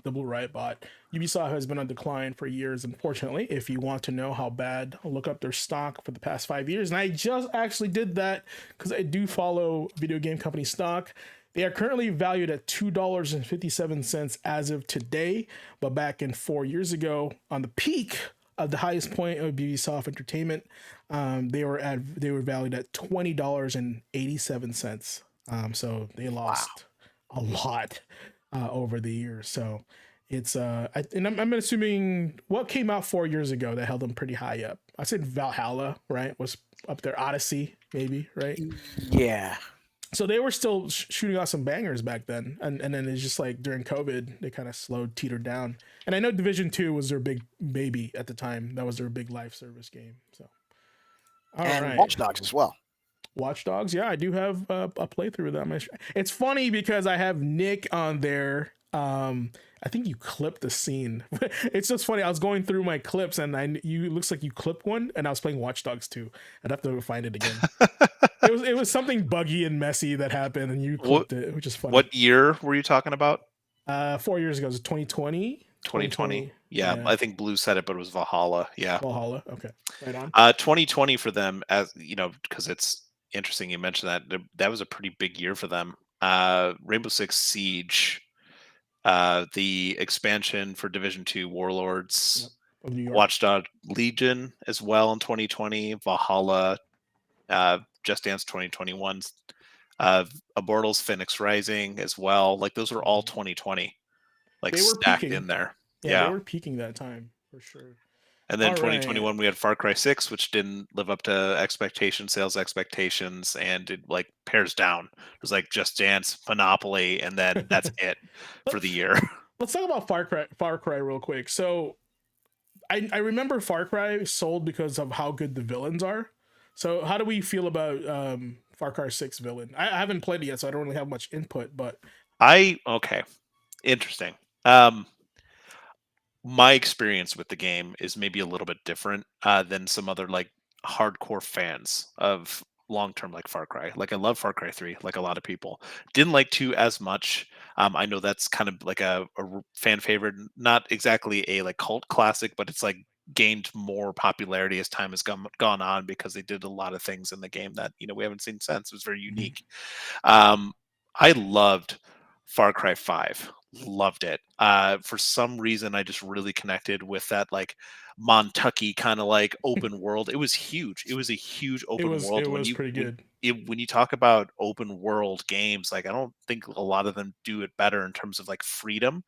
the Blue Riot bot, Ubisoft has been on decline for years, unfortunately. If you want to know how bad, look up their stock for the past 5 years. And I just actually did that because I do follow video game company stock. They are currently valued at $2.57 as of today. But back in 4 years ago, on the peak of the highest point of Ubisoft Entertainment, they were valued at $20.87. So they Wow. lost a lot over the years. So it's I'm assuming what came out 4 years ago that held them pretty high up. I said Valhalla, right? Was up there. Odyssey, maybe, right? Yeah. So they were still shooting out some bangers back then, and then it's just like during COVID they kind of slowed, teetered down. And I know Division 2 was their big baby at the time. That was their big live service game. So all And right. Watch Dogs as well. Watch Dogs, yeah, I do have a playthrough of that. It's funny because I have Nick on there. I think you clipped the scene. It's just funny. I was going through my clips and it looks like you clipped one, and I was playing Watch Dogs 2. I'd have to find it again. It was something buggy and messy that happened, and you what clipped it, which is funny. what year were you talking about? 4 years ago, it was 2020, 2020. 2020. Yeah, Yeah, I think Blue said it, but it was Valhalla. Yeah. Valhalla. Okay, right on. 2020 for them, as you know, because it's interesting you mentioned that that was a pretty big year for them. Rainbow Six Siege, the expansion for Division 2 Yep, Warlords, of New York. Watchdog Legion as well in 2020, Valhalla, Just Dance 2021, uh, Immortals Phoenix Rising as well. Like those are all Mhm. 2020, like They were stacked in peaking. there. Yeah, they Yeah. were peaking that time for sure. And then All right. 2021 we had Far Cry 6, which didn't live up to expectations, sales expectations, and it like pairs down. It was like Just Dance, Monopoly, and then that's it for the let's year. let's talk about Far Cry real quick. So I remember Far Cry sold because of how good the villains are. So how do we feel about Far Cry 6 villain? I haven't played it yet, so I don't really have much input. But Okay, interesting. Um, my experience with the game is maybe a little bit different than some other like hardcore fans of long term like Far Cry. Like I love Far Cry 3, like a lot of people. Didn't like 2 as much. I know that's kind of like fan favorite, not exactly a like cult classic, but it's like gained more popularity as time has gone on because they did a lot of things in the game that we haven't seen since. It was very Mhm. unique. Um, I loved Far Cry 5. Loved it. For some reason, I just really connected with that like Montucky kind of like open world. It was huge. It was a huge it open was world. it was pretty good. When you talk about open world games, like I don't think a lot of them do it better in terms of like freedom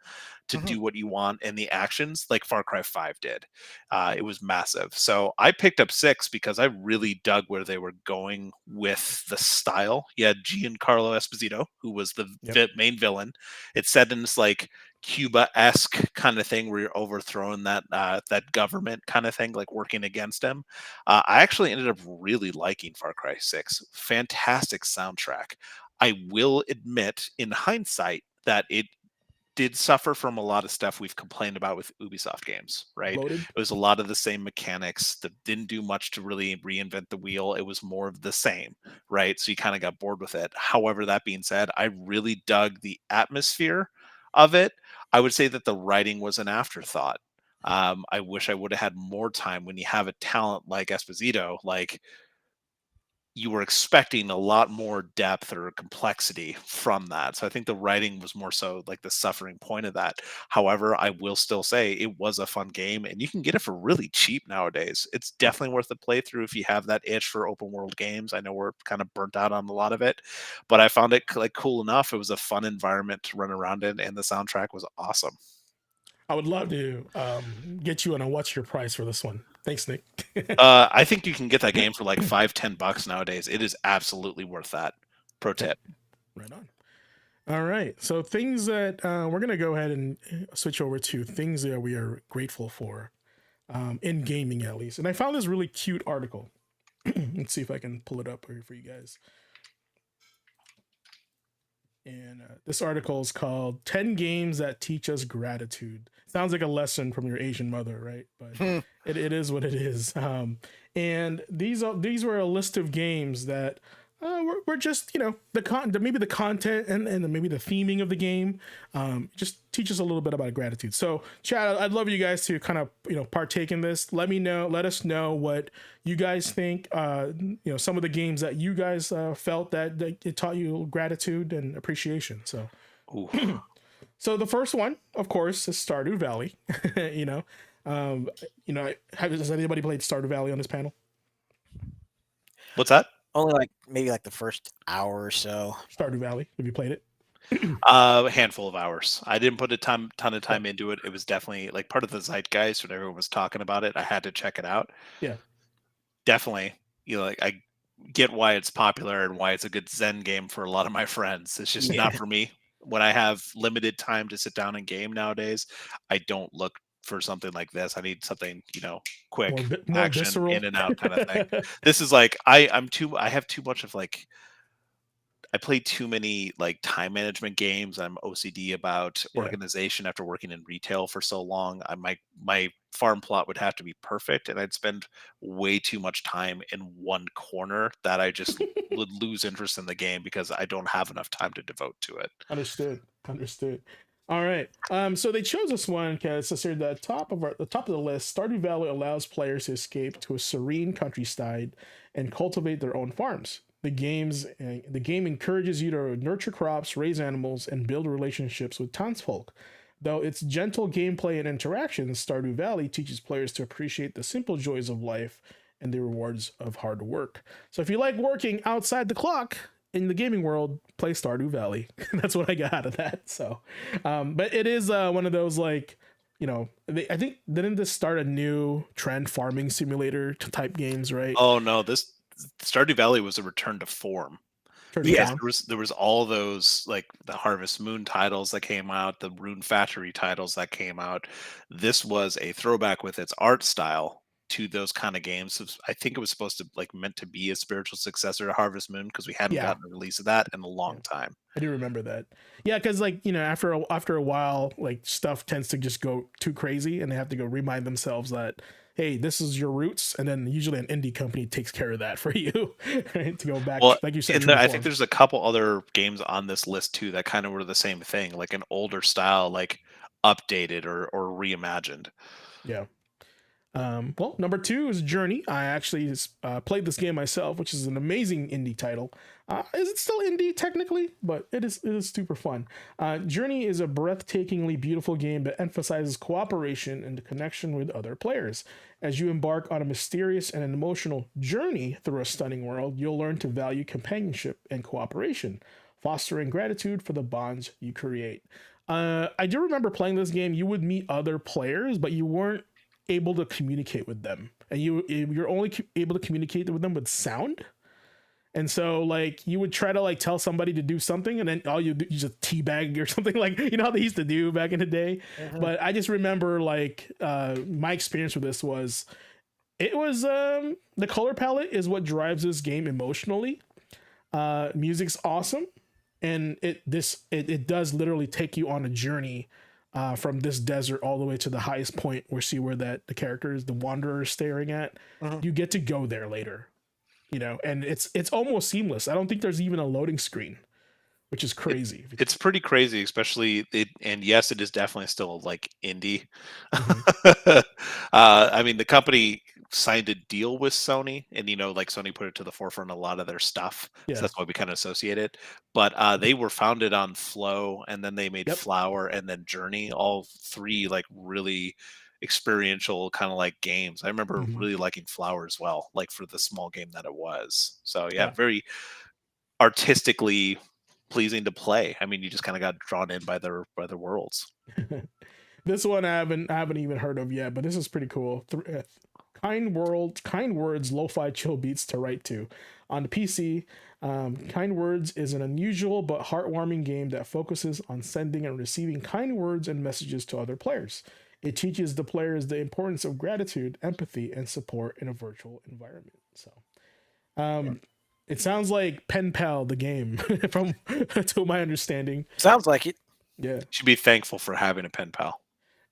to Uh-huh. do what you want and the actions like Far Cry 5 did. It was massive. So I picked up 6 because I really dug where they were going with the style. You had Giancarlo Esposito, who was the Yep. main villain. It's set in this like Cuba-esque kind of thing where you're overthrowing that government kind of thing, like working against them. I actually ended up really liking Far Cry 6. Fantastic soundtrack. I will admit, in hindsight, that it did suffer from a lot of stuff we've complained about with Ubisoft games, right? Bloated. It was a lot of the same mechanics that didn't do much to really reinvent the wheel. It was more of the same, right? So you kind of got bored with it. However, that being said, I really dug the atmosphere of it. I would say that the writing was an afterthought. I wish I would have had more time when you have a talent like Esposito, like you were expecting a lot more depth or complexity from that. So I think the writing was more so like the suffering point of that. However, I will still say it was a fun game and you can get it for really cheap nowadays. It's definitely worth the playthrough if you have that itch for open world games. I know we're kind of burnt out on a lot of it, but I found it like cool enough. It was a fun environment to run around in and the soundtrack was awesome. I would love to get you on a what's your price for this one. Thanks, Nick. I think you can get that game for like $5-10 nowadays. It is absolutely worth that. Pro tip. Right on. All right. So things that we're going to go ahead and switch over to things that we are grateful for in gaming, at least. And I found this really cute article. Let's see if I can pull it up here for you guys. And this article is called 10 Games That Teach Us Gratitude. Sounds like a lesson from your Asian mother, right? But it is what it is. And these were a list of games that we're just, you know, maybe the content and maybe the theming of the game just teach us a little bit about gratitude. So Chad, I'd love you guys to kind of, you know, partake in this. Let us know what you guys think, you know, some of the games that you guys felt that it taught you gratitude and appreciation. So so the first one, of course, is Stardew Valley. Has anybody played Stardew Valley on this panel? What's that? Only like maybe like the first hour or so. Stardew Valley. Have you played it? A handful of hours. I didn't put a ton of time into it. It was definitely like part of the zeitgeist when everyone was talking about it. I had to check it out. Yeah. Definitely. You know, like I get why it's popular and why it's a good Zen game for a lot of my friends. It's just not for me. When I have limited time to sit down and game nowadays, I don't look for something like this. I need something, you know, quick more action, visceral. in and out kind of thing. This is like I have too much of like I play too many like time management games. I'm OCD about organization after working in retail for so long. My farm plot would have to be perfect, and I'd spend way too much time in one corner that I just would lose interest in the game because I don't have enough time to devote to it. Understood. All right. So they chose this one because it's at the top of the list. Stardew Valley allows players to escape to a serene countryside and cultivate their own farms. The game encourages you to nurture crops, raise animals, and build relationships with townsfolk. Though its gentle gameplay and interactions, Stardew Valley teaches players to appreciate the simple joys of life and the rewards of hard work. So if you like working outside the clock in the gaming world, play Stardew Valley. That's what I got out of that. So, but it is one of those like, you know, I think didn't this start a new trend, farming simulator type games, right? Oh no, this Stardew Valley was a return to form. There was all those like the Harvest Moon titles that came out, the Rune Factory titles that came out. This was a throwback with its art style to those kind of games. I think it was supposed to like meant to be a spiritual successor to Harvest Moon because we hadn't gotten a release of that in a long time. I do remember that. Yeah, because like, you know, after a while, like stuff tends to just go too crazy and they have to go remind themselves that, hey, this is your roots, and then usually an indie company takes care of that for you, right? To go back, like you said. I think there's a couple other games on this list too that kind of were the same thing, like an older style, like updated or reimagined. Yeah. Well, number 2 is Journey. I actually played this game myself, which is an amazing indie title. Is it still indie technically? But it is super fun. Journey is a breathtakingly beautiful game that emphasizes cooperation and the connection with other players. As you embark on a mysterious and an emotional journey through a stunning world, you'll learn to value companionship and cooperation, fostering gratitude for the bonds you create. I do remember playing this game. You would meet other players, but you weren't able to communicate with them, and you're only able to communicate with them with sound. And so like you would try to like tell somebody to do something, and then all you just teabag or something, like, you know how they used to do back in the day. But I just remember like my experience with this was the color palette is what drives this game emotionally. Music's awesome. and it does literally take you on a journey from this desert all the way to the highest point where see where that the character is, the wanderer is staring at. Mhm. You get to go there later, and it's almost seamless. I don't think there's even a loading screen, which is It crazy. it's pretty crazy, especially it, and yes, it is definitely still like indie. Mhm. I mean, the company signed a deal with Sony, and like Sony put it to the forefront of a lot of their stuff, so Yeah. that's why we kind of associate it. But they were founded on Flow, and then they made Yep. Flower, and then Journey, all three like really experiential kind of like games. I remember Hmm. really liking Flower as well, like for the small game that it was. So yeah, Yeah. very artistically pleasing to play. I mean, you just kind of got drawn in by their worlds. This one I haven't even heard of yet, but this is pretty cool. Kind words, lo-fi chill beats to write to. On the PC, Kind Words is an unusual but heartwarming game that focuses on sending and receiving kind words and messages to other players. It teaches the players the importance of gratitude, empathy, and support in a virtual environment. So, um, it sounds like Pen Pal, the game, from to my understanding. Sounds like it. Yeah. Should be thankful for having a pen pal.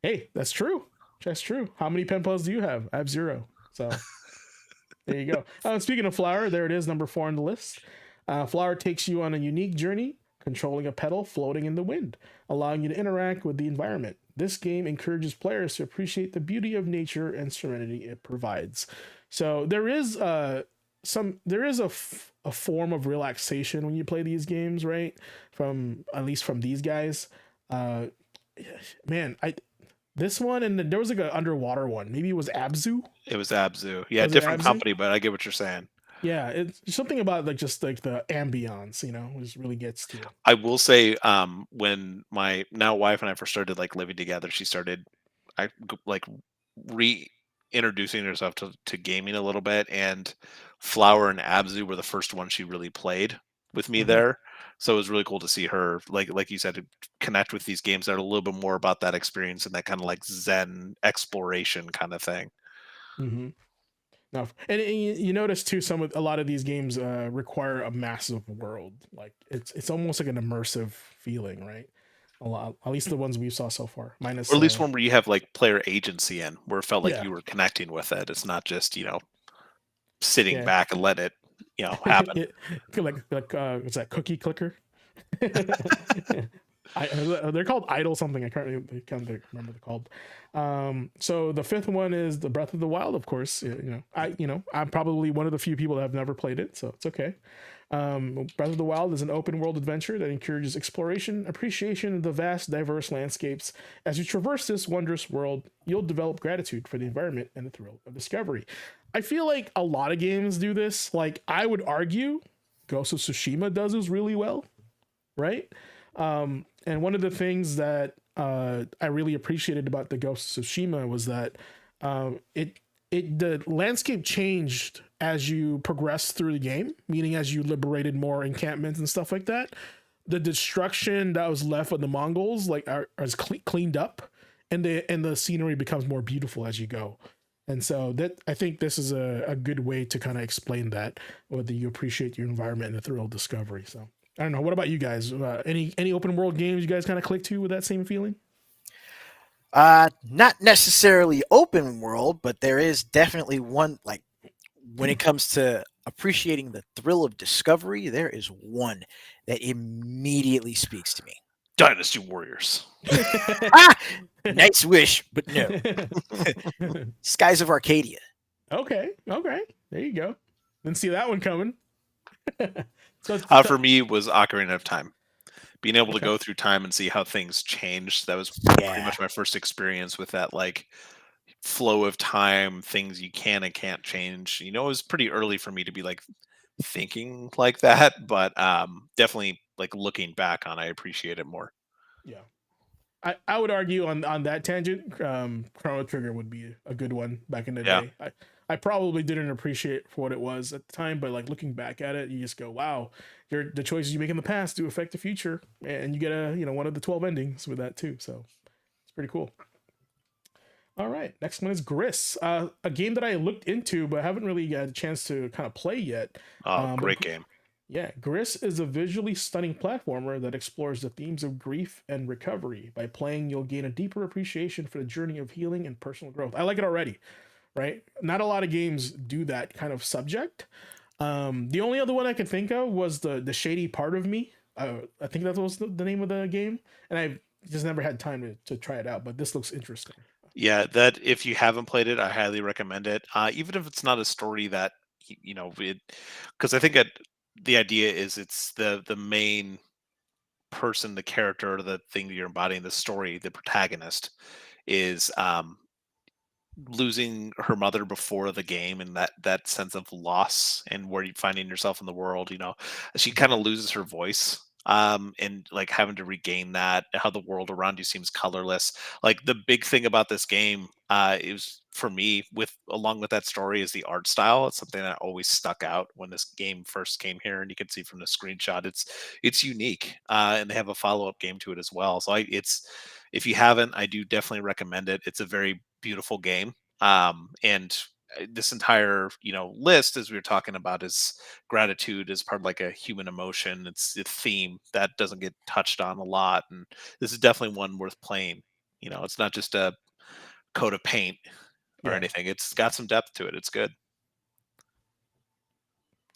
Hey, that's true. That's true. How many pen pals do you have? I have 0. So there you go. Speaking of Flower, there it is, number 4 on the list. Flower takes you on a unique journey, controlling a pedal floating in the wind, allowing you to interact with the environment. This game encourages players to appreciate the beauty of nature and serenity it provides. So there is a form of relaxation when you play these games, right? From at least from these guys. Uh, man, I this one and then there was like an underwater one. Maybe it was Abzu. It was Abzu. Yeah, Was it different Abzu? company, but I get what you're saying. Yeah, it's something about like just like the ambiance, just really gets to you. I will say, when my now wife and I first started like living together, she started like reintroducing herself to gaming a little bit, and Flower and Abzu were the first ones she really played with me Hmm. there. So it was really cool to see her, like you said, to connect with these games that are a little bit more about that experience and that kind of like Zen exploration kind of thing. Hmm. No, and you notice too, a lot of these games require a massive world. Like it's almost like an immersive feeling, right? A lot, at least the ones we saw so far. Or Minus, at least one where you have like player agency in, where it felt like yeah, you were connecting with it. It's not just sitting yeah, back and let it happen. it, like what's that cookie clicker? They're called idle something. I can't remember the called. So the fifth one is the Breath of the Wild. Of course, I'm probably one of the few people that have never played it, so it's okay. Breath of the Wild is an open world adventure that encourages exploration, appreciation of the vast, diverse landscapes. As you traverse this wondrous world, you'll develop gratitude for the environment and the thrill of discovery. I feel like a lot of games do this. Like I would argue, Ghost of Tsushima does this really well, right? And one of the things that I really appreciated about the Ghost of Tsushima was that the landscape changed as you progressed through the game, meaning as you liberated more encampments and stuff like that. The destruction that was left of the Mongols is cleaned up, and the scenery becomes more beautiful as you go. And so that I think this is a good way to kind of explain that, whether you appreciate your environment and the thrill of discovery. So I don't know. What about you guys? Any open world games you guys kind of click to with that same feeling? Not necessarily open world, but there is definitely one like when it comes to appreciating the thrill of discovery, there is one that immediately speaks to me. Dynasty Warriors. Ah, nice wish, but no. Skies of Arcadia. Okay, there you go. Didn't see that one coming. So For me, it was Ocarina of Time. Being able to okay, go through time and see how things changed. That was pretty Yeah. much my first experience with that, like flow of time, things you can and can't change. It was pretty early for me to be like thinking like that, but definitely like looking back on, I appreciate it more. yeah. I would argue on that tangent, Chrono Trigger would be a good one back in the Yeah. day. I probably didn't appreciate it for what it was at the time, but like looking back at it, you just go, wow, the choices you make in the past do affect the future, and you get one of the 12 endings with that too. So it's pretty cool. All right, next one is Gris, a game that I looked into but haven't really got a chance to kind of play yet. Oh, But great game. Yeah, Gris is a visually stunning platformer that explores the themes of grief and recovery. By playing, you'll gain a deeper appreciation for the journey of healing and personal growth. I like it already, right? Not a lot of games do that kind of subject. The only other one I could think of was the Shady Part of Me. I think that was the name of the game, and I've just never had time to try it out. But this looks interesting. Yeah, that if you haven't played it, I highly recommend it. Even if it's not a story that it, because I think the idea is it's the main person, the character, or the thing that you're embodying, the story, the protagonist is losing her mother before the game, and that sense of loss and where you finding yourself in the world. She kind of loses her voice, and like having to regain that, how the world around you seems colorless. Like the big thing about this game, is for me, with along with that story, is the art style. It's something that always stuck out when this game first came here, and you can see from the screenshot, it's unique, and they have a follow-up game to it as well. So it's, if you haven't, I do definitely recommend it. It's a very beautiful game. And this entire list, as we were talking about, is gratitude is part of like a human emotion. It's a theme that doesn't get touched on a lot, and this is definitely one worth playing. It's not just a coat of paint or Yeah. anything. It's got some depth to it. It's good.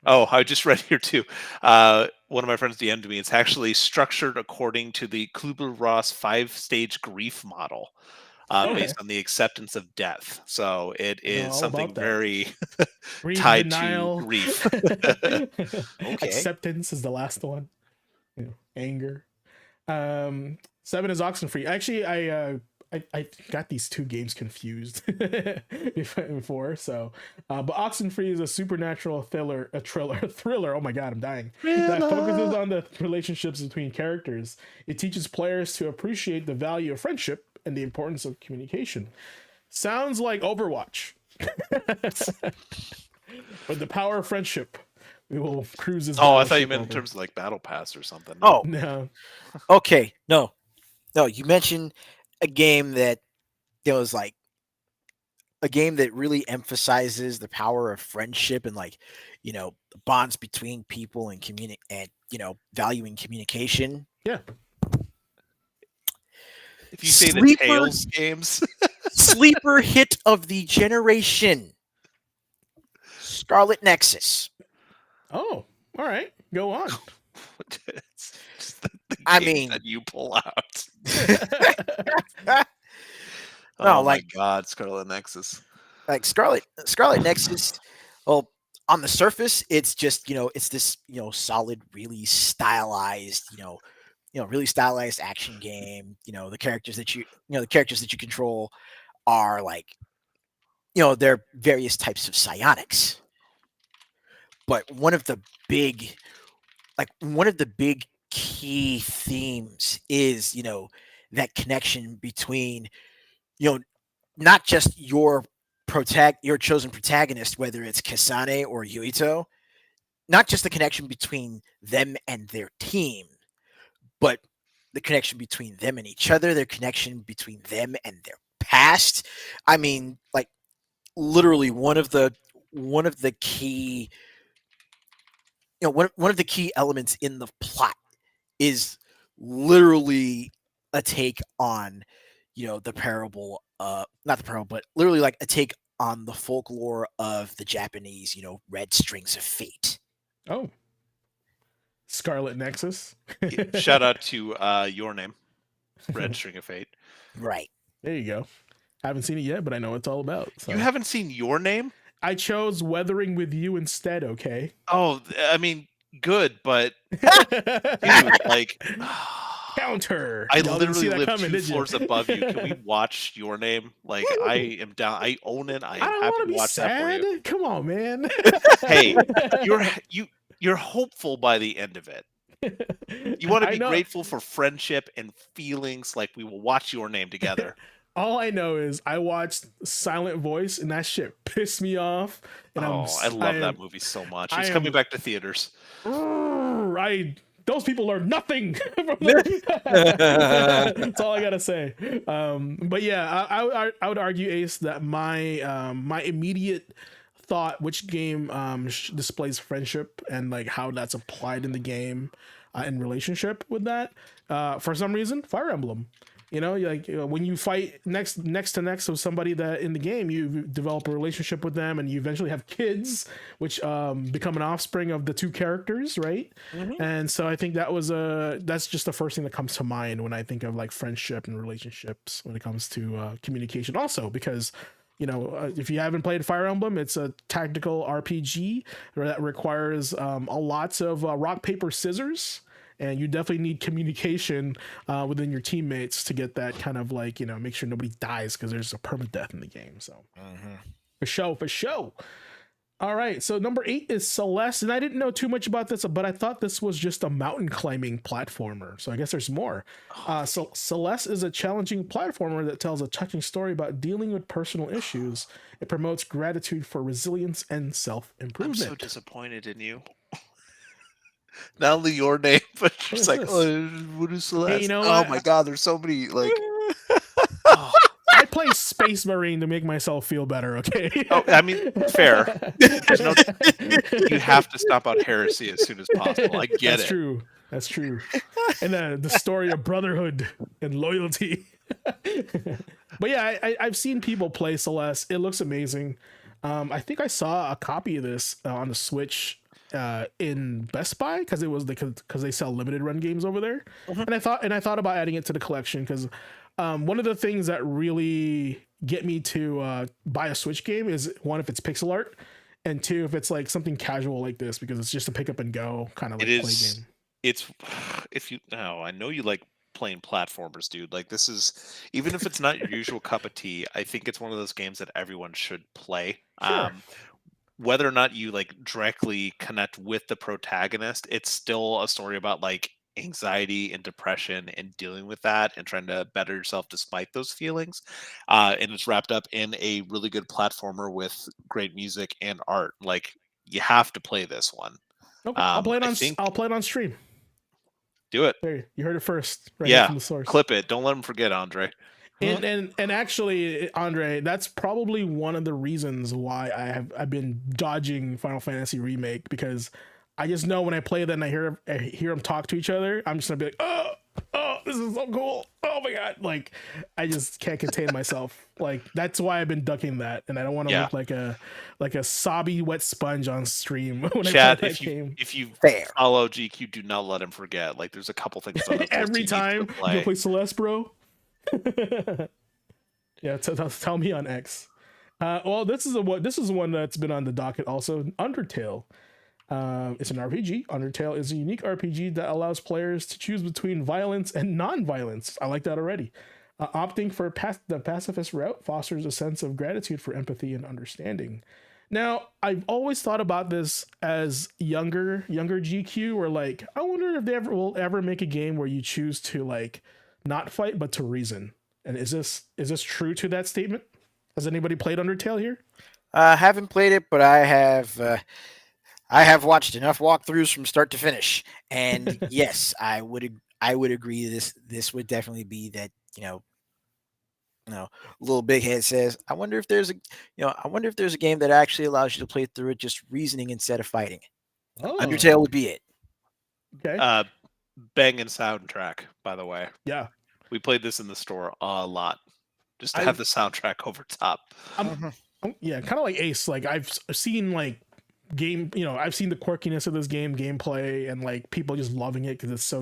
Oh, I just read here too. One of my friends DM'd me. It's actually structured according to the Kubler-Ross 5-stage grief model, Okay. based on the acceptance of death. So it I know is all something about that. very Grief, tied to denial, grief. Okay. acceptance is the last one. Anger. 7 is Oxenfree. Actually, I got these two games confused before. So, but Oxenfree is a supernatural thriller. Oh my god, I'm dying. That focuses on the relationships between characters. It teaches players to appreciate the value of friendship and the importance of communication. Sounds like Overwatch. With the power of friendship, we will cruise this. Oh, I thought you battleship meant in over. terms of like Battle Pass or something. No. Oh, No. okay. No, no. You mentioned a game that was like a game that really emphasizes the power of friendship and like the bonds between people and valuing communication. Yeah. If you say the Sleeper Tales games, sleeper hit of the generation, Scarlet Nexus. Oh, all right. Go on. it's just the I games mean, that you pull out. no, Oh my like God, Scarlet Nexus. Scarlet Nexus. Well, on the surface, it's just it's this solid, really stylized really stylized action game. The characters that you control are like they're various types of psionics. But one of the big key themes is that connection between you know not just your chosen protagonist, whether it's Kasane or Yuito, not just the connection between them and their team, but the connection between them and each other, their connection between them and their past. I mean, like literally one of the key one of the key elements in the plot is literally a take on the parable, not the parable, but literally like a take on the folklore of the Japanese red strings of fate. Oh, Scarlet Nexus. Shout out to Your Name, Red String of Fate. Right. There you go. Haven't seen it yet, but I know what it's all about. So. You haven't seen Your Name? I chose Weathering with You instead. Okay. Oh, I mean, good, but dude, like, Counter. I Y'all didn't see literally that live coming, 2 did you? floors above you. Can we watch Your Name? Like, I am down. I own it. I I am don't happy want to to be watch that for sad. you. Come on, man. Hey, you're hopeful by the end of it. You want to I be know. grateful for friendship and feelings. Like, we will watch Your Name together. All I know is I watched Silent Voice and that shit pissed me off. And I love that movie so much. It's coming back to theaters. Those people are nothing. That's all I gotta say. But yeah, I would argue, Ace, that my immediate which game displays friendship and like how that's applied in the game in relationship with that. For some reason, Fire Emblem. When you fight next to next with somebody that in the game, you develop a relationship with them, and you eventually have kids, which become an offspring of the two characters, right? Mhm. And so I think that's just the first thing that comes to mind when I think of like friendship and relationships when it comes to communication. Also, because if you haven't played Fire Emblem, it's a tactical RPG that requires a lots of rock paper scissors, and you definitely need communication within your teammates to get that kind of like make sure nobody dies, because there's a permadeath in the game. So for show. All right, so number 8 is Celeste, and I didn't know too much about this, but I thought this was just a mountain climbing platformer. So I guess there's more. So Celeste is a challenging platformer that tells a touching story about dealing with personal issues. It promotes gratitude for resilience and I'm self-improvement. so disappointed in you. Not only your name, but What just is like, this? oh, what is Celeste? Hey, you know Oh what? my God, there's so many like. I play Space Marine to make myself feel better, okay? Oh, I mean, fair. There's no. You have to stomp out heresy as soon as possible. I get That's it. true. That's true. And the story of brotherhood and loyalty. But yeah, I've seen people play Celeste. It looks amazing. I think I saw a copy of this on the Switch in Best Buy, because they sell limited run games over there. And I thought about adding it to the collection, because one of the things that really get me to buy a Switch game is, one, if it's pixel art, and two, if it's like something casual like this, because it's just a pick up and go kind of like play game. It's if you. Oh, I know you like playing platformers, dude. Like, this is, even if it's not your usual cup of tea, I think it's one of those games that everyone should play. Sure. Whether or not you like directly connect with the protagonist, it's still a story about like anxiety and depression and dealing with that and trying to better yourself despite those feelings. And it's wrapped up in a really good platformer with great music and art. Like, you have to play this one. Okay, I'll play it I on. think I'll play it on stream. do it. There, you heard it first, right here Yeah, from the source. clip it. Don't let him forget, Andre. And actually, Andre, that's probably one of the reasons why I've been dodging Final Fantasy Remake, because I just know when I play that and I hear them talk to each other, I'm just gonna be like, oh, this is so cool. Oh my God. Like, I just can't contain myself. Like, that's why I've been ducking that. And I don't want to look like a sobby wet sponge on stream when Chat, I play that game. if you Fair. follow GQ, do not let him forget. Like, there's a couple things on this Every list you need to time you play Celeste, bro. Yeah, tell me on X. Well, this is one that's been on the docket also. Undertale. It's an RPG. Undertale is a unique RPG that allows players to choose between violence and non-violence. I like that already. Opting for the pacifist route fosters a sense of gratitude for empathy and understanding. Now, I've always thought about this as younger GQ, where like, I wonder if they will ever make a game where you choose to like not fight but to reason. And is this true to that statement? Has anybody played Undertale here? I haven't played it, but I have watched enough walkthroughs from start to finish, and yes, I would agree. This would definitely be that. Little Big Head says, I wonder if there's a game that actually allows you to play through it just reasoning instead of fighting. Oh. Undertale would be it. Okay. Banging soundtrack, by the way. Yeah. We played this in the store a lot, just to have the soundtrack over top. Yeah, kind of like Ace. Like, I've seen like I've seen the quirkiness of this gameplay, and like people just loving it because it's so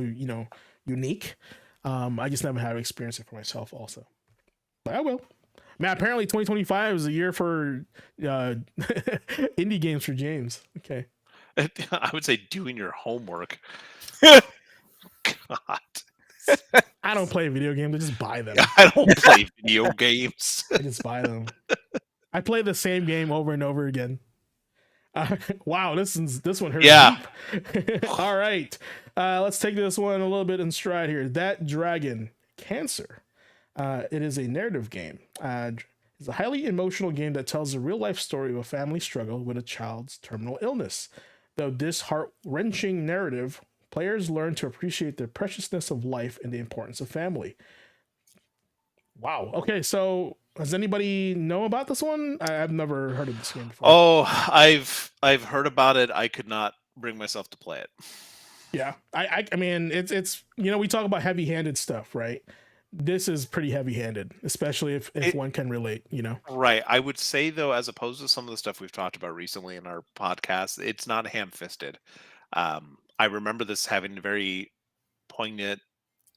unique. I just never had experience it for myself also, but I will. Man, apparently 2025 is a year for indie games for James. Okay. I would say doing your homework. God. I don't play video games. I just buy them. I don't play video games. I just buy them. I play the same game over and over again. Wow, this one hurts. Yeah. Deep. All right. Let's take this one a little bit in stride here. That Dragon Cancer. It is a narrative game. It's a highly emotional game that tells a real-life story of a family struggle with a child's terminal illness. Though this heart-wrenching narrative, players learn to appreciate the preciousness of life and the importance of family. Wow. Okay, so Does anybody know about this one? I've never heard of this game before. Oh, I've heard about it. I could not bring myself to play it. Yeah, I mean, it's we talk about heavy-handed stuff, right? This is pretty heavy-handed, especially if It one can relate. right. I would say though, as opposed to some of the stuff we've talked about recently in our podcast, it's not ham-fisted. I remember this having a very poignant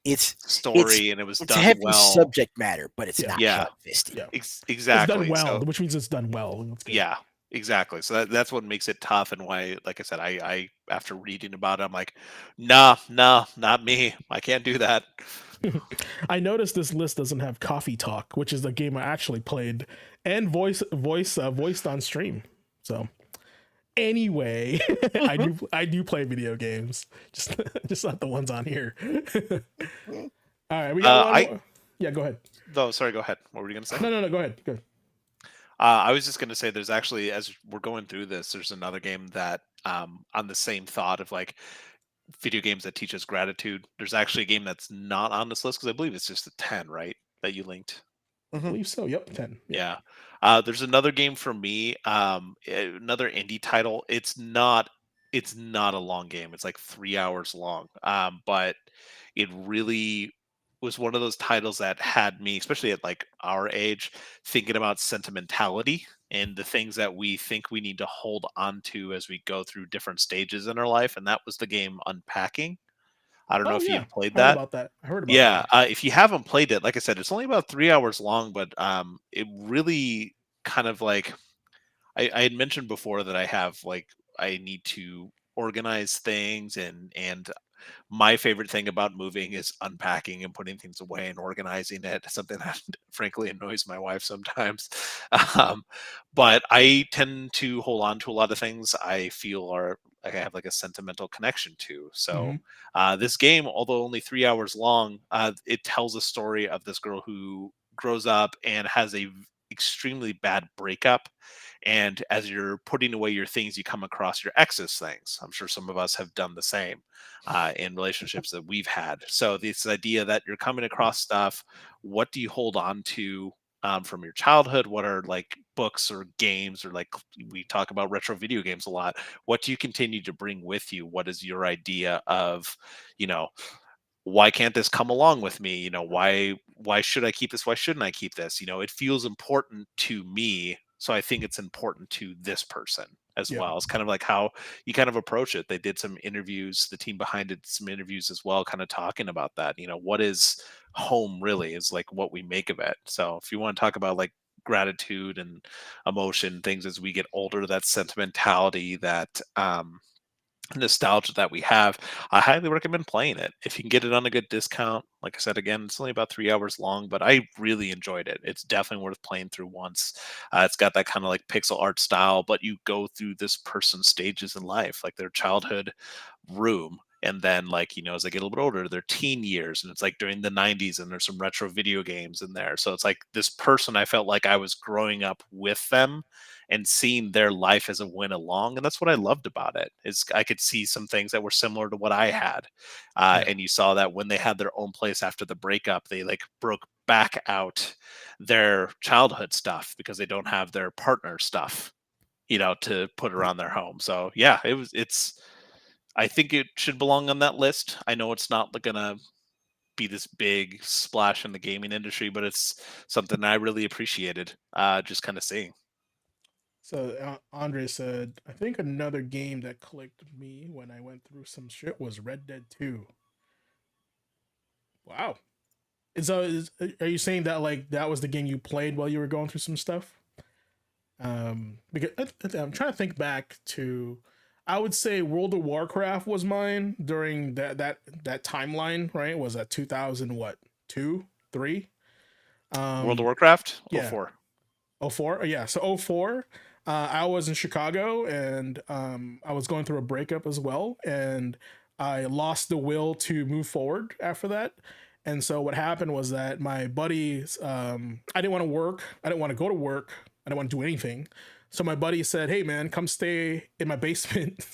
It's it's story, and it was it's done heavy well. subject matter, but it's Yeah, not Yeah, ham-fisted. yeah, it's done exactly. well, So which means it's done well. That's good. yeah, exactly. So that's what makes it tough, and why, like I said, I after reading about it, I'm like, nah, nah, not me. I can't do that. I noticed this list doesn't have Coffee Talk, which is the game I actually played and voiced on stream. So anyway, I do play video games, just not the ones on here. All right, we got one. I More. Yeah, go ahead. though. Sorry, go ahead. What were you gonna say? No, go ahead. Go ahead. I was just gonna say, there's actually, as we're going through this, there's another game that, on the same thought of like video games that teach us gratitude. There's actually a game that's not on this list because I believe it's just a 10, right? That you linked. I Mhm. believe so. Yep, 10. Yeah. Yeah. There's another game for me, another indie title. It's not a long game. It's like 3 hours long. But it really was one of those titles that had me, especially at like our age, thinking about sentimentality and the things that we think we need to hold on to as we go through different stages in our life. And that was the game Unpacking. I don't know Oh if yeah, you've played I heard that. about that. I heard about that Yeah, one. if you haven't played it, like I said, it's only about 3 hours long, but it really kind of like, I had mentioned before that I have like, I need to organize things, and my favorite thing about moving is unpacking and putting things away and organizing it. Something that frankly annoys my wife sometimes. Um, but I tend to hold on to a lot of things I feel are like I have like a sentimental connection to. So Hmm. this game, although only 3 hours long, it tells a story of this girl who grows up and has a extremely bad breakup, and as you're putting away your things, you come across your ex's things. I'm sure some of us have done the same in relationships that we've had. So this idea that you're coming across stuff, what do you hold on to from your childhood? What are like books or games, or like we talk about retro video games a lot? What do you continue to bring with you? What is your idea of, you know, why can't this come along with me? Why should I keep this? Why shouldn't I keep this? It feels important to me, so I think it's important to this person as Yeah. well. It's kind of like how you kind of approach it. They did some interviews, the team behind it, some interviews as well, kind of talking about that. What is home really, is like what we make of it. So if you want to talk about like gratitude and emotion, things as we get older, that sentimentality, that nostalgia that we have, I highly recommend playing it if you can get it on a good discount. Like I said, again, it's only about 3 hours long, but I really enjoyed it. It's definitely worth playing through once. It's got that kind of like pixel art style, but you go through this person's stages in life, like their childhood room, and then like as they get a little bit older, their teen years, and it's like during the 90s, and there's some retro video games in there. So it's like this person, I felt like I was growing up with them and seeing their life as it went along, and that's what I loved about it, is I could see some things that were similar to what I had. Yeah. And you saw that when they had their own place after the breakup, they like broke back out their childhood stuff because they don't have their partner stuff, to put around their home. So yeah, it's I think it should belong on that list. I know it's not gonna be this big splash in the gaming industry, but it's something I really appreciated, just kind of seeing. So Andre said, I think another game that clicked me when I went through some shit was Red Dead 2. Wow. And so are you saying that like that was the game you played while you were going through some stuff? Because I'm trying to think back to, I would say World of Warcraft was mine during that timeline, right? Was that 2000 what? 2, 3? World of Um Warcraft, yeah. 04. Oh four, yeah. So oh four, I was in Chicago, and I was going through a breakup as well, and I lost the will to move forward after that. And so what happened was that my buddies, I didn't want to work, I didn't want to go to work, I didn't want to do anything. So my buddy said, "Hey man, come stay in my basement."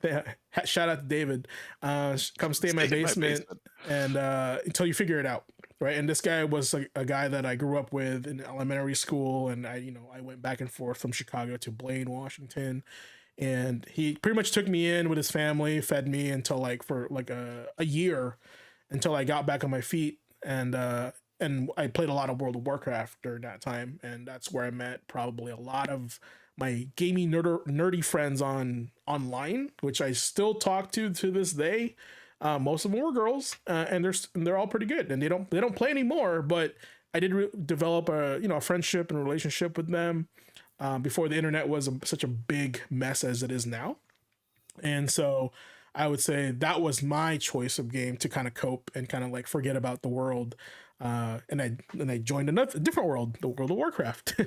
Yeah, shout out to David. Come stay in my Stay in my basement basement. and until you figure it out. right? And this guy was a guy that I grew up with in elementary school, and I went back and forth from Chicago to Blaine, Washington, and he pretty much took me in with his family, fed me until like for like a year until I got back on my feet, and I played a lot of World of Warcraft during that time, and that's where I met probably a lot of my gaming nerdy friends online, which I still talk to this day. Most of them were girls, and they're all pretty good, and they don't play anymore. But I did develop a friendship and a relationship with them before the internet was such a big mess as it is now. And so I would say that was my choice of game to kind of cope and kind of like forget about the world. And I joined a different world, the World of Warcraft.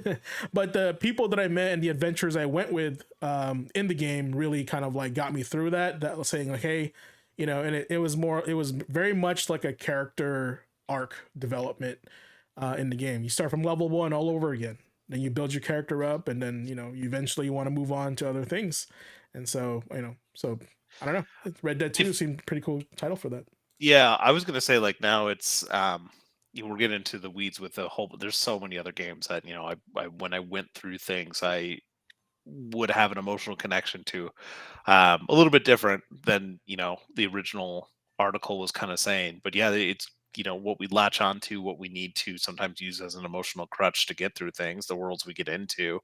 But the people that I met and the adventures I went with in the game really kind of like got me through that. That was saying like, hey, and it was very much like a character arc development in the game. You start from level 1 all over again. Then you build your character up, and then you eventually want to move on to other things. And so so I don't know. Red Dead 2 seemed pretty cool title for that. Yeah, I was gonna say like now it's we're getting into the weeds with the whole. There's so many other games that I when I went through things I would have an emotional connection to, a little bit different than the original article was kind of saying. But yeah, it's what we latch on to, what we need to sometimes use as an emotional crutch to get through things, the worlds we get into.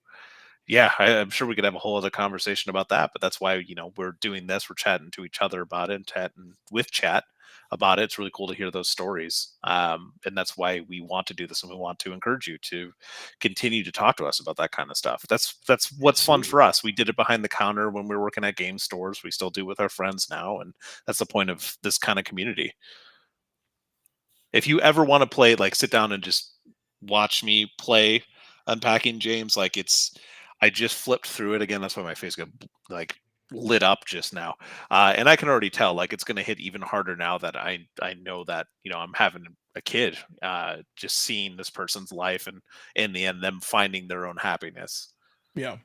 Yeah, I'm sure we could have a whole other conversation about that, but that's why we're doing this. We're chatting to each other about it, and chatting with chat about it. It's really cool to hear those stories, and that's why we want to do this, and we want to encourage you to continue to talk to us about that kind of stuff. That's what's fun Absolutely. for us. We did it behind the counter when we were working at game stores. We still do with our friends now, and that's the point of this kind of community. If you ever want to play, like sit down and just watch me play Unpacking James, like I just flipped through it again. That's why my face got like lit up just now. And I can already tell like it's going to hit even harder now that I know that, I'm having a kid, just seeing this person's life and in the end, them finding their own happiness. Yeah.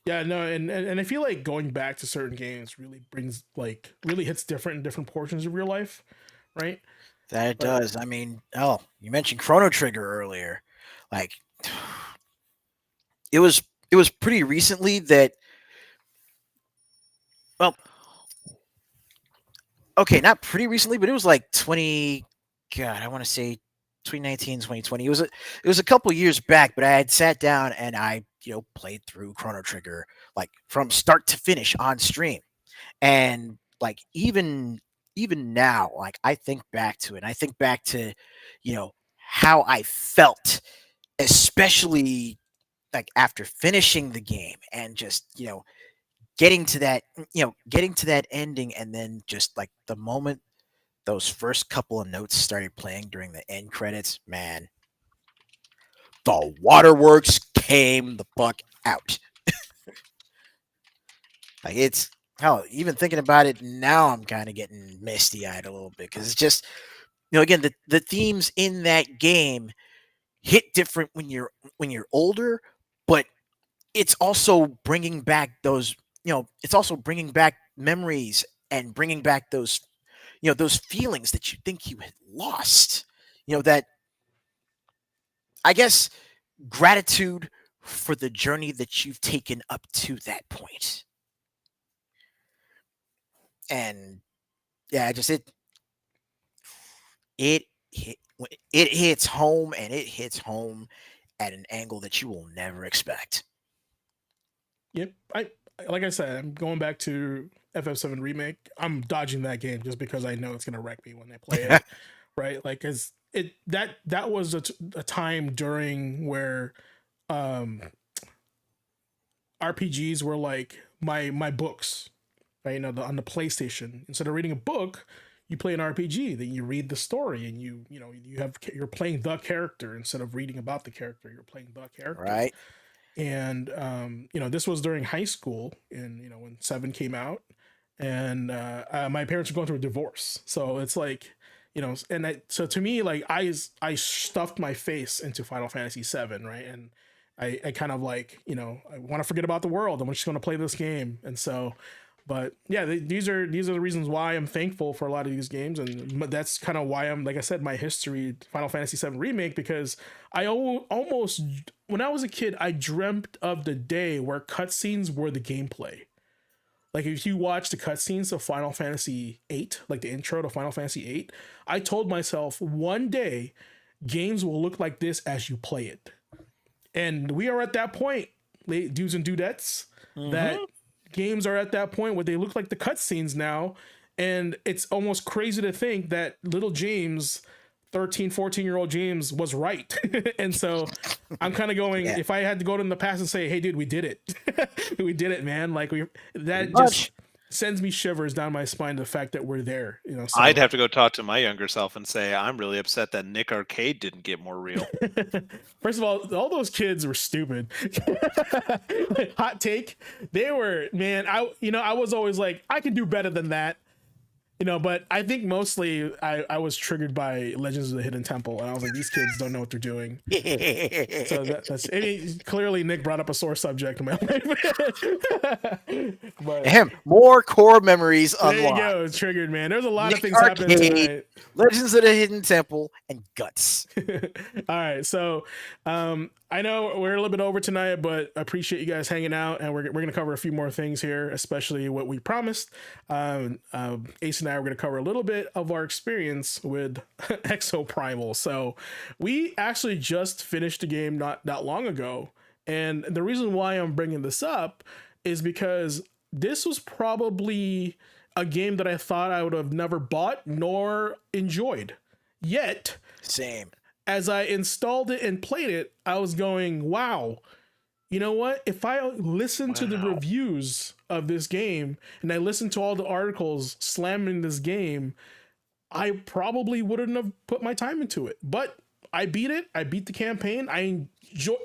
Yeah, no, and I feel like going back to certain games really hits different in different portions of your life, right? That it Like, does. I mean, oh, you mentioned Chrono Trigger earlier. Like, it was it was pretty recently that, well, okay, not pretty recently, but it was like 20, God, I want to say 2019, 2020. It was a couple years back, but I had sat down and I, played through Chrono Trigger like from start to finish on stream. And like even now, like I think back to it, and I think back to, how I felt, especially like after finishing the game and just, getting to that ending, and then just like the moment those first couple of notes started playing during the end credits, man, the waterworks came the fuck out. Like it's hell, even thinking about it now, I'm kind of getting misty eyed a little bit because it's just, again, the themes in that game hit different when you're older, but it's also bringing back those, it's also bringing back memories and bringing back those, those feelings that you think you had lost. That, I guess, gratitude for the journey that you've taken up to that point. And yeah, just it hit, it hits home, and it hits home at an angle that you will never expect. yep. Like I said, I'm going back to FF7 remake. I'm dodging that game just because I know it's gonna wreck me when I play it, right? Like, cause that was a time during where um RPGs were like my books, right? On the PlayStation, instead of reading a book, you play an RPG. Then you read the story, and you're playing the character instead of reading about the character. You're playing the character. Right? And this was during high school, and when Seven came out, and my parents were going through a divorce, so it's like, so to me, like, I stuffed my face into Final Fantasy 7, right? And I kind of like, I want to forget about the world. I'm just going to play this game. And so But yeah, these are the reasons why I'm thankful for a lot of these games, and that's kind of why I'm, like I said, my history Final Fantasy VII Remake, because almost, when I was a kid, I dreamt of the day where cutscenes were the gameplay. Like if you watch the cutscenes of Final Fantasy VIII, like the intro to Final Fantasy VIII, I told myself one day games will look like this as you play it, and we are at that point, dudes and dudettes, that games are at that point where they look like the cutscenes now. And it's almost crazy to think that little James, 13, 14-year-old James, was right. And so I'm kind of going, if I had to go to the past and say, hey dude, we did it. We did it, man. Like that just sends me shivers down my spine, the fact that we're there, you know. So. I'd have to go talk to my younger self and say, I'm really upset that Nick Arcade didn't get more real. First of all those kids were stupid. Hot take. They were, man, I was always like, I can do better than that. You know, but I think mostly I was triggered by Legends of the Hidden Temple, and I was like, these kids don't know what they're doing. So that's, I mean, clearly Nick brought up a sore subject in my life. But more core memories there unlocked. you go, triggered, man. There's a lot Nick of things happening tonight. Legends of the Hidden Temple and Guts. All right, so I know we're a little bit over tonight, but I appreciate you guys hanging out, and we're going to cover a few more things here, especially what we promised. Ace and I are going to cover a little bit of our experience with Exoprimal. So we actually just finished the game not long ago, and the reason why I'm bringing this up is because this was probably a game that I thought I would have never bought nor enjoyed. Yet, same. As I installed it and played it, I was going, wow, you know what? If I listened to the reviews of this game and I listened to all the articles slamming this game, I probably wouldn't have put my time into it. But I beat it. I beat the campaign. I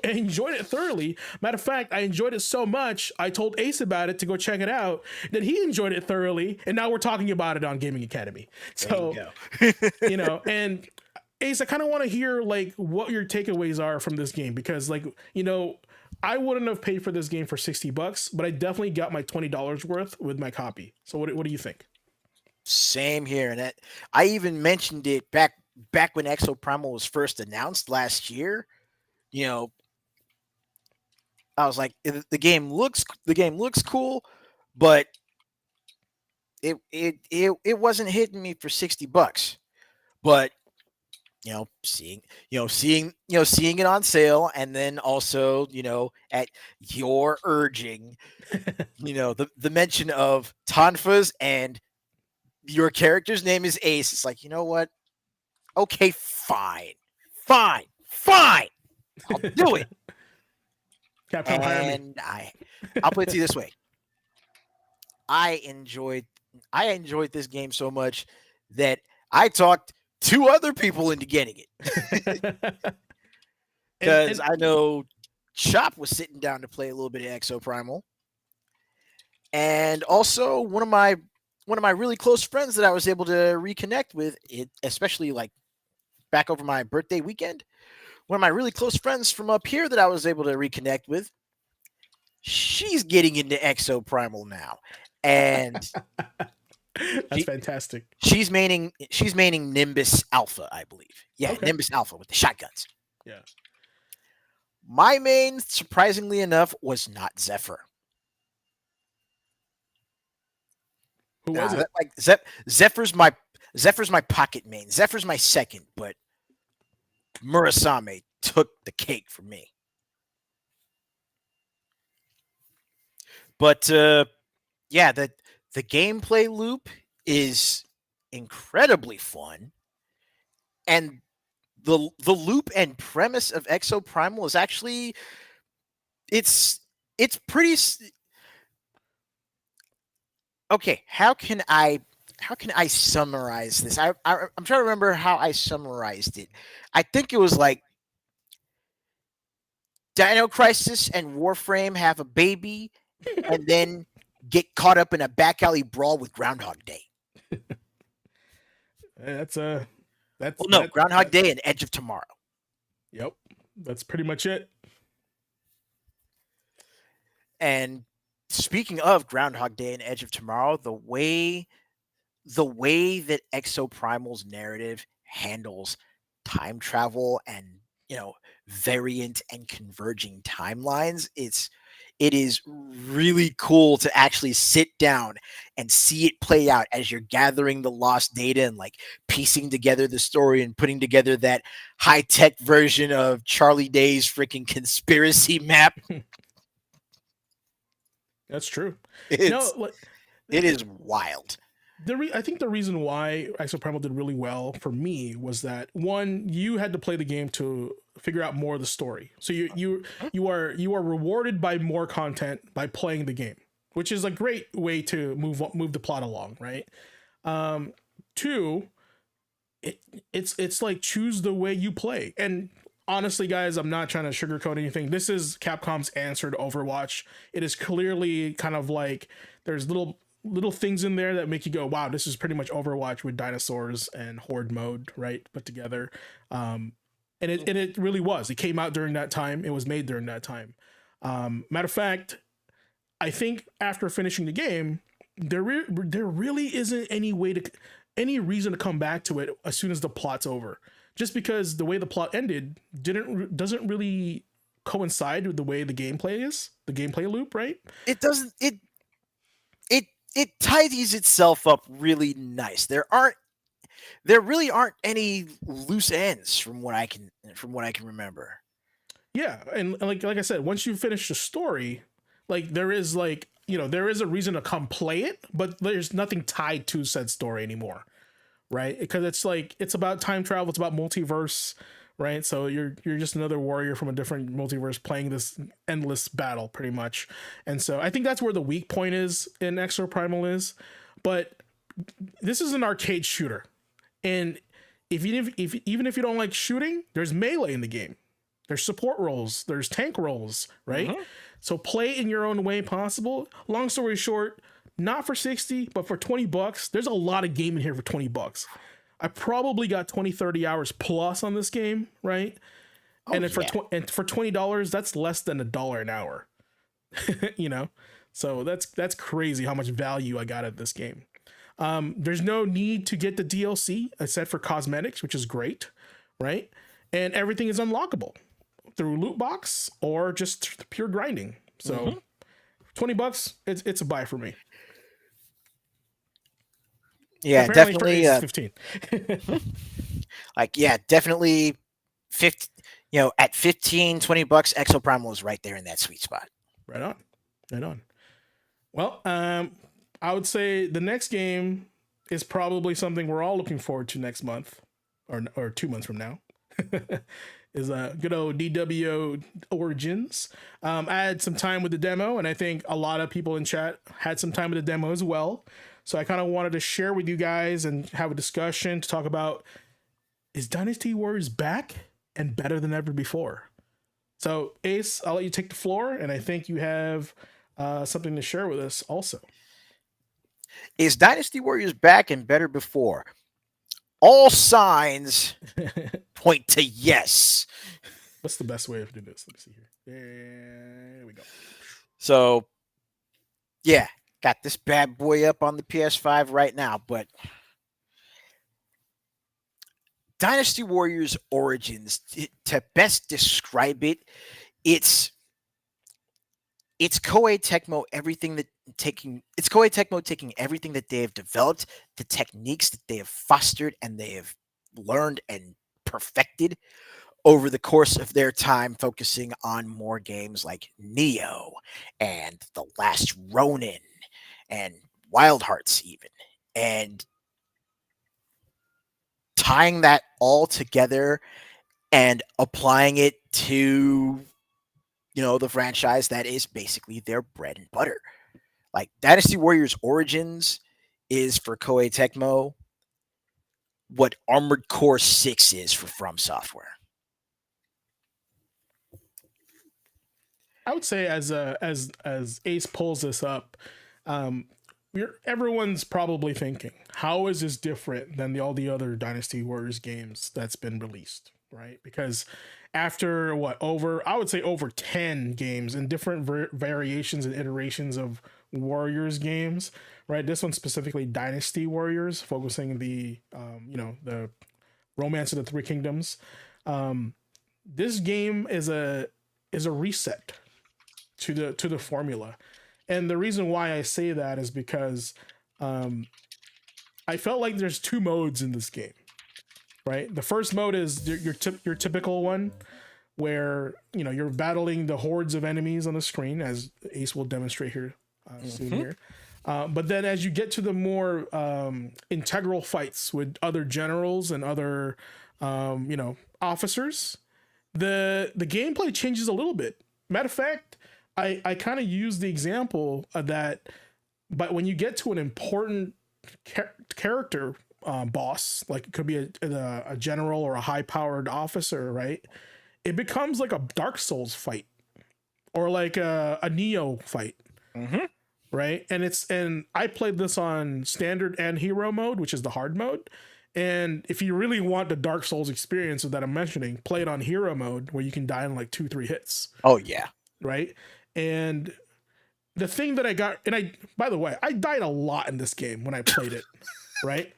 enjoyed it thoroughly. Matter of fact, I enjoyed it so much, I told Ace about it to go check it out. Then he enjoyed it thoroughly, and now we're talking about it on Gaming Academy. So, you know, and Ace, I kind of want to hear like what your takeaways are from this game, because like, you know, I wouldn't have paid for this game for $60, but I definitely got my $20 worth with my copy. So what do you think? Same here. And I even mentioned it back when Exoprimal was first announced last year. You know, I was like, the game looks cool, but it wasn't hitting me for $60. But seeing it on sale, and then also, at your urging, the mention of Tonfas and your character's name is Ace. It's like, you know what? Okay, fine. I'll do it. And I'll put it to you this way. I enjoyed this game so much that I talked 2 other people into getting it. Because I know Chop was sitting down to play a little bit of Exoprimal. And also one of my really close friends that I was able to reconnect with, especially like back over my birthday weekend. One of my really close friends from up here that I was able to reconnect with, she's getting into Exoprimal now. And that's fantastic. She's maining Nimbus Alpha, I believe. Yeah, okay. Nimbus Alpha with the shotguns. Yeah. My main, surprisingly enough, was not Zephyr. Who was it? Like Zephyr's my pocket main. Zephyr's my second, but Murasame took the cake for me. But yeah, the gameplay loop is incredibly fun, and the loop and premise of Exoprimal is actually it's pretty. Okay, how can I summarize this? I'm trying to remember how I summarized it. I think it was like Dino Crisis and Warframe have a baby and then get caught up in a back alley brawl with Groundhog Day. Groundhog Day and Edge of Tomorrow. Yep, that's pretty much it. And speaking of Groundhog Day and Edge of Tomorrow, the way that Exoprimal's narrative handles time travel and, you know, variant and converging timelines, it is really cool to actually sit down and see it play out as you're gathering the lost data and like piecing together the story and putting together that high-tech version of Charlie Day's freaking conspiracy map. That's true. No, It's like, it is wild. I think the reason why Exoprimal did really well for me was that, one, you had to play the game to figure out more of the story. So you are rewarded by more content by playing the game, which is a great way to move the plot along, right? Two, it's like choose the way you play. And honestly, guys, I'm not trying to sugarcoat anything. This is Capcom's answer to Overwatch. It is clearly kind of like there's little things in there that make you go, wow, this is pretty much Overwatch with dinosaurs and horde mode, right, put together. And it really was. It came out during that time. It was made during that time. Matter of fact, I think after finishing the game, there really isn't any reason to come back to it as soon as the plot's over. Just because the way the plot ended doesn't really coincide with the way the gameplay loop, right? It doesn't it tidies itself up really nice. There really aren't any loose ends from what I can remember. Yeah, and like I said, once you finish the story, like there is there is a reason to come play it, but there's nothing tied to said story anymore, right? Because it's about time travel, it's about multiverse, right? So you're just another warrior from a different multiverse playing this endless battle, pretty much. And so I think that's where the weak point is in Exoprimal is, but this is an arcade shooter, and even if you don't like shooting, there's melee in the game. There's support roles. There's tank roles, right? Mhm. So play in your own way possible. Long story short, not for 60, but for $20, there's a lot of game in here for $20. I probably got 20, 30 hours plus on this game, right? Oh, And then yeah. and for $20, that's less than $1 an hour. you know? So that's crazy how much value I got at this game. There's no need to get the DLC except for cosmetics, which is great, right? And everything is unlockable through loot box or just pure grinding. So $20, it's a buy for me. Yeah, Apparently for definitely. Ace, 15. Definitely 50, at 15, $20, Exoprimal is right there in that sweet spot. Right on. Right on. Well, I would say the next game is probably something we're all looking forward to next month or 2 months from now. Is a good old DWO Origins. I had some time with the demo, and I think a lot of people in chat had some time with the demo as well. So I kind of wanted to share with you guys and have a discussion to talk about, is Dynasty Warriors back and better than ever before? So Ace, I'll let you take the floor, and I think you have something to share with us also. Is Dynasty Warriors back and better before? All signs point to yes. What's the best way of doing this? Let me see here. There we go. So, yeah, got this bad boy up on the PS5 right now, but Dynasty Warriors Origins, to best describe it, it's Koei Tecmo taking everything that they have developed, the techniques that they have fostered and they have learned and perfected over the course of their time, focusing on more games like Neo and The Last Ronin and Wild Hearts even, and tying that all together and applying it to the franchise that is basically their bread and butter. Like Dynasty Warriors Origins is for Koei Tecmo what Armored Core 6 is for From Software. I would say as Ace pulls this up, everyone's probably thinking, how is this different than all the other Dynasty Warriors games that's been released, right? Because after I would say over 10 games and different variations and iterations of Warriors games, right? This one specifically Dynasty Warriors, focusing the Romance of the Three Kingdoms. This game is a reset to the formula. And the reason why I say that is because I felt like there's two modes in this game, right? The first mode is your typical one where you're battling the hordes of enemies on the screen, as Ace will demonstrate here soon here. But then as you get to the more integral fights with other generals and other officers, the gameplay changes a little bit. Matter of fact, I kind of use the example of that, but when you get to an important character boss, like it could be a general or a high-powered officer, right? It becomes like a Dark Souls fight or like a Neo fight, right? And I played this on standard and hero mode, which is the hard mode. And if you really want the Dark Souls experience that I'm mentioning, play it on hero mode where you can die in like 2-3 hits. Oh yeah. Right. And the thing that I got, and by the way, I died a lot in this game when I played it. Right.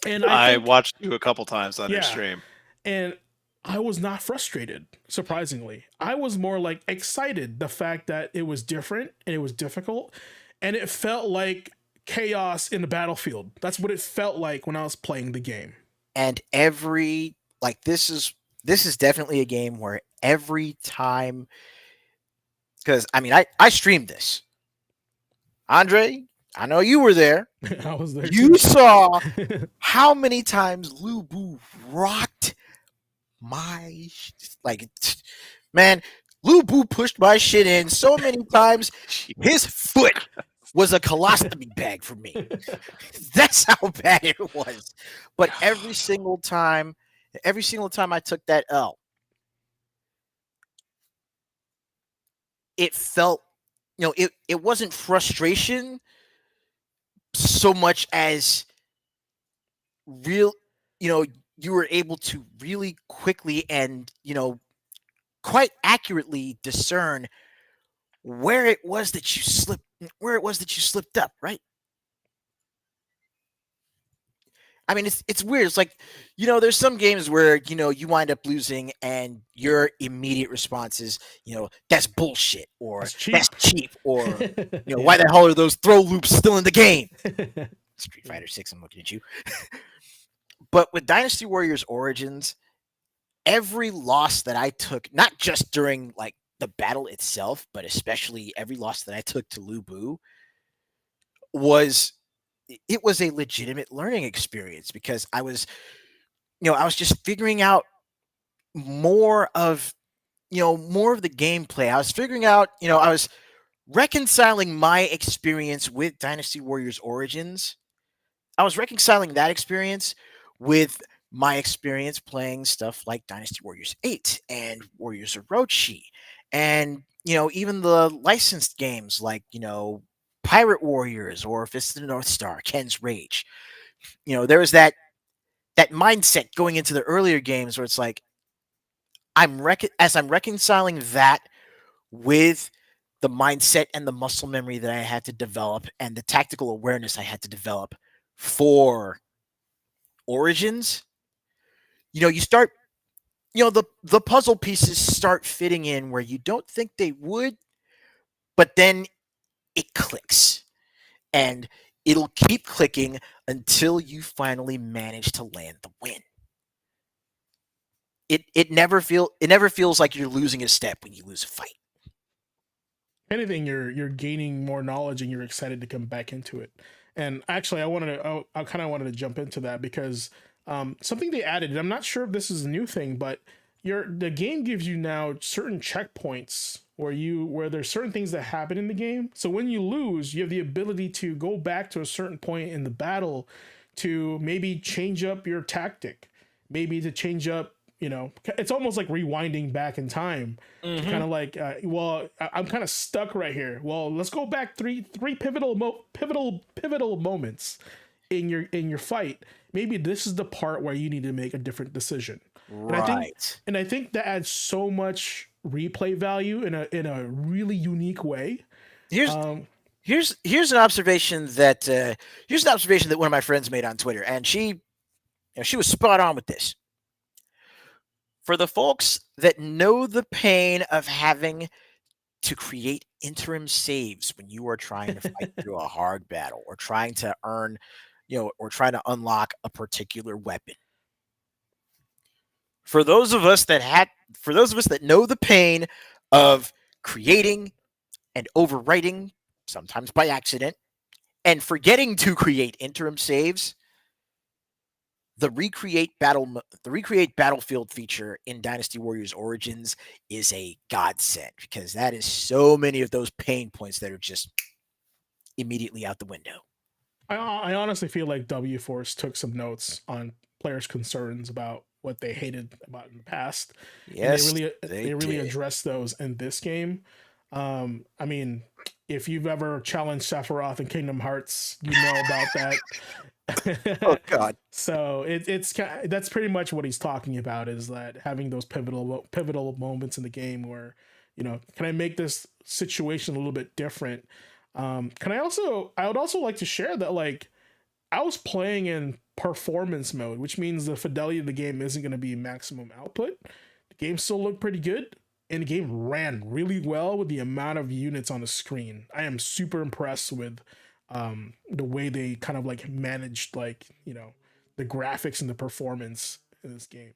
And I watched you a couple times on your stream. And I was not frustrated, surprisingly. I was more like excited, the fact that it was different and it was difficult. And it felt like chaos in the battlefield. That's what it felt like when I was playing the game. And this is definitely a game where every time, because I mean I streamed this. Andre, I know you were there. I was there. You saw how many times Lu Bu rocked my man. Lu Bu pushed my shit in so many times. His foot was a colostomy bag for me. That's how bad it was. But every single time I took that L, it felt, it wasn't frustration so much as real, you were able to really quickly and, quite accurately discern where it was that you slipped up, right? I mean, it's weird. It's like, there's some games where, you wind up losing and your immediate response is, that's bullshit, or that's cheap, or, why the hell are those throw loops still in the game? Street Fighter 6, I'm looking at you. But with Dynasty Warriors Origins, every loss that I took, not just during like the battle itself, but especially every loss that I took to Lu Bu, was a legitimate learning experience, because I was just figuring out more of the gameplay. I was figuring out, I was reconciling my experience with Dynasty Warriors Origins. I was reconciling that experience with my experience playing stuff like Dynasty Warriors 8 and Warriors Orochi, and even the licensed games like Pirate Warriors or Fist of the North Star, Ken's Rage. There was that mindset going into the earlier games where it's like as I'm reconciling that with the mindset and the muscle memory that I had to develop and the tactical awareness I had to develop for Origins. You start, the puzzle pieces start fitting in where you don't think they would, but then it clicks, and it'll keep clicking until you finally manage to land the win. It never feels like you're losing a step when you lose a fight. If anything, you're gaining more knowledge and you're excited to come back into it. And actually, I kind of wanted to jump into that because something they added, and I'm not sure if this is a new thing, but the game gives you now certain checkpoints where there's certain things that happen in the game. So when you lose, you have the ability to go back to a certain point in the battle to maybe change up your tactic, maybe to change up, it's almost like rewinding back in time. Mm-hmm. Kind of like, I'm kind of stuck right here. Well, let's go back three pivotal moments in your fight. Maybe this is the part where you need to make a different decision. and I think Right. and I think that adds so much replay value in a really unique way. Here's Um, here's an observation that one of my friends made on Twitter, and she was spot on with this. For the folks that know the pain of having to create interim saves when you are trying to fight through a hard battle or trying to earn, or trying to unlock a particular weapon. For those of us that know the pain of creating and overwriting, sometimes by accident, and forgetting to create interim saves, the recreate battlefield feature in Dynasty Warriors Origins is a godsend, because that is so many of those pain points that are just immediately out the window. I honestly feel like W Force took some notes on players' concerns about what they hated about in the past, and Yes, they they really did. addressed those in this game. I mean, if you've ever challenged Sephiroth in Kingdom Hearts, you know about that. Oh God. So that's pretty much what he's talking about, is that having those pivotal moments in the game where, can I make this situation a little bit different? I would also like to share that, like, I was playing in performance mode, which means the fidelity of the game isn't going to be maximum output. The game still looked pretty good, and the game ran really well with the amount of units on the screen. I am super impressed with the way they kind of like managed, like, the graphics and the performance in this game.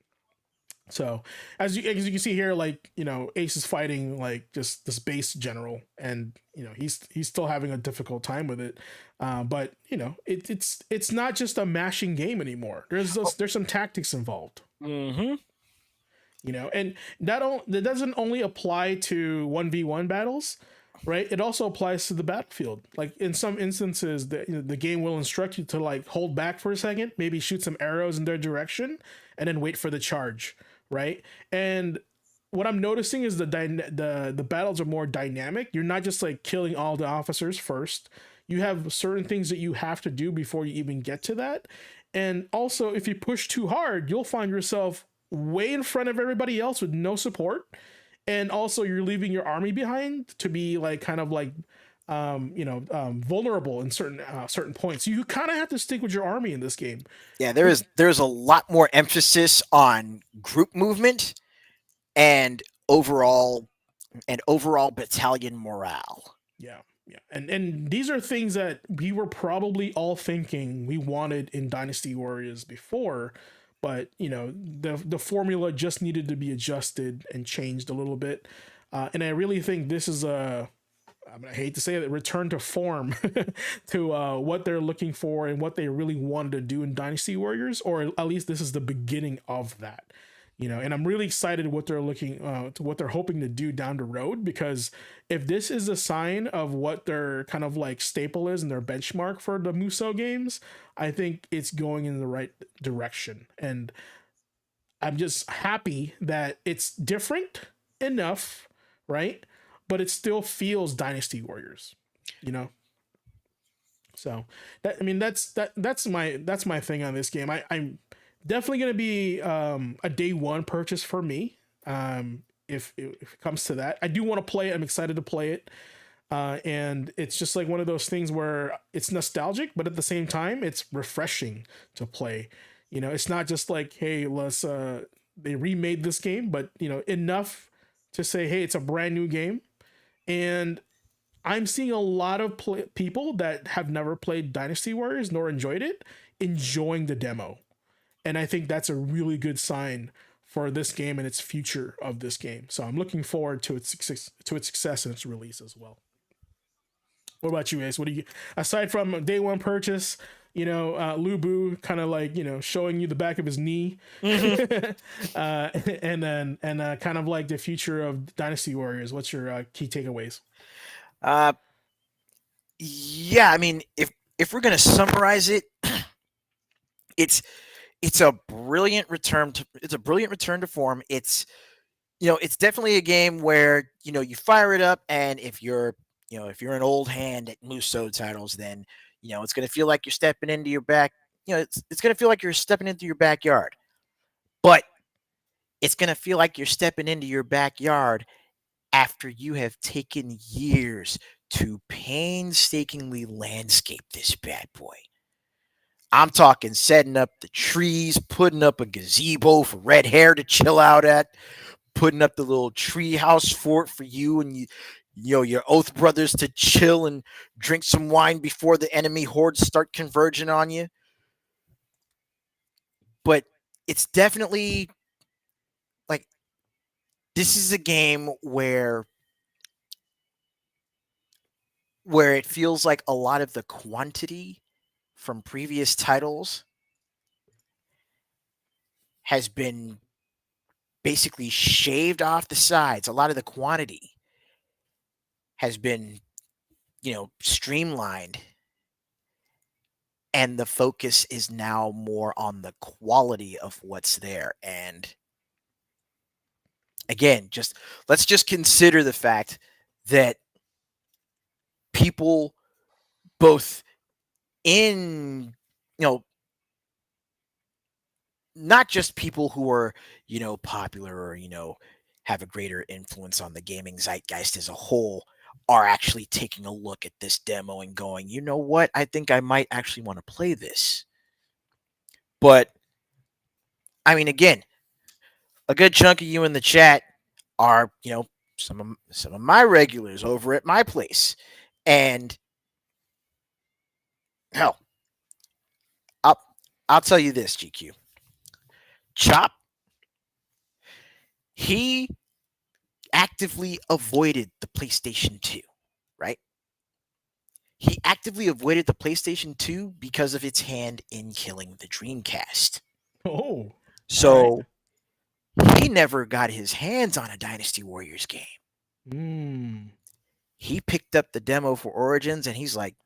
So as you can see here, like, Ace is fighting like just this base general, and he's still having a difficult time with it. But it's not just a mashing game anymore. There's some tactics involved. Mm-hmm. And that doesn't only apply to 1v1 battles, right? It also applies to the battlefield. Like, in some instances, the game will instruct you to, like, hold back for a second, maybe shoot some arrows in their direction, and then wait for the charge, right? And what I'm noticing is the battles are more dynamic. You're not just like killing all the officers first. You have certain things that you have to do before you even get to that. And also, if you push too hard, you'll find yourself way in front of everybody else with no support. And also, you're leaving your army behind to be like kind of like vulnerable in certain points. You kind of have to stick with your army in this game. Yeah, there's a lot more emphasis on group movement and overall battalion morale. Yeah, yeah, and these are things that we were probably all thinking we wanted in Dynasty Warriors before, but the formula just needed to be adjusted and changed a little bit. And I really think this is I hate to say it, return to form to what they're looking for and what they really wanted to do in Dynasty Warriors, or at least this is the beginning of that. And I'm really excited what they're looking to what they're hoping to do down the road, because if this is a sign of what their kind of like staple is and their benchmark for the Muso games, I think it's going in the right direction. And I'm just happy that it's different enough, right? But it still feels Dynasty Warriors, you know. So that's my thing on this game. I'm definitely gonna be a day one purchase for me. If it comes to that, I do want to play it. I'm excited to play it. And it's just like one of those things where it's nostalgic, but at the same time, it's refreshing to play. It's not just like, hey, let's they remade this game, but enough to say, hey, it's a brand new game. And I'm seeing a lot of people that have never played Dynasty Warriors nor enjoyed it enjoying the demo, and I think that's a really good sign for this game and its future of this game. So I'm looking forward to its success and its release as well. What about you, Ace? What do you, aside from day one purchase, Lubu kind of like, showing you the back of his knee, and kind of like the future of Dynasty Warriors. What's your key takeaways? Uh, yeah, I mean, if we're gonna summarize it, it's a brilliant return to form. It's definitely a game where you fire it up, and if you're an old hand at Muso titles, then it's gonna feel like you're stepping into your back. It's gonna feel like you're stepping into your backyard. But It's going to feel like you're stepping into your backyard after you have taken years to painstakingly landscape this bad boy. I'm talking setting up the trees, putting up a gazebo for red hair to chill out at, putting up the little tree house fort for you and your oath brothers to chill and drink some wine before the enemy hordes start converging on you. But it's definitely like this is a game where it feels like a lot of the quantity from previous titles has been basically shaved off the sides. A lot of the quantity has been, streamlined, and the focus is now more on the quality of what's there. And again, let's just consider the fact that people both in, not just people who are, popular or, have a greater influence on the gaming zeitgeist as a whole are actually taking a look at this demo and going, you know what? I think I might actually want to play this. But I mean, again, a good chunk of you in the chat are, some of my regulars over at my place. And hell, I'll I'll tell you this, GQ. Chop, he actively avoided the PlayStation 2, right? He actively avoided the PlayStation 2 because of its hand in killing the Dreamcast. Oh, So he never got his hands on a Dynasty Warriors game. He picked up the demo for Origins and he's like,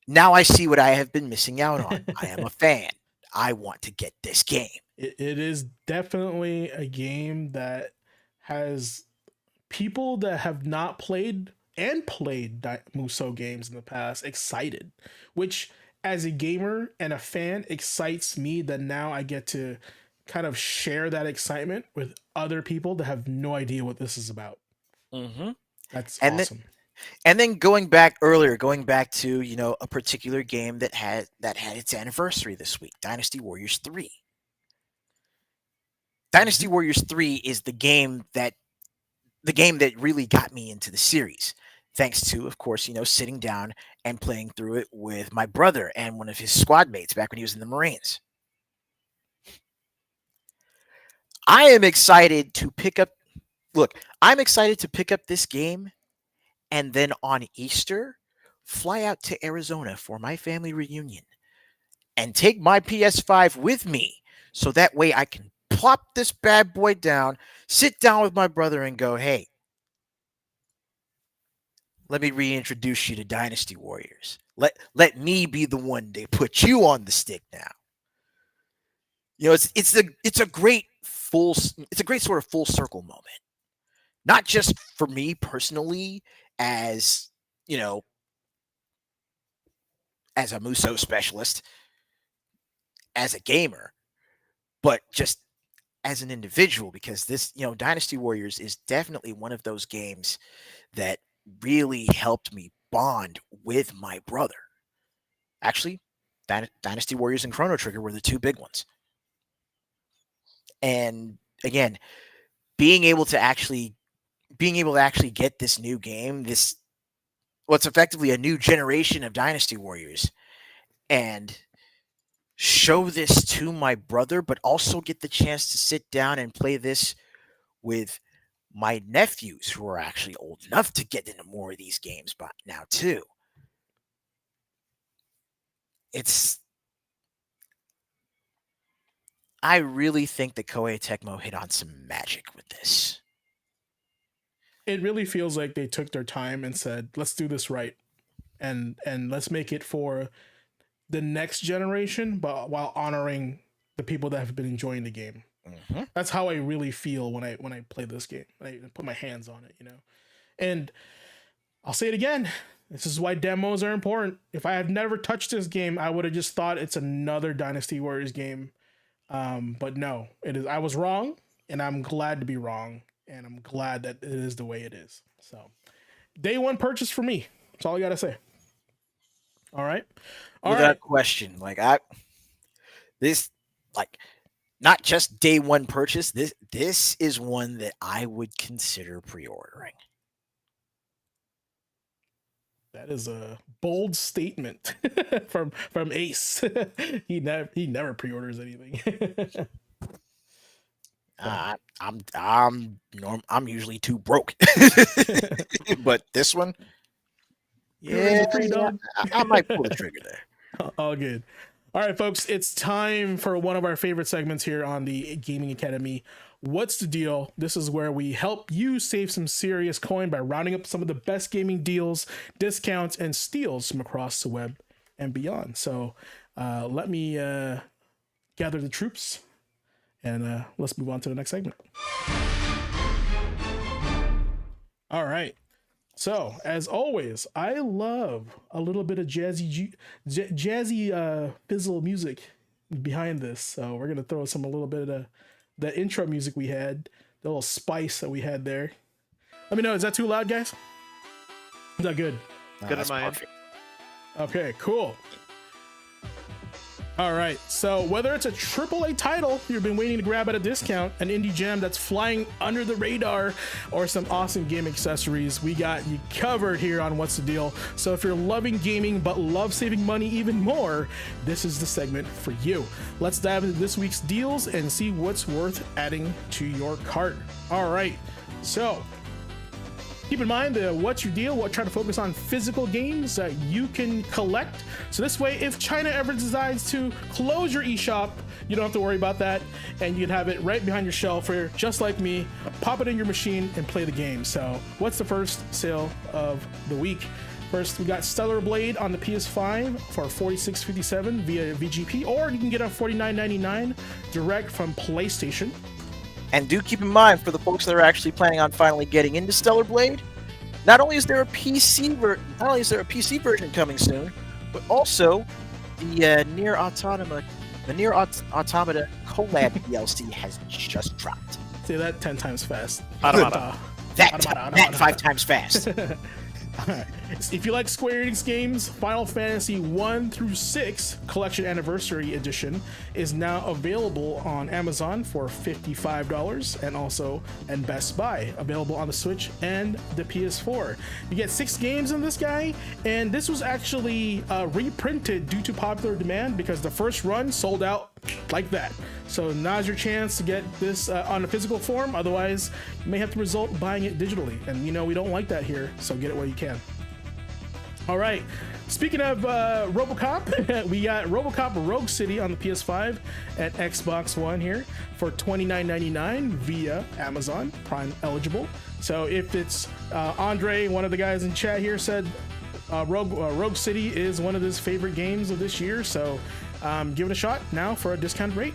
now I see what I have been missing out on. I am a fan. I want to get this game. It is definitely a game that has people that have not played and played Musou games in the past excited, which as a gamer and a fan excites me that now I get to kind of share that excitement with other people that have no idea what this is about. Mm-hmm. That's and awesome. And then going back to, a particular game that had its anniversary this week, Dynasty Warriors 3. Dynasty Warriors 3 is the game that really got me into the series. Thanks to, of course, sitting down and playing through it with my brother and one of his squad mates back when he was in the Marines. I'm excited to pick up this game and then on Easter, fly out to Arizona for my family reunion and take my PS5 with me so that way I can plop this bad boy down, sit down with my brother and go, hey, let me reintroduce you to Dynasty Warriors. Let me be the one to put you on the stick now. It's a great sort of full circle moment. Not just for me personally as, as a Musou specialist, as a gamer, but just as an individual, because this, Dynasty Warriors is definitely one of those games that really helped me bond with my brother. Actually, Dynasty Warriors and Chrono Trigger were the two big ones. And again, being able to actually get this new game, what's effectively a new generation of Dynasty Warriors, and show this to my brother, but also get the chance to sit down and play this with my nephews who are actually old enough to get into more of these games but now too. I really think that Koei Tecmo hit on some magic with this. It really feels like they took their time and said, let's do this right. And let's make it for the next generation, but while honoring the people that have been enjoying the game. Mm-hmm. That's how I really feel when I play this game. I put my hands on it, And I'll say it again. This is why demos are important. If I had never touched this game, I would have just thought it's another Dynasty Warriors game. But no, it is. I was wrong, and I'm glad to be wrong, and I'm glad that it is the way it is. So, day one purchase for me. That's all I gotta say. All right, all Without right. question. This like not just day one purchase. This is one that I would consider pre-ordering. That is a bold statement from Ace. he never pre-orders anything. I'm usually too broke, but this one, Pre-orders are free, dog. I might pull the trigger there. All good. All right, folks, it's time for one of our favorite segments here on the Gaming Academy. What's the deal? This is where we help you save some serious coin by rounding up some of the best gaming deals, discounts, and steals from across the web and beyond. So let me gather the troops, and let's move on to the next segment. All right. So, as always, I love a little bit of jazzy fizzle music behind this. So we're gonna throw a little bit of the intro music we had, the little spice that we had there. Let me know, is that too loud, guys? Is that good? Good at my end. Okay, cool. All right, so whether it's a AAA title you've been waiting to grab at a discount, an indie gem that's flying under the radar, or some awesome game accessories, we got you covered here on What's the Deal. So if you're loving gaming but love saving money even more, this is the segment for you. Let's dive into this week's deals and see what's worth adding to your cart. All right, so keep in mind that What's Your Deal, we'll try to focus on physical games that you can collect. So this way, if China ever decides to close your eShop, you don't have to worry about that. And you can have it right behind your shelf for, just like me, pop it in your machine and play the game. So what's the first sale of the week? First, we got Stellar Blade on the PS5 for $46.57 via VGP, or you can get it for $49.99 direct from PlayStation. And do keep in mind, for the folks that are actually planning on finally getting into Stellar Blade, not only is there a PC version coming soon, but also the Nier Automata collab DLC has just dropped. Say that 10 times fast. Automata. That 5 times fast. Alright. If you like Square Enix games, Final Fantasy 1 through 6 Collection Anniversary Edition is now available on Amazon for $55, and also in Best Buy, available on the Switch and the PS4. You get 6 games in this guy, and this was actually reprinted due to popular demand because the first run sold out like that. So now's your chance to get this on a physical form. Otherwise, you may have to resort buying it digitally, and you know we don't like that here, so get it while you can. All right, speaking of RoboCop, we got RoboCop Rogue City on the PS5 and Xbox One here for $29.99 via Amazon Prime eligible. So if it's Andre, one of the guys in chat here, said Rogue City is one of his favorite games of this year, so give it a shot now for a discount rate.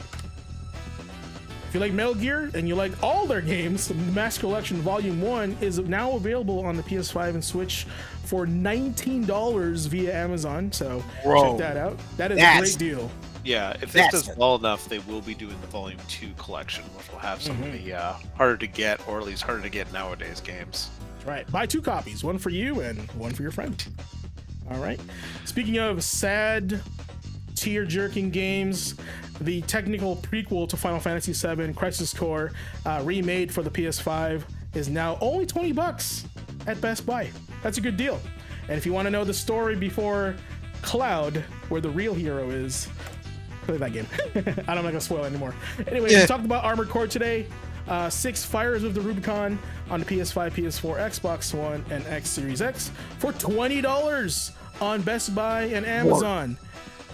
If you like Metal Gear and you like all their games, the Master Collection Volume 1 is now available on the PS5 and Switch for $19 via Amazon, so check that out. That is a great deal. Yeah, if this does well enough, they will be doing the Volume 2 collection, which will have some of the harder to get, or at least harder to get nowadays games. That's right. Buy 2 copies, one for you and one for your friend. All right. Speaking of sad, tear-jerking games, the technical prequel to Final Fantasy VII, Crisis Core, remade for the PS5, is now only $20 at Best Buy. That's a good deal. And if you want to know the story before Cloud, where the real hero is, play that game. I'm not going to spoil it anymore. Anyway, we talked about Armored Core today. 6 Fires of the Rubicon on the PS5, PS4, Xbox One, and X Series X for $20 on Best Buy and Amazon.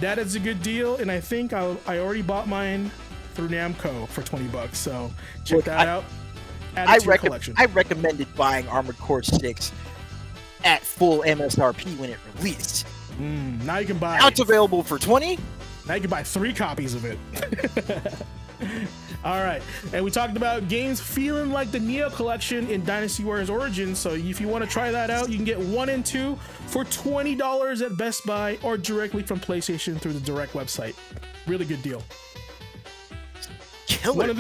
That is a good deal, and I think I already bought mine through Namco for $20. So check that out. Add it to your collection. I recommended buying Armored Core 6 at full MSRP when it released. Now you can buy. Now it's available for $20. Now you can buy 3 copies of it. All right, and we talked about games feeling like the Neo collection in Dynasty Warriors Origins. So if you want to try that out, you can get 1 and 2 for $20 at Best Buy or directly from PlayStation through the Direct website. Really good deal. killer.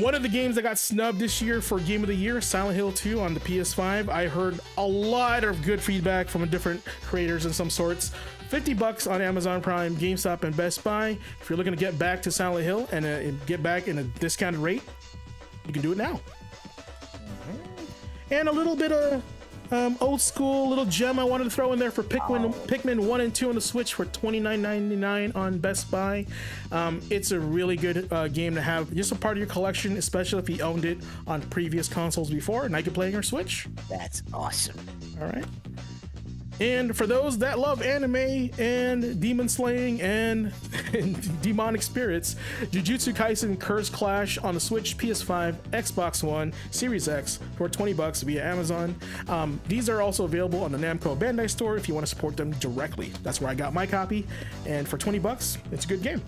One of the games that got snubbed this year for Game of the Year, Silent Hill 2 on the PS5. I heard a lot of good feedback from different creators and some sorts. $50 on Amazon Prime, GameStop, and Best Buy. If you're looking to get back to Silent Hill and get back in a discounted rate, you can do it now. And a little bit of old school little gem I wanted to throw in there for Pikmin 1 and 2 on the Switch for $29.99 on Best Buy. It's a really good game to have just a part of your collection, especially if you owned it on previous consoles before and I could play on your Switch. That's awesome. All right. And for those that love anime and demon slaying and demonic spirits, Jujutsu Kaisen Curse Clash on the Switch, PS5, Xbox One, Series X for $20 via Amazon. These are also available on the Namco Bandai store if you want to support them directly. That's where I got my copy. And for $20, it's a good game.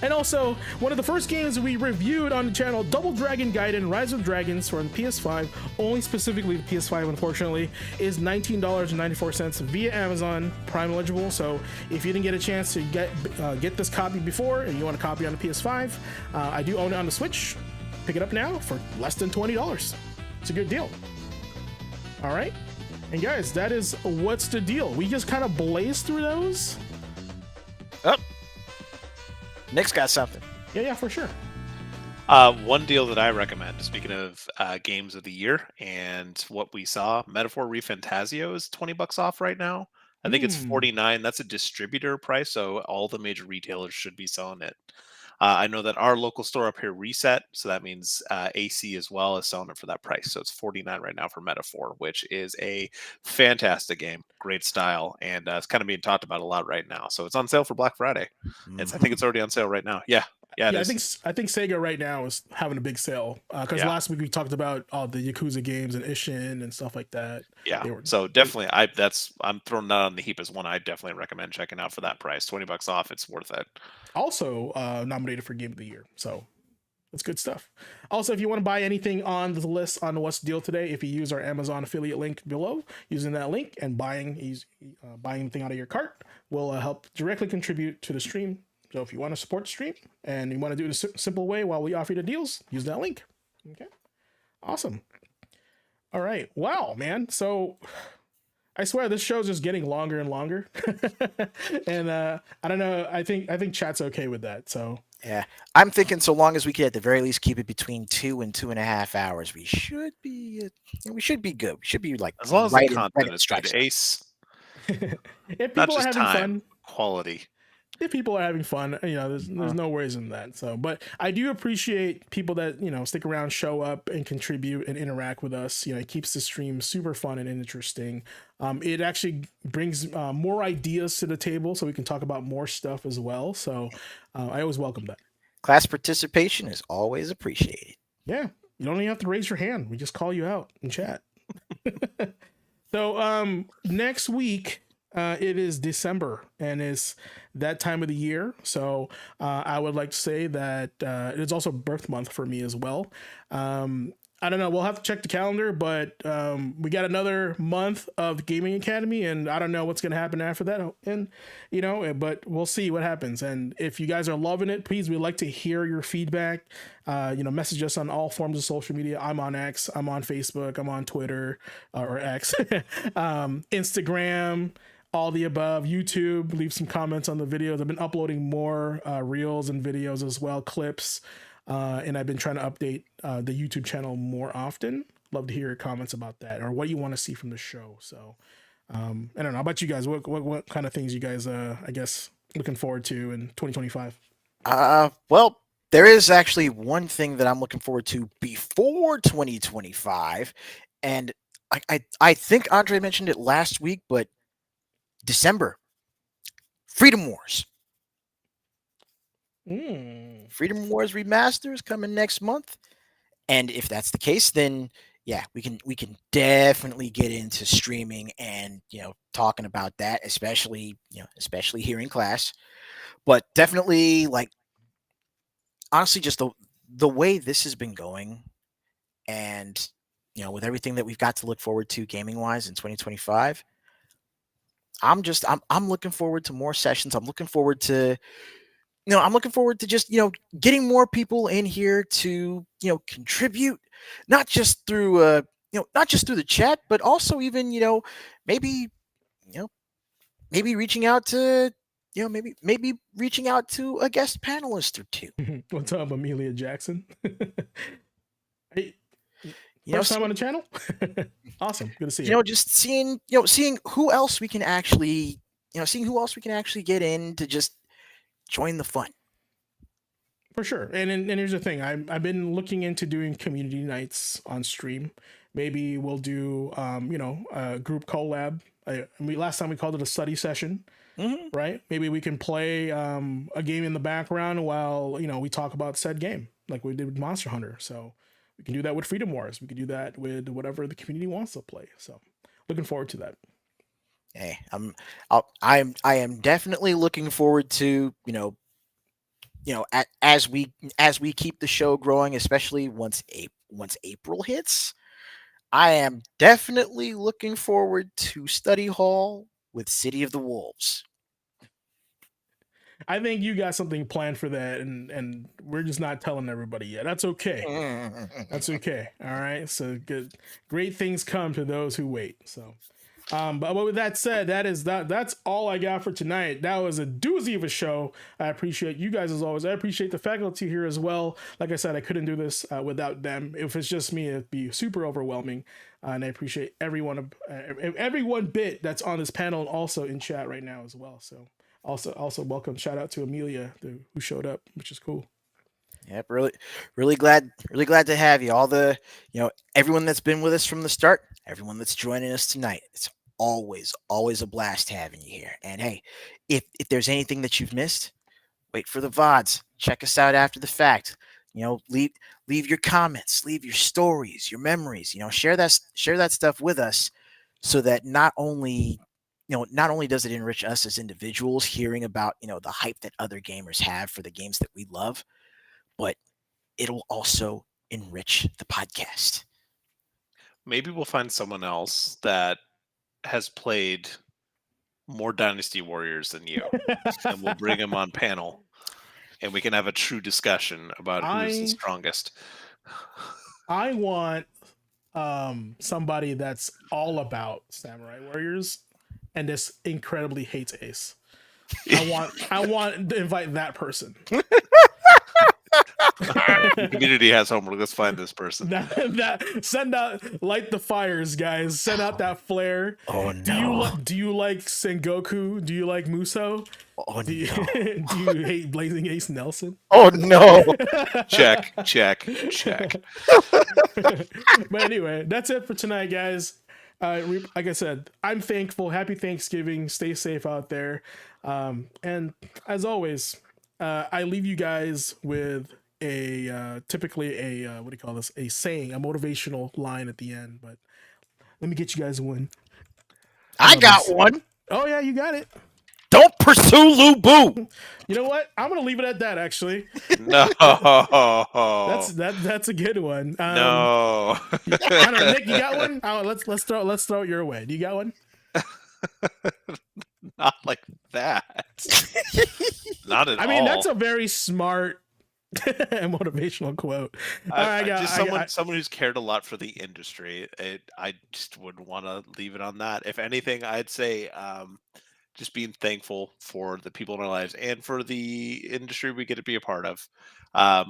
And also, one of the first games we reviewed on the channel, Double Dragon Gaiden Rise of Dragons for the PS5, only specifically the PS5 unfortunately, is $19.94 via Amazon Prime eligible. So if you didn't get a chance to get this copy before and you want a copy on the PS5, I do own it on the Switch. Pick it up now for less than $20. It's a good deal. All right. And guys, that is What's the Deal. We just kind of blazed through those. Oh. Nick's got something. Yeah, for sure. One deal that I recommend, speaking of games of the year and what we saw, Metaphor ReFantazio is $20 off right now. I think it's $49. That's a distributor price, so all the major retailers should be selling it. I know that our local store up here Reset, so that means AC as well is selling it for that price. So it's $49 right now for Metaphor, which is a fantastic game, great style, and it's kind of being talked about a lot right now. So it's on sale for Black Friday. I think it's already on sale right now. Yeah, I think Sega right now is having a big sale because last week we talked about all the Yakuza games and Ishin and stuff like that. Yeah, so definitely, I'm throwing that on the heap as one I definitely recommend checking out for that price. $20 off, it's worth it. Also nominated for Game of the Year, so that's good stuff. Also, if you want to buy anything on the list on What's the Deal today, if you use our Amazon affiliate link below, using that link and buying anything out of your cart will help directly contribute to the stream. So if you want to support the stream and you want to do it a simple way while we offer you the deals, use that link. Okay, awesome. All right, wow, man. So I swear this show's just getting longer and longer, and I don't know. I think chat's okay with that. So yeah, I'm thinking so long as we can at the very least keep it between 2 and 2.5 hours, we should be good. We should be like as long as right the content is good, Ace. If Not people are just having time, fun, quality. If people are having fun, there's no worries in that. So, but I do appreciate people that stick around, show up, and contribute and interact with us. It keeps the stream super fun and interesting. It actually brings more ideas to the table, so we can talk about more stuff as well. So, I always welcome that. Class participation is always appreciated. Yeah, you don't even have to raise your hand. We just call you out in chat. So, next week. It is December and it's that time of the year. So I would like to say that it is also birth month for me as well. I don't know. We'll have to check the calendar, but we got another month of Gaming Academy, and I don't know what's going to happen after that. And but we'll see what happens. And if you guys are loving it, please, we'd like to hear your feedback. Message us on all forms of social media. I'm on X. I'm on Facebook. I'm on Twitter or X, Instagram. All the above. YouTube, leave some comments on the videos. I've been uploading more reels and videos as well, clips, and I've been trying to update the YouTube channel more often. Love to hear your comments about that or what you want to see from the show. So I don't know. How about you guys? What kind of things you guys, I guess, looking forward to in 2025? Well, there is actually one thing that I'm looking forward to before 2025, and I think Andre mentioned it last week, but December, Freedom Wars. Freedom Wars Remaster is coming next month, and if that's the case, then yeah, we can definitely get into streaming and talking about that, especially here in class. But definitely, like, honestly, just the way this has been going, and with everything that we've got to look forward to gaming wise in 2025. I'm looking forward to more sessions. I'm looking forward to, I'm looking forward to just getting more people in here to contribute, not just through not just through the chat, but also even maybe you know maybe reaching out to maybe reaching out to a guest panelist or two. What's up, Amelia Jackson? Hey, You know, first time see, on the channel? Awesome. Good to see you. just seeing who else we can actually seeing who else we can actually get in to just join the fun. For sure. And here's the thing. I've been looking into doing community nights on stream. Maybe we'll do a group collab. Last time we called it a study session, right? Maybe we can play a game in the background while we talk about said game, like we did with Monster Hunter. So we can do that with Freedom Wars. We can do that with whatever the community wants to play. So looking forward to that. Hey, I am definitely looking forward to as we keep the show growing, especially once April hits. I am definitely looking forward to Study Hall with City of the Wolves. I think you got something planned for that, and we're just not telling everybody yet. That's okay. That's okay. All right. So good, great things come to those who wait. So, but with that said, that's all I got for tonight. That was a doozy of a show. I appreciate you guys as always. I appreciate the faculty here as well. Like I said, I couldn't do this without them. If it's just me, it'd be super overwhelming. And I appreciate everyone bit that's on this panel and also in chat right now as well. So. Also welcome. Shout out to Amelia who showed up, which is cool. Yep, really glad to have you. All the everyone that's been with us from the start, everyone that's joining us tonight. It's always a blast having you here. And hey, if there's anything that you've missed, wait for the VODs. Check us out after the fact. Leave your comments, leave your stories, your memories. Share that stuff with us, so that not only does it enrich us as individuals hearing about, the hype that other gamers have for the games that we love, but it'll also enrich the podcast. Maybe we'll find someone else that has played more Dynasty Warriors than you, and we'll bring him on panel, and we can have a true discussion about who's the strongest. I want somebody that's all about Samurai Warriors and just incredibly hates Ace. I want to invite that person. The community has homework. Let's find this person. Send out, light the fires, guys. Send out that flare. Oh no! Do you like Sengoku? Do you like Muso? Oh do you, no! Do you hate Blazing Ace Nelson? Oh no! Check. But anyway, that's it for tonight, guys. Like I said, I'm thankful. Happy Thanksgiving. Stay safe out there. And as always, I leave you guys with typically a what do you call this? A saying, a motivational line at the end. But let me get you guys one. I got one. Oh yeah, you got it. Don't pursue Lubu. You know what? I'm gonna leave it at that. Actually, no. That's a good one. No. I don't know, Nick, you got one? Let's throw it your way. Do you got one? Not like that. Not at all. I mean, that's a very smart and motivational quote. Someone who's cared a lot for the industry. I just would want to leave it on that. If anything, I'd say just being thankful for the people in our lives and for the industry we get to be a part of.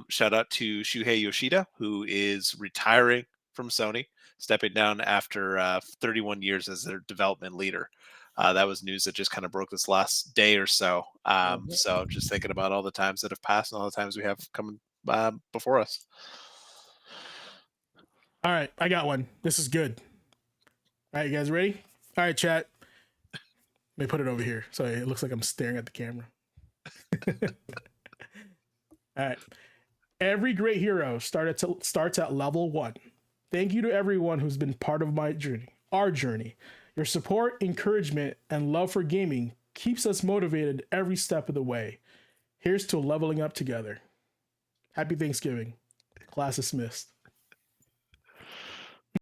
Shout out to Shuhei Yoshida, who is retiring from Sony, stepping down after 31 years as their development leader. That was news that just kind of broke this last day or so. So just thinking about all the times that have passed and all the times we have coming before us. All right, I got one. This is good. All right, you guys ready? All right, chat. Let me put it over here so it looks like I'm staring at the camera. All right. Every great hero starts at level 1. Thank you to everyone who's been part of our journey. Your support, encouragement, and love for gaming keeps us motivated every step of the way. Here's to leveling up together. Happy Thanksgiving. Class dismissed.